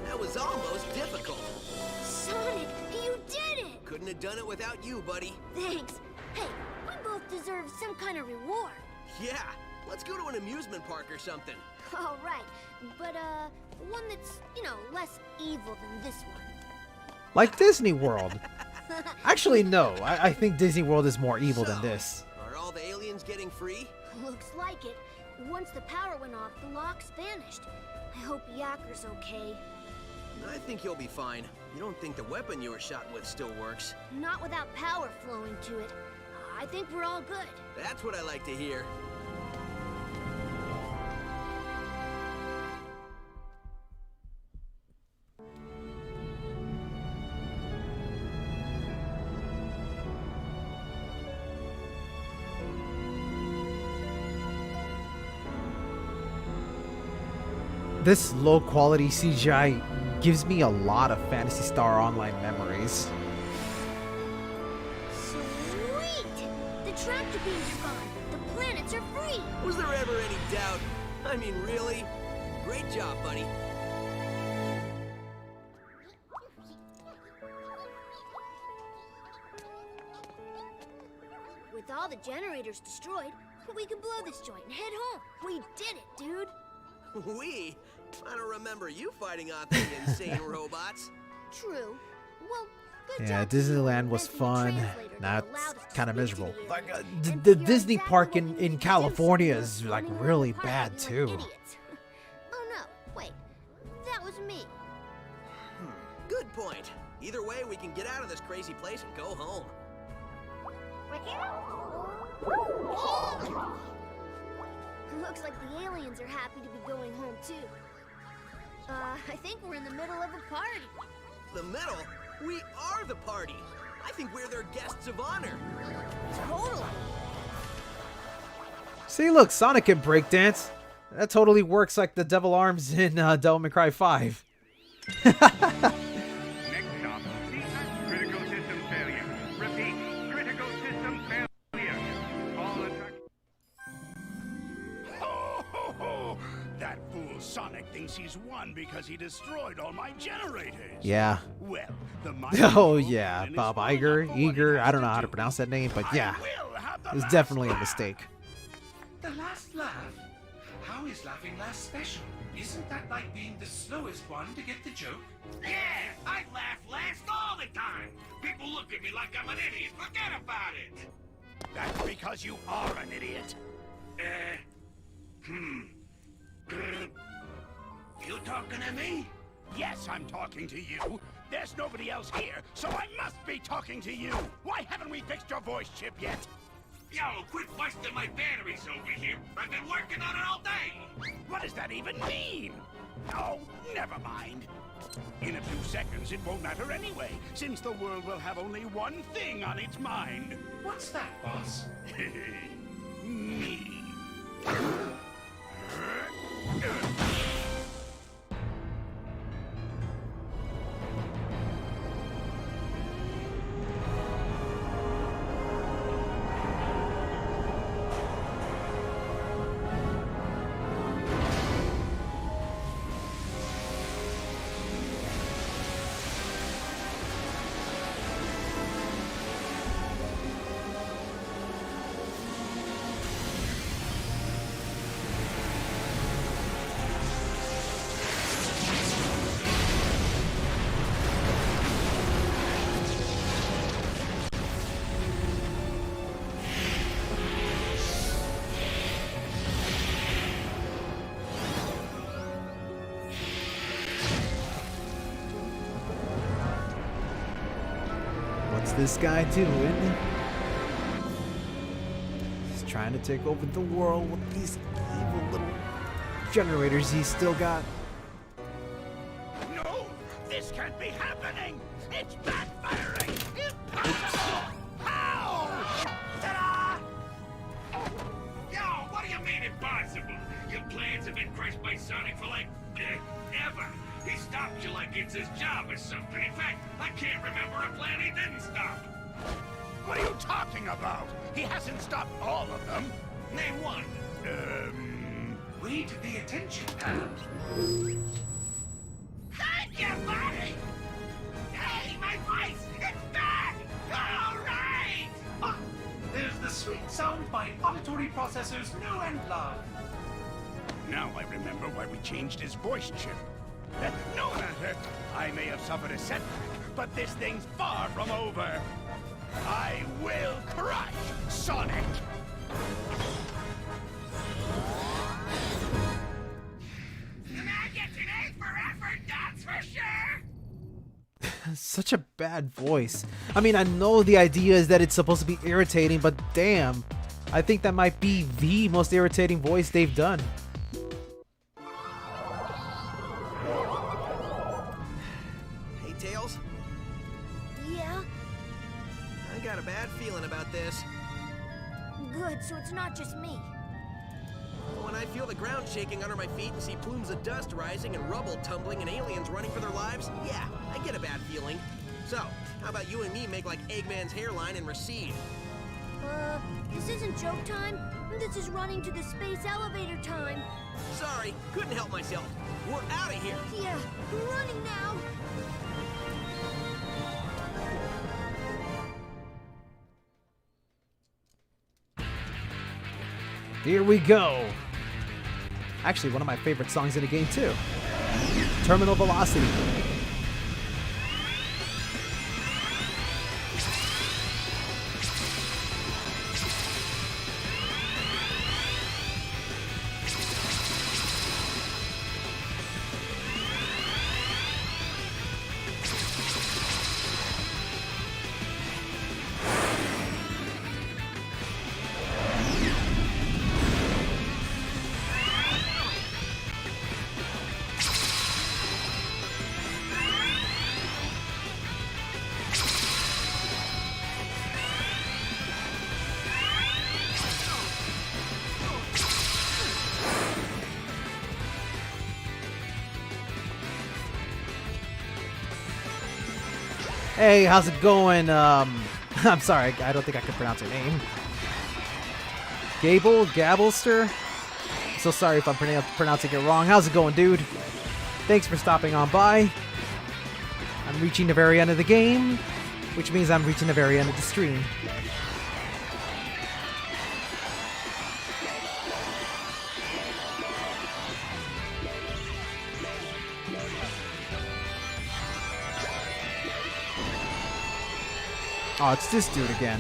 That was almost difficult. Sonic, you did it! Couldn't have done it without you, buddy. Thanks. Hey, we both deserve some kind of reward. Yeah, let's go to an amusement park or something. All right, but one that's, you know, less evil than this one. Like Disney World. Actually, no. I think Disney World is more evil than So, this. Are all the aliens getting free? Looks like it. Once the power went off, the locks vanished. I hope Yakker's okay. I think he'll be fine. You don't think the weapon you were shot with still works? Not without power flowing to it. I think we're all good. That's what I like to hear. This low quality CGI gives me a lot of Phantasy Star Online memories. Sweet! The tractor beams are gone. The planets are free. Was there ever any doubt? I mean, really? Great job, buddy. With all the generators destroyed, We can blow this joint and head home. We did it, dude. We? I don't remember you fighting off any insane robots. True. Well, good Yeah, job to you Disneyland was inventing a fun. translator Now that it's allowed us to kind of speak to miserable. the Like aliens. And the figure out Disney exactly park what we in need to do so California we is can like running around really the park bad like too. idiots. Oh no, wait. That was me. Good point. Either way, we can get out of this crazy place and go home. Looks like the aliens are happy to be going home too. I think we're in the middle of a party. The middle? We are the party. I think we're their guests of honor. Totally. See, look, Sonic can breakdance. That totally works like the devil arms in Devil May Cry 5. Next stop, critical system failure. Repeat, critical system failure. All attack. Ho, ho, ho! That fool Sonic thinks he's won because he destroyed all my generators. Yeah. Well, the Oh yeah, Bob Iger, I don't know how to pronounce that name, but yeah, it was definitely a mistake. The last laugh? How is laughing last special? Isn't that like being the slowest one to get the joke? Yeah, I laugh last all the time. People look at me like I'm an idiot. Forget about it. That's because you are an idiot. You talking to me? Yes, I'm talking to you. There's nobody else here, so I must be talking to you. Why haven't we fixed your voice chip yet? Yo, quit busting my batteries over here. I've been working on it all day. What does that even mean? Oh, never mind. In a few seconds, it won't matter anyway, since the world will have only one thing on its mind. What's that, boss? Me. What's this guy doing? He's trying to take over the world with these evil little generators he's still got. No, this can't be happening. It's backfiring. Impossible. How? Ta-da! Yo, what do you mean impossible? Your plans have been crushed by Sonic for like, ever. He stopped you like it's his job or something. In fact, I can't remember a plan he didn't stop. What are you talking about? He hasn't stopped all of them. Name one. Read the attention pad. Thank you, buddy! Hey, my voice! It's back! All right! Ah, there's the sweet sound my auditory processors know and love. Now I remember why we changed his voice chip. No matter. I may have suffered a setback, but this thing's far from over. I will crush Sonic! Maggots and A for effort, that's for sure! Such a bad voice. I mean, I know the idea is that it's supposed to be irritating, but damn, I think that might be the most irritating voice they've done. Hey, Tails. Yeah? I got a bad feeling about this. Good, so it's not just me. When I feel the ground shaking under my feet and see plumes of dust rising and rubble tumbling and aliens running for their lives, yeah, I get a bad feeling. So, how about you and me make like Eggman's hairline and recede? This isn't joke time. This is running to the space elevator time. Sorry, couldn't help myself. We're out of here. Yeah, we're running now. Here we go. Actually, one of my favorite songs in the game too. Terminal Velocity. Hey, how's it going? I'm sorry, I don't think I can pronounce your name. Gabelster? So sorry if I'm pronouncing it wrong. How's it going, dude? Thanks for stopping on by. I'm reaching the very end of the game, which means I'm reaching the very end of the stream. Oh, it's this dude again.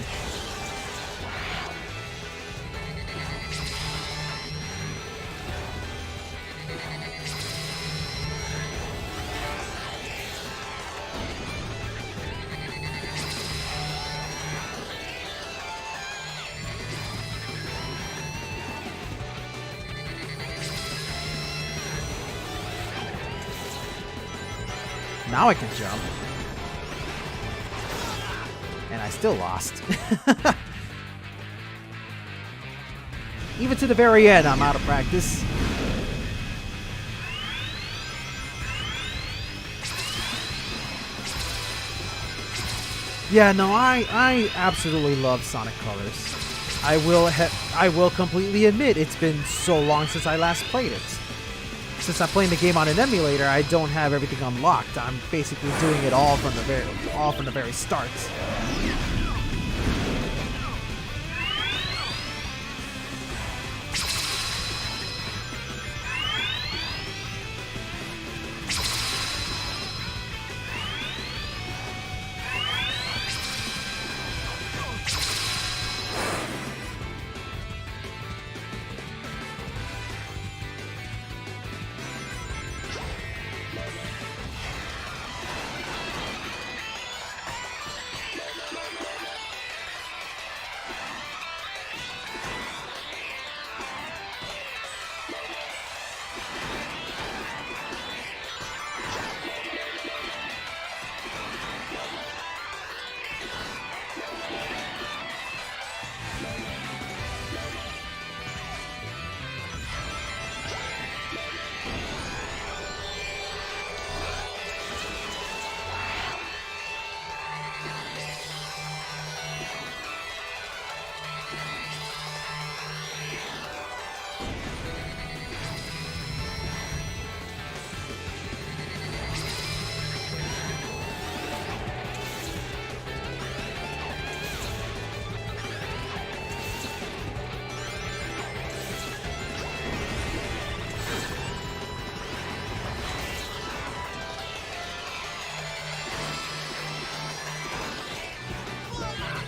Now I can jump. And I still lost. Even to the very end, I'm out of practice. Yeah, no, I absolutely love Sonic Colors. I will completely admit it's been so long since I last played it. Since I'm playing the game on an emulator, I don't have everything unlocked. I'm basically doing it all from the very start.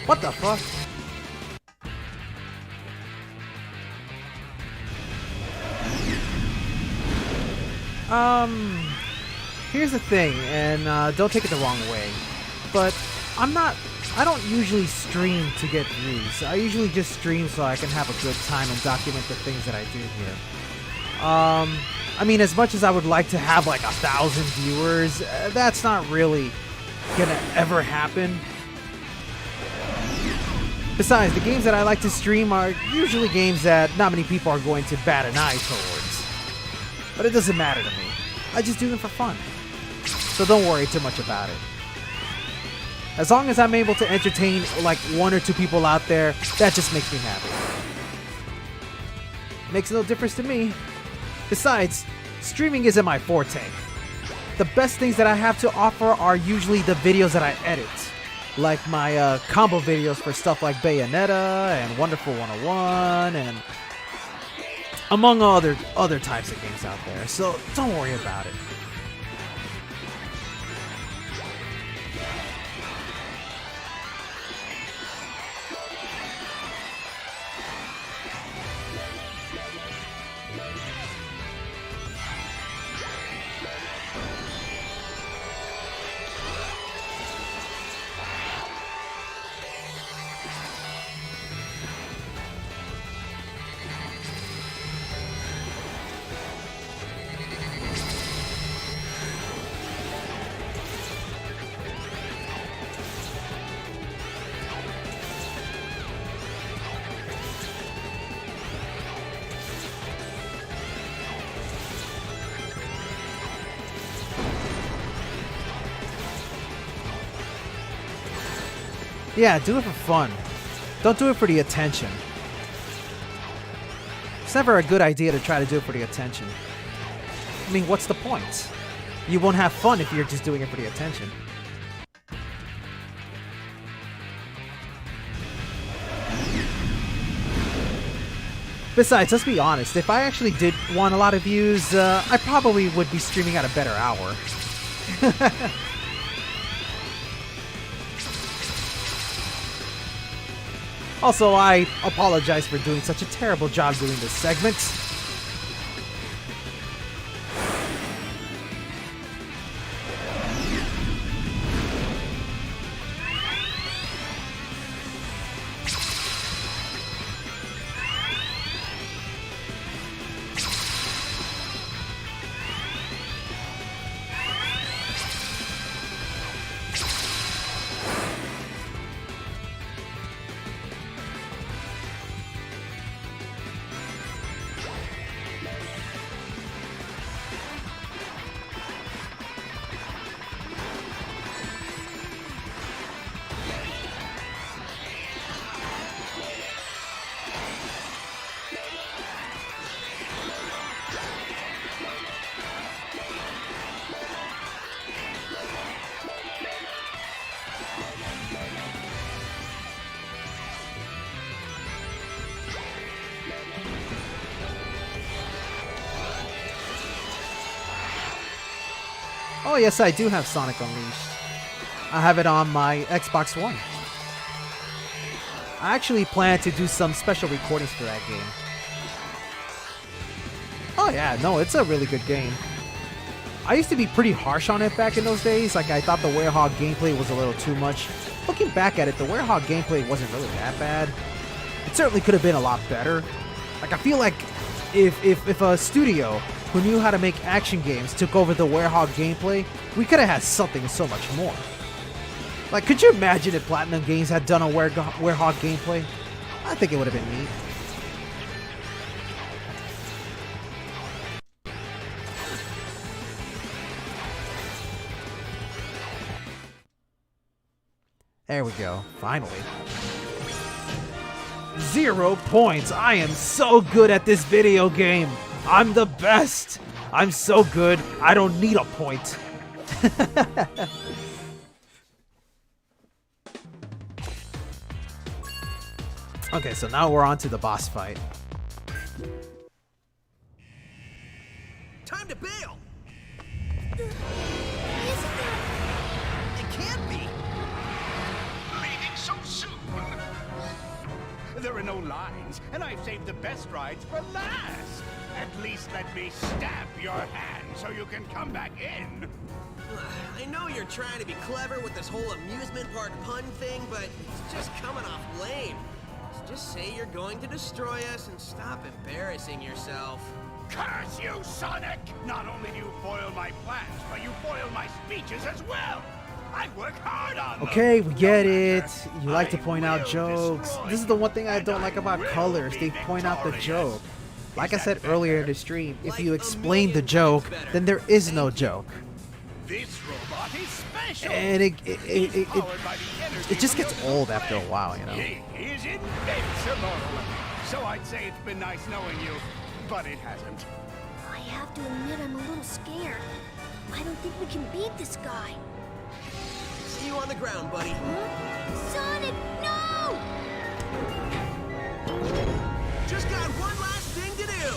What the fuck? Here's the thing, and don't take it the wrong way, but I don't usually stream to get views. I usually just stream so I can have a good time and document the things that I do here. I mean, as much as I would like to have like 1,000 viewers, that's not really gonna ever happen. Besides, the games that I like to stream are usually games that not many people are going to bat an eye towards. But it doesn't matter to me. I just do them for fun. So don't worry too much about it. As long as I'm able to entertain like 1 or 2 people out there, that just makes me happy. Makes no difference to me. Besides, streaming isn't my forte. The best things that I have to offer are usually the videos that I edit. Like my combo videos for stuff like Bayonetta and Wonderful 101 and among other types of games out there. So don't worry about it. Yeah, do it for fun. Don't do it for the attention. It's never a good idea to try to do it for the attention. I mean, what's the point? You won't have fun if you're just doing it for the attention. Besides, let's be honest, if I actually did want a lot of views, I probably would be streaming at a better hour. Also, I apologize for doing such a terrible job doing this segment. Oh yes, I do have Sonic Unleashed. I have it on my Xbox One. I actually plan to do some special recordings for that game. Oh yeah, no, it's a really good game. I used to be pretty harsh on it back in those days. Like, I thought the Werehog gameplay was a little too much. Looking back at it, the Werehog gameplay wasn't really that bad. It certainly could have been a lot better. Like, I feel like if a studio who knew how to make action games took over the Werehog gameplay, we could have had something so much more. Like, could you imagine if PlatinumGames had done a Werehog gameplay? I think it would have been neat. There we go. Finally. 0 points. I am so good at this video game. I'm the best. I'm so good, I don't need a point. Okay, so now we're on to the boss fight. Time to bail! Isn't there... It can't be! Leaving so soon? There are no lines, and I've saved the best rides for last. At least let me stab your hand so you can come back in. I know you're trying to be clever with this whole amusement park pun thing, but it's just coming off lame. So just say you're going to destroy us and stop embarrassing yourself. Curse you, Sonic! Not only do you foil my plans, but you foil my speeches as well! I work hard on them! Okay, we get it. You like to point out jokes. This is the one thing I don't like about Colors. They point out the joke. Like I said earlier in the stream, if you explain the joke, then there is no joke. This robot is special. And it just gets old after a while, you know. He is invincible. So I'd say it's been nice knowing you, but it hasn't. I have to admit I'm a little scared. I don't think we can beat this guy. See you on the ground, buddy. Huh? Sonic, no! Just got one last thing to do.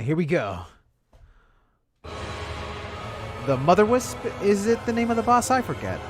here we go. The Mother Wisp, is it the name of the boss? I forget.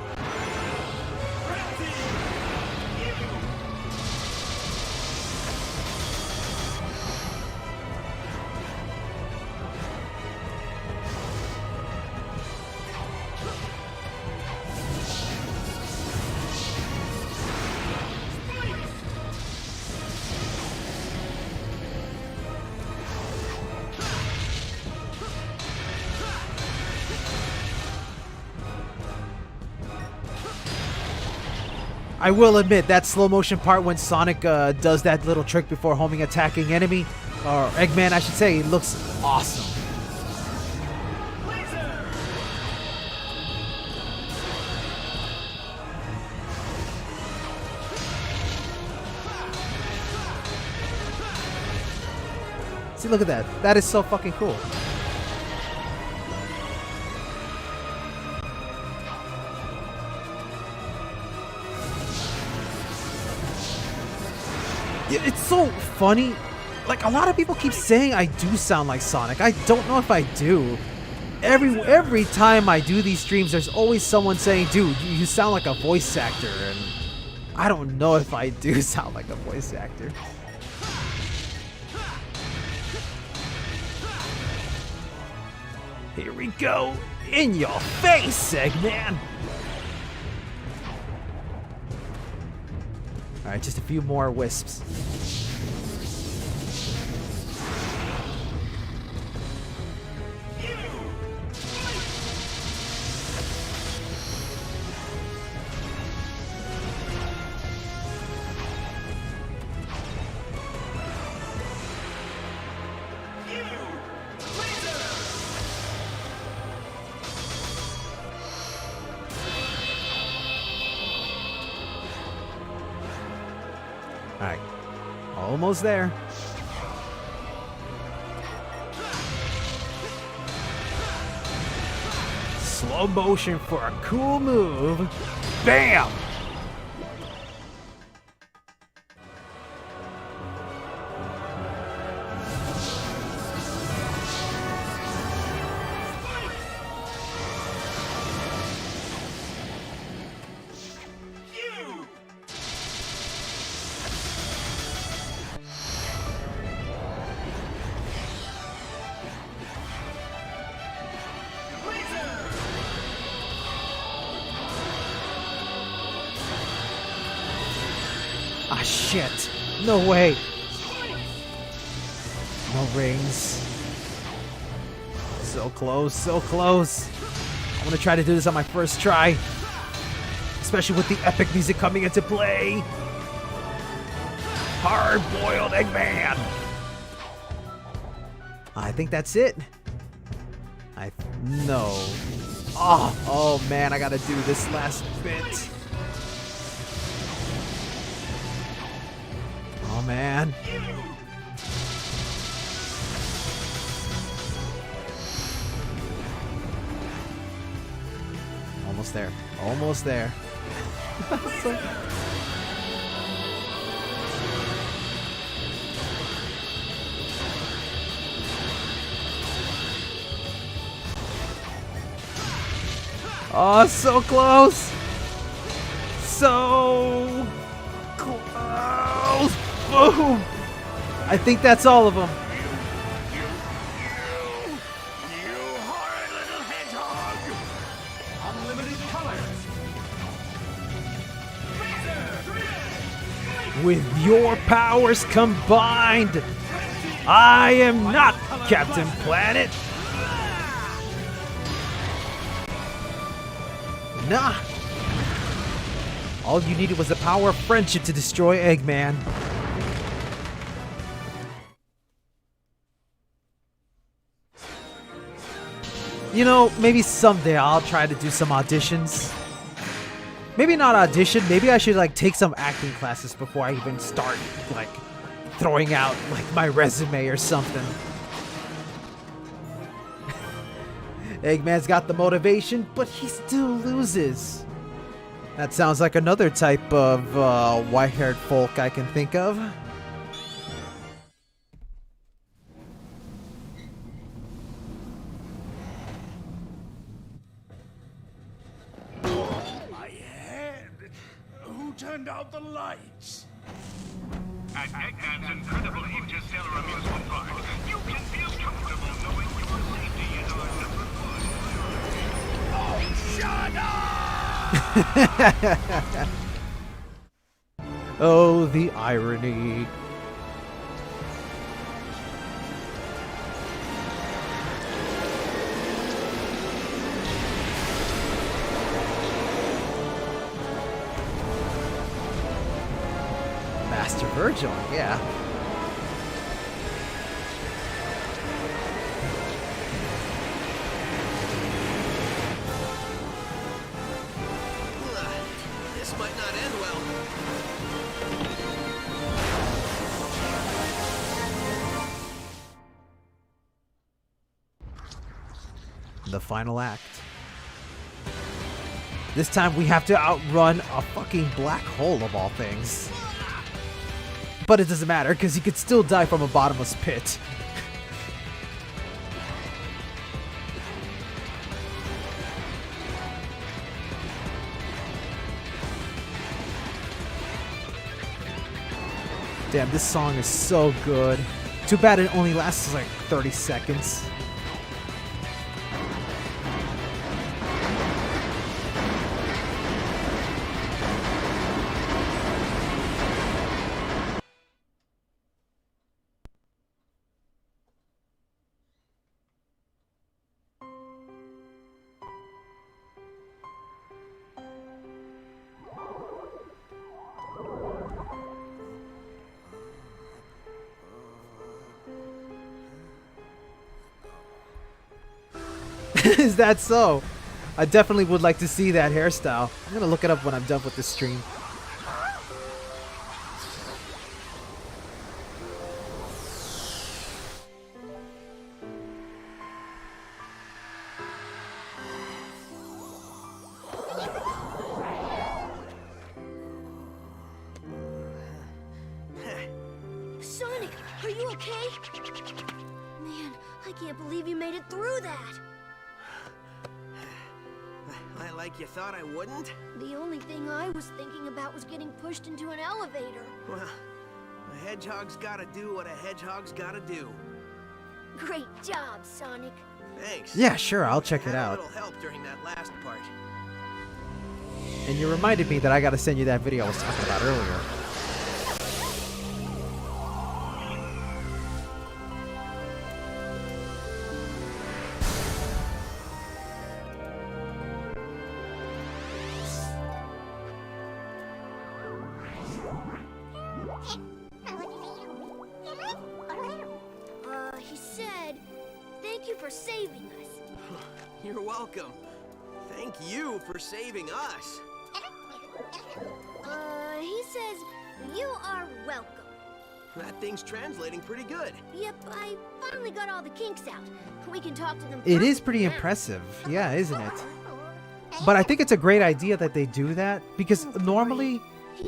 I will admit, that slow motion part when Sonic does that little trick before homing attacking enemy, or Eggman I should say, looks awesome. See, look at that. That is so fucking cool. It's so funny. Like, a lot of people keep saying I do sound like Sonic. I don't know if I do. Every time I do these streams, there's always someone saying, dude, you sound like a voice actor. And I don't know if I do sound like a voice actor. Here we go. In your face, Eggman. Alright, just a few more wisps. Alright, almost there. Slow motion for a cool move. Bam! Ah, shit. No way. No rings. So close, so close. I'm gonna try to do this on my first try. Especially with the epic music coming into play. Hard-boiled Eggman. I think that's it. No. Oh man, I gotta do this last bit. Oh man. Almost there. Almost there. Oh, so close. So close. Boom! I think that's all of them. You horrid little hedgehog! Unlimited colors. With your powers combined, I am not Captain Planet. Nah. All you needed was the power of friendship to destroy Eggman. You know, maybe someday I'll try to do some auditions. Maybe not audition, maybe I should like take some acting classes before I even start like throwing out like my resume or something. Eggman's got the motivation, but he still loses. That sounds like another type of white-haired folk I can think of. turned out the lights? At Eggman's incredible interstellar amusement park, you can feel comfortable knowing your safety is our number one priority. Oh, shut up! Oh, the irony. Master Virgil, yeah. This might not end well. The final act. This time we have to outrun a fucking black hole of all things. But it doesn't matter, because you could still die from a bottomless pit. Damn, this song is so good. Too bad it only lasts like 30 seconds. Is that so? I definitely would like to see that hairstyle. I'm gonna look it up when I'm done with this stream. Sonic, are you okay? Man, I can't believe you made it through that. Like you thought I wouldn't? The only thing I was thinking about was getting pushed into an elevator. Well, a hedgehog's gotta do what a hedgehog's gotta do. Great job, Sonic. Thanks. Yeah, sure, I'll check it Had a out. little help during that last part. And you reminded me that I gotta send you that video I was talking about earlier. He said, thank you for saving us. You're welcome. Thank you for saving us. He says, you are welcome. That thing's translating pretty good. Yep, I finally got all the kinks out. We can talk to them. It is pretty impressive, yeah, isn't it? But I think it's a great idea that they do that, because normally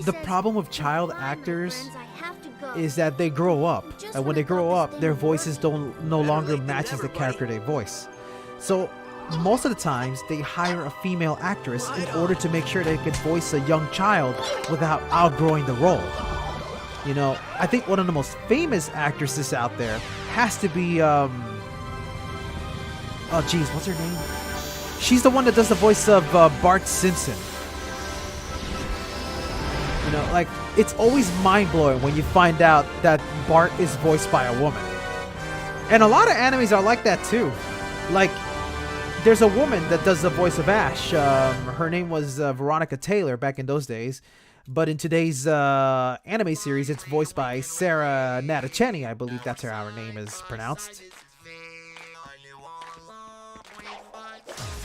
the problem with child actors is that they grow up, and when they grow up, their voices no longer matches the character they voice. So most of the times they hire a female actress in order to make sure they can voice a young child without outgrowing the role. You know, I think one of the most famous actresses out there has to be oh geez, what's her name? She's the one that does the voice of Bart Simpson. You know, like, it's always mind-blowing when you find out that Bart is voiced by a woman. And a lot of animes are like that too. Like, there's a woman that does the voice of Ash. Her name was Veronica Taylor back in those days. But in today's anime series, it's voiced by Sarah Natacheni. I believe that's how her name is pronounced.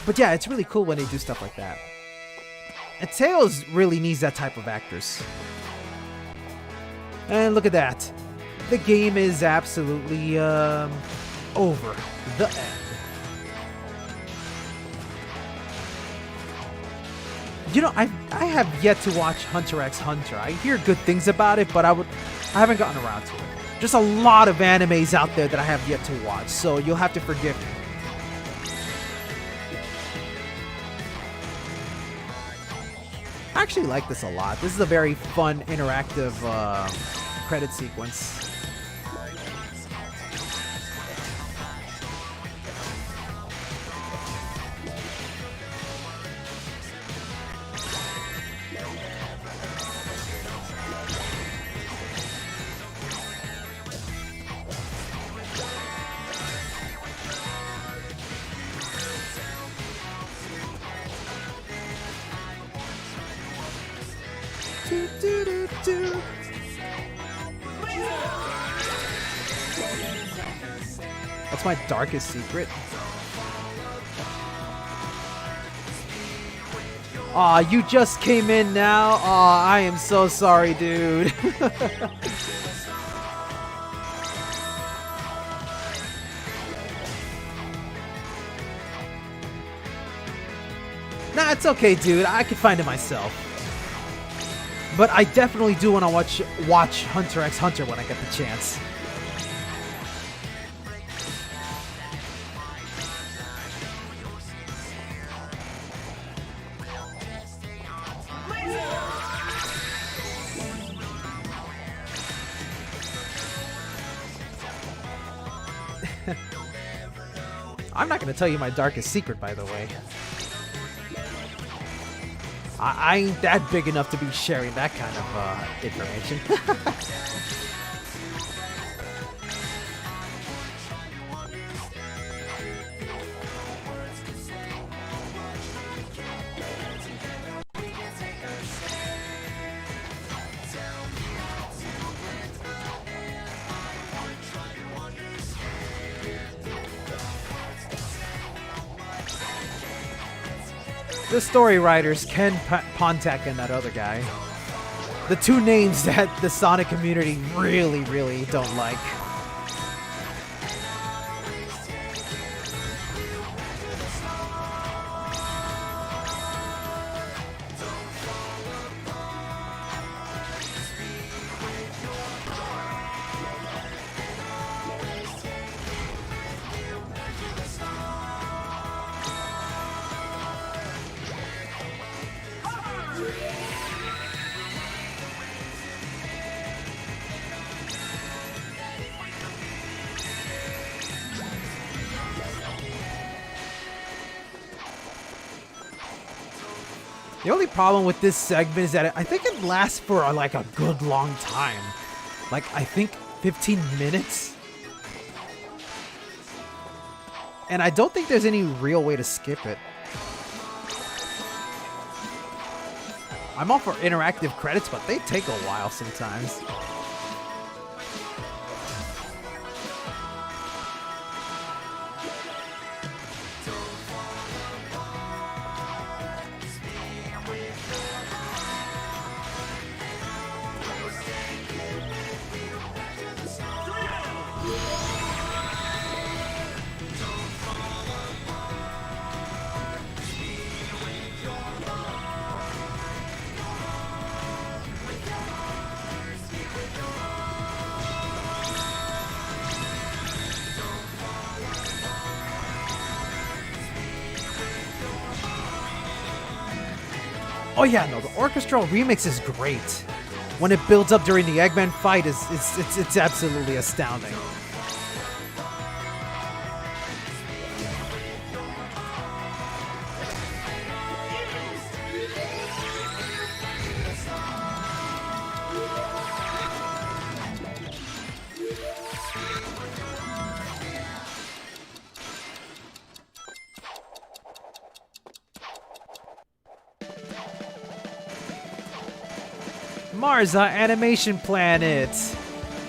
But yeah, it's really cool when they do stuff like that. And Tails really needs that type of actress. And look at that. The game is absolutely over the end. You know, I have yet to watch Hunter x Hunter. I hear good things about it, but I haven't gotten around to it. Just a lot of animes out there that I have yet to watch, so you'll have to forgive me. I actually like this a lot. This is a very fun, interactive credit sequence. That's my darkest secret. Aw, you just came in now? Aw, I am so sorry, dude. Nah, it's okay, dude. I could find it myself. But I definitely do want to watch Hunter x Hunter when I get the chance. I'm not going to tell you my darkest secret, by the way. I ain't that big enough to be sharing that kind of information. The story writers, Ken Pontek and that other guy. The two names that the Sonic community really, really don't like. The only problem with this segment is that I think it lasts for like a good long time. Like, I think 15 minutes. And I don't think there's any real way to skip it. I'm all for interactive credits, but they take a while sometimes. Oh yeah, no, the orchestral remix is great. When it builds up during the Eggman fight, it's absolutely astounding. Marza Animation Planet,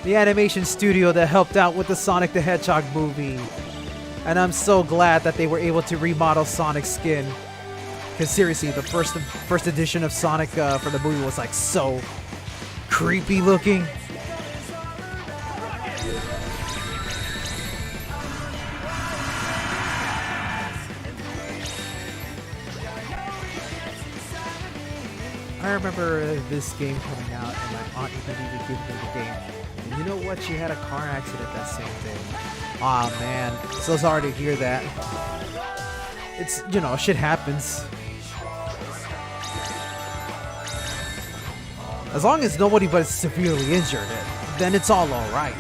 the animation studio that helped out with the Sonic the Hedgehog movie. And I'm so glad that they were able to remodel Sonic's skin. Because seriously, the first edition of Sonic for the movie was like so creepy looking. I remember this game coming out and my aunt even gave me the game. And you know what? She had a car accident that same day. Aw, man. So sorry to hear that. It's, you know, shit happens. As long as nobody but is severely injured, then it's all alright.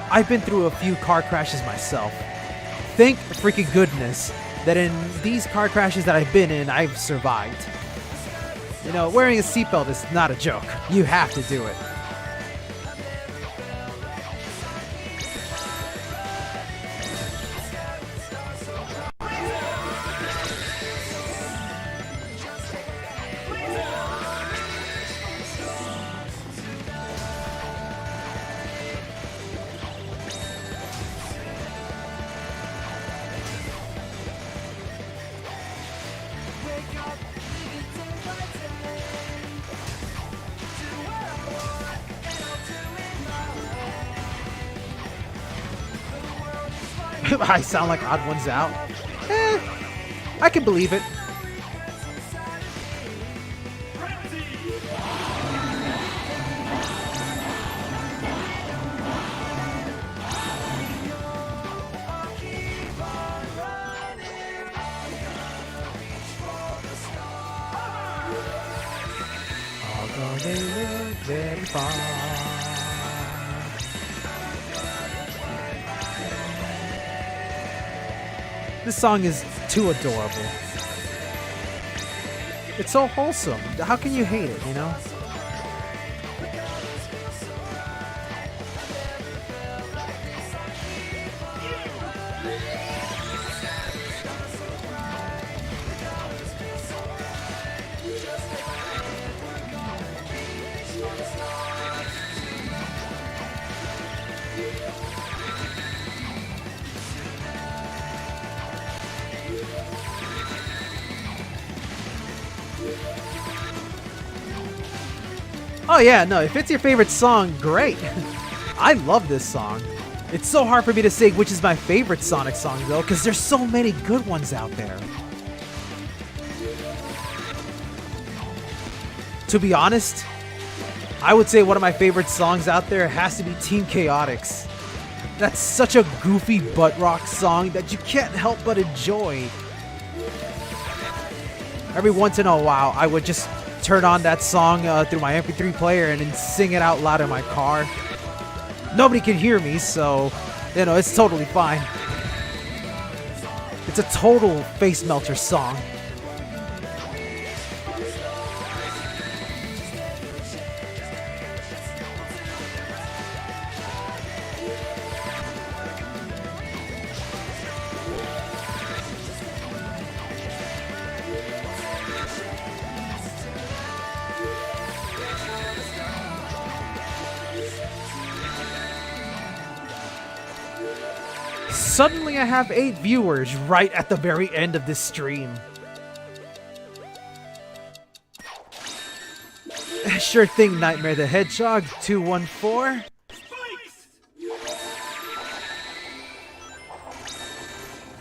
I've been through a few car crashes myself. Thank freaking goodness that in these car crashes that I've been in, I've survived. You know, wearing a seatbelt is not a joke. You have to do it. I sound like Odd One's Out. I can believe it. Although they live very far. This song is too adorable. It's so wholesome. How can you hate it, you know? Oh yeah, no, if it's your favorite song, great. I love this song. It's so hard for me to say which is my favorite Sonic song though, because there's so many good ones out there. To be honest, I would say one of my favorite songs out there has to be Team Chaotix. That's such a goofy butt rock song that you can't help but enjoy. Every once in a while, I would just turn on that song through my MP3 player and then sing it out loud in my car. Nobody can hear me, so, you know, it's totally fine. It's a total face melter song. Suddenly I have 8 viewers right at the very end of this stream. Sure thing, Nightmare the Hedgehog 214.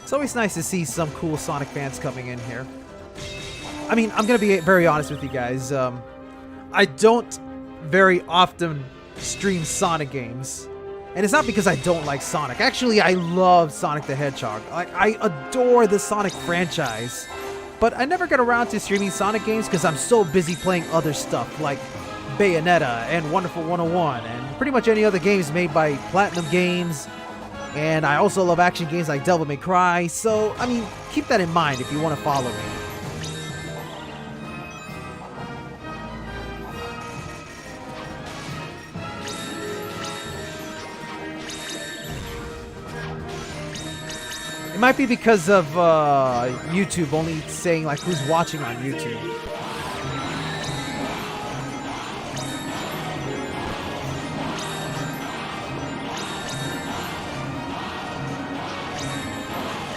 It's always nice to see some cool Sonic fans coming in here. I mean, I'm gonna be very honest with you guys. I don't very often stream Sonic games. And it's not because I don't like Sonic. Actually, I love Sonic the Hedgehog. Like, I adore the Sonic franchise. But I never get around to streaming Sonic games because I'm so busy playing other stuff like Bayonetta and Wonderful 101 and pretty much any other games made by Platinum Games. And I also love action games like Devil May Cry. So, I mean, keep that in mind if you want to follow me. It might be because of YouTube only saying like who's watching on YouTube.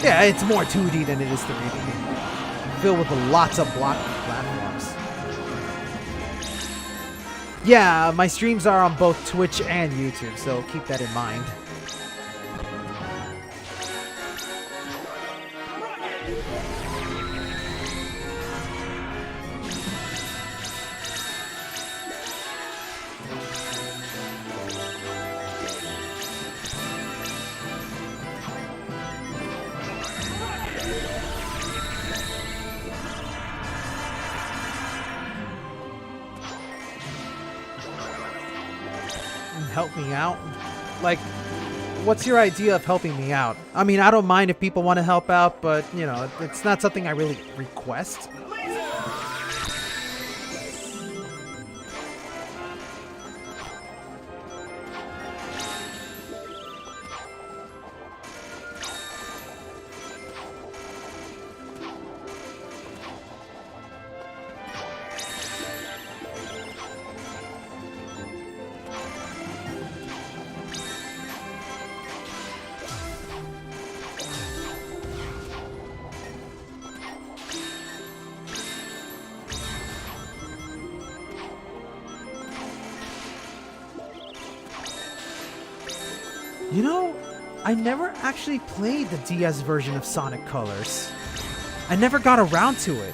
Yeah, it's more 2D than it is 3D. Filled with lots of blocky platforms. Yeah, my streams are on both Twitch and YouTube, so keep that in mind. help me out? Like, what's your idea of helping me out? I mean, I don't mind if people want to help out, but, you know, it's not something I really request. You know, I never actually played the DS version of Sonic Colors. I never got around to it.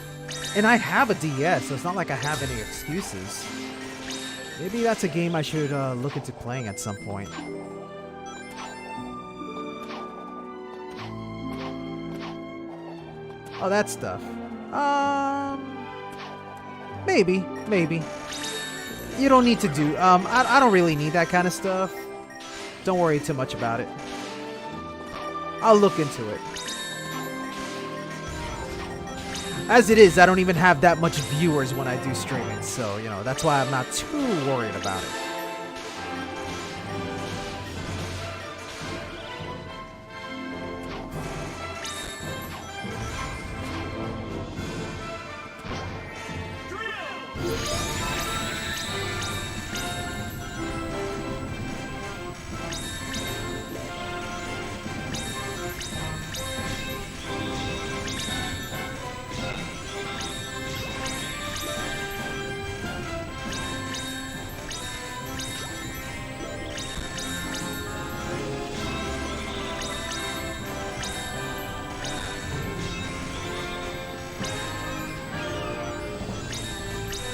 And I have a DS, so it's not like I have any excuses. Maybe that's a game I should look into playing at some point. Oh, that stuff. Maybe. You don't need to do, I don't really need that kind of stuff. Don't worry too much about it. I'll look into it. As it is, I don't even have that much viewers when I do streaming, so, you know, that's why I'm not too worried about it.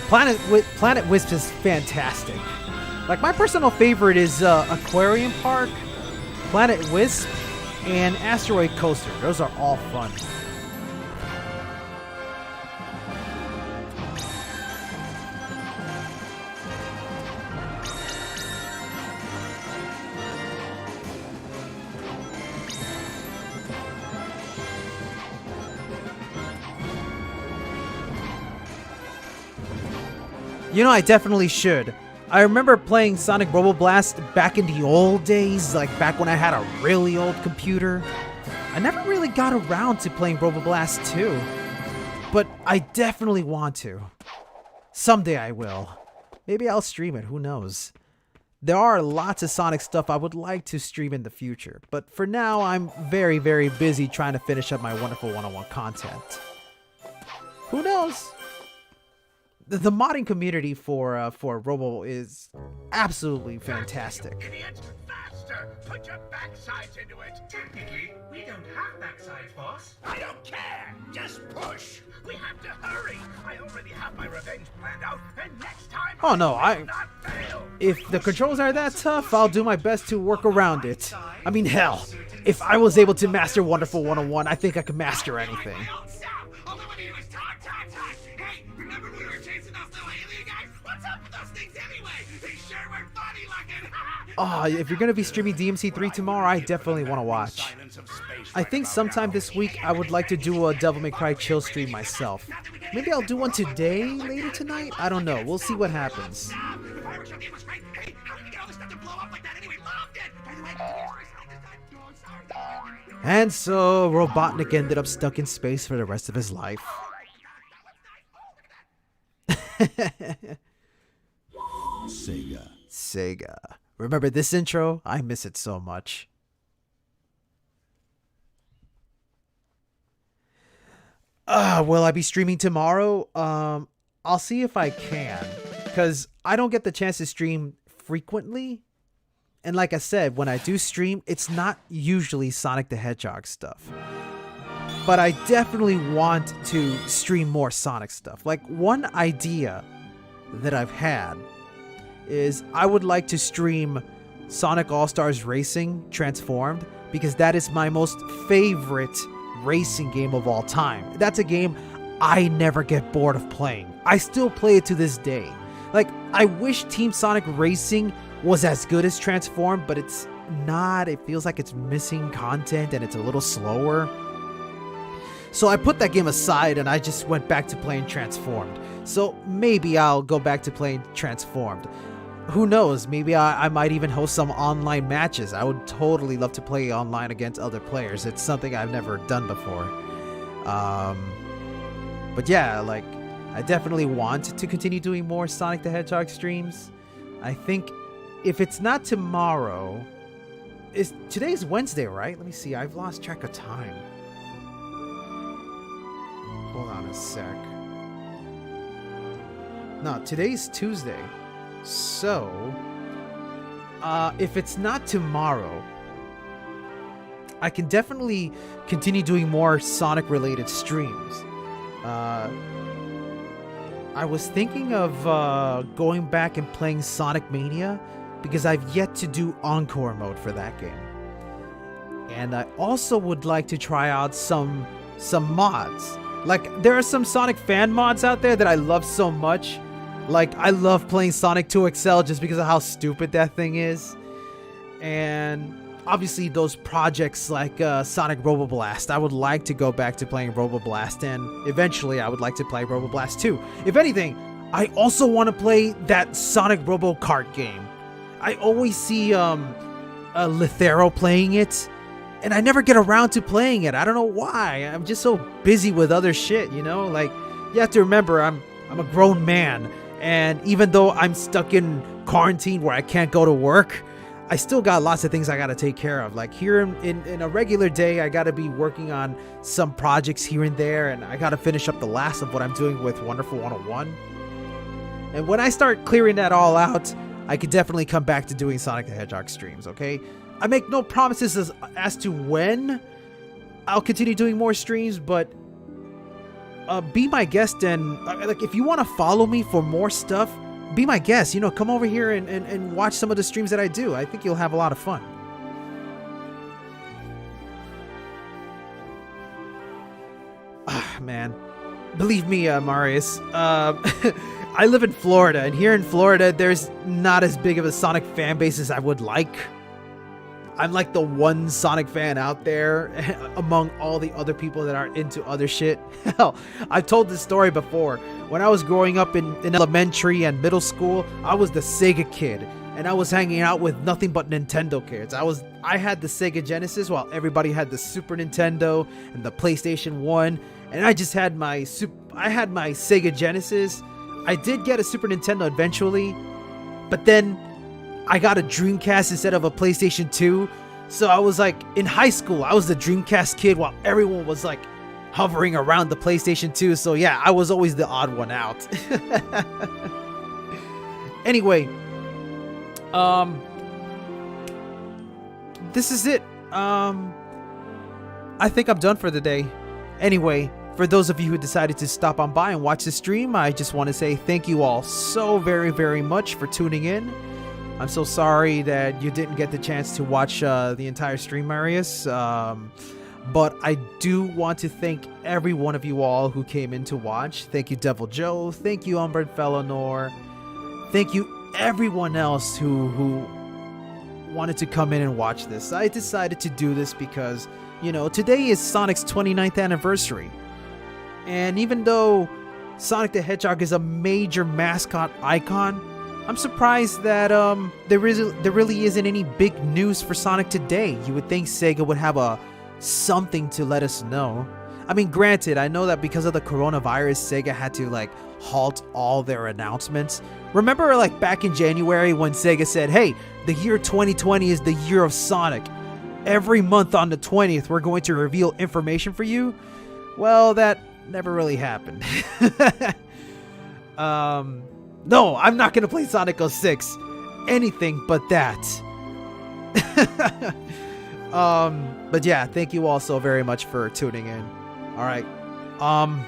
Planet Wisp is fantastic. Like, my personal favorite is Aquarium Park, Planet Wisp, and Asteroid Coaster. Those are all fun. You know, I definitely should. I remember playing Sonic Robo Blast back in the old days, like back when I had a really old computer. I never really got around to playing Robo Blast 2, but I definitely want to. Someday I will. Maybe I'll stream it, who knows. There are lots of Sonic stuff I would like to stream in the future, but for now I'm very, very busy trying to finish up my wonderful 101 content. Who knows? The modding community for Robo is absolutely fantastic. Idiot! Faster! Put your backsides into it! Technically, we don't have backsides, boss. I don't care! Just push! We have to hurry! I already have my revenge planned out, and next time Oh no, I will not fail! if the controls are that tough, I'll do my best to work around it. I mean, hell, if I was able to master Wonderful 101, I think I could master anything. Oh, if you're gonna be streaming DMC3 tomorrow, I definitely want to watch. I think sometime this week I would like to do a Devil May Cry chill stream myself. Maybe I'll do one today, later tonight? I don't know. We'll see what happens. And so, Robotnik ended up stuck in space for the rest of his life. Sega. Remember this intro? I miss it so much. Will I be streaming tomorrow? I'll see if I can, because I don't get the chance to stream frequently. And like I said, when I do stream, it's not usually Sonic the Hedgehog stuff. But I definitely want to stream more Sonic stuff. Like, one idea that I've had is I would like to stream Sonic All-Stars Racing Transformed, because that is my most favorite racing game of all time. That's a game I never get bored of playing. I still play it to this day. Like, I wish Team Sonic Racing was as good as Transformed, but it's not. It feels like it's missing content and it's a little slower. So I put that game aside and I just went back to playing Transformed. So maybe I'll go back to playing Transformed. Who knows? Maybe I might even host some online matches. I would totally love to play online against other players. It's something I've never done before. But yeah, like, I definitely want to continue doing more Sonic the Hedgehog streams. I think if it's not tomorrow, today's Wednesday, right? Let me see. I've lost track of time. Hold on a sec. No, today's Tuesday. So, if it's not tomorrow, I can definitely continue doing more Sonic-related streams. I was thinking of going back and playing Sonic Mania because I've yet to do Encore mode for that game. And I also would like to try out some mods. Like, there are some Sonic fan mods out there that I love so much. Like, I love playing Sonic 2 XL just because of how stupid that thing is. And obviously those projects like Sonic Robo Blast, I would like to go back to playing Robo Blast, and eventually I would like to play Robo Blast 2. If anything, I also want to play that Sonic Robo Kart game. I always see Lithero playing it, and I never get around to playing it. I don't know why. I'm just so busy with other shit, you know? Like, you have to remember, I'm a grown man, and even though I'm stuck in quarantine where I can't go to work, I still got lots of things I gotta take care of. Like, here in a regular day, I gotta be working on some projects here and there, and I gotta finish up the last of what I'm doing with Wonderful 101. And when I start clearing that all out, I could definitely come back to doing Sonic the Hedgehog streams, okay? I make no promises as to when I'll continue doing more streams, but be my guest, and like, if you want to follow me for more stuff, be my guest. You know, come over here and watch some of the streams that I do. I think you'll have a lot of fun. Man, believe me, Marius, I live in Florida, and here in Florida, there's not as big of a Sonic fan base as I would like. I'm like the one Sonic fan out there among all the other people that are into other shit. Hell, I've told this story before. When I was growing up in elementary and middle school, I was the Sega kid, and I was hanging out with nothing but Nintendo kids. I had the Sega Genesis while everybody had the Super Nintendo and the PlayStation 1, and I just had my Sega Genesis. I did get a Super Nintendo eventually, but then I got a Dreamcast instead of a PlayStation 2. So I was like, in high school, I was the Dreamcast kid while everyone was like hovering around the PlayStation 2. So yeah, I was always the odd one out. Anyway, this is it. I think I'm done for the day. Anyway, for those of you who decided to stop on by and watch the stream, I just want to say thank you all so very, very much for tuning in. I'm so sorry that you didn't get the chance to watch the entire stream, Marius. But I do want to thank every one of you all who came in to watch. Thank you, Devil Joe. Thank you, Umbred Felonor. Thank you, everyone else who wanted to come in and watch this. I decided to do this because, you know, today is Sonic's 29th anniversary. And even though Sonic the Hedgehog is a major mascot icon, I'm surprised that there really isn't any big news for Sonic today. You would think Sega would have something to let us know. I mean, granted, I know that because of the coronavirus, Sega had to like halt all their announcements. Remember like back in January when Sega said, hey, the year 2020 is the year of Sonic. Every month on the 20th, we're going to reveal information for you. Well, that never really happened. No, I'm not going to play Sonic 06. Anything but that. But yeah, thank you all so very much for tuning in. Alright. I'm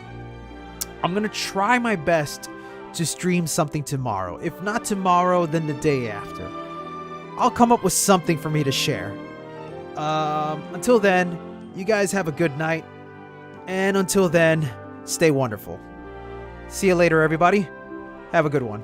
going to try my best to stream something tomorrow. If not tomorrow, then the day after. I'll come up with something for me to share. Until then, you guys have a good night. And until then, stay wonderful. See you later, everybody. Have a good one.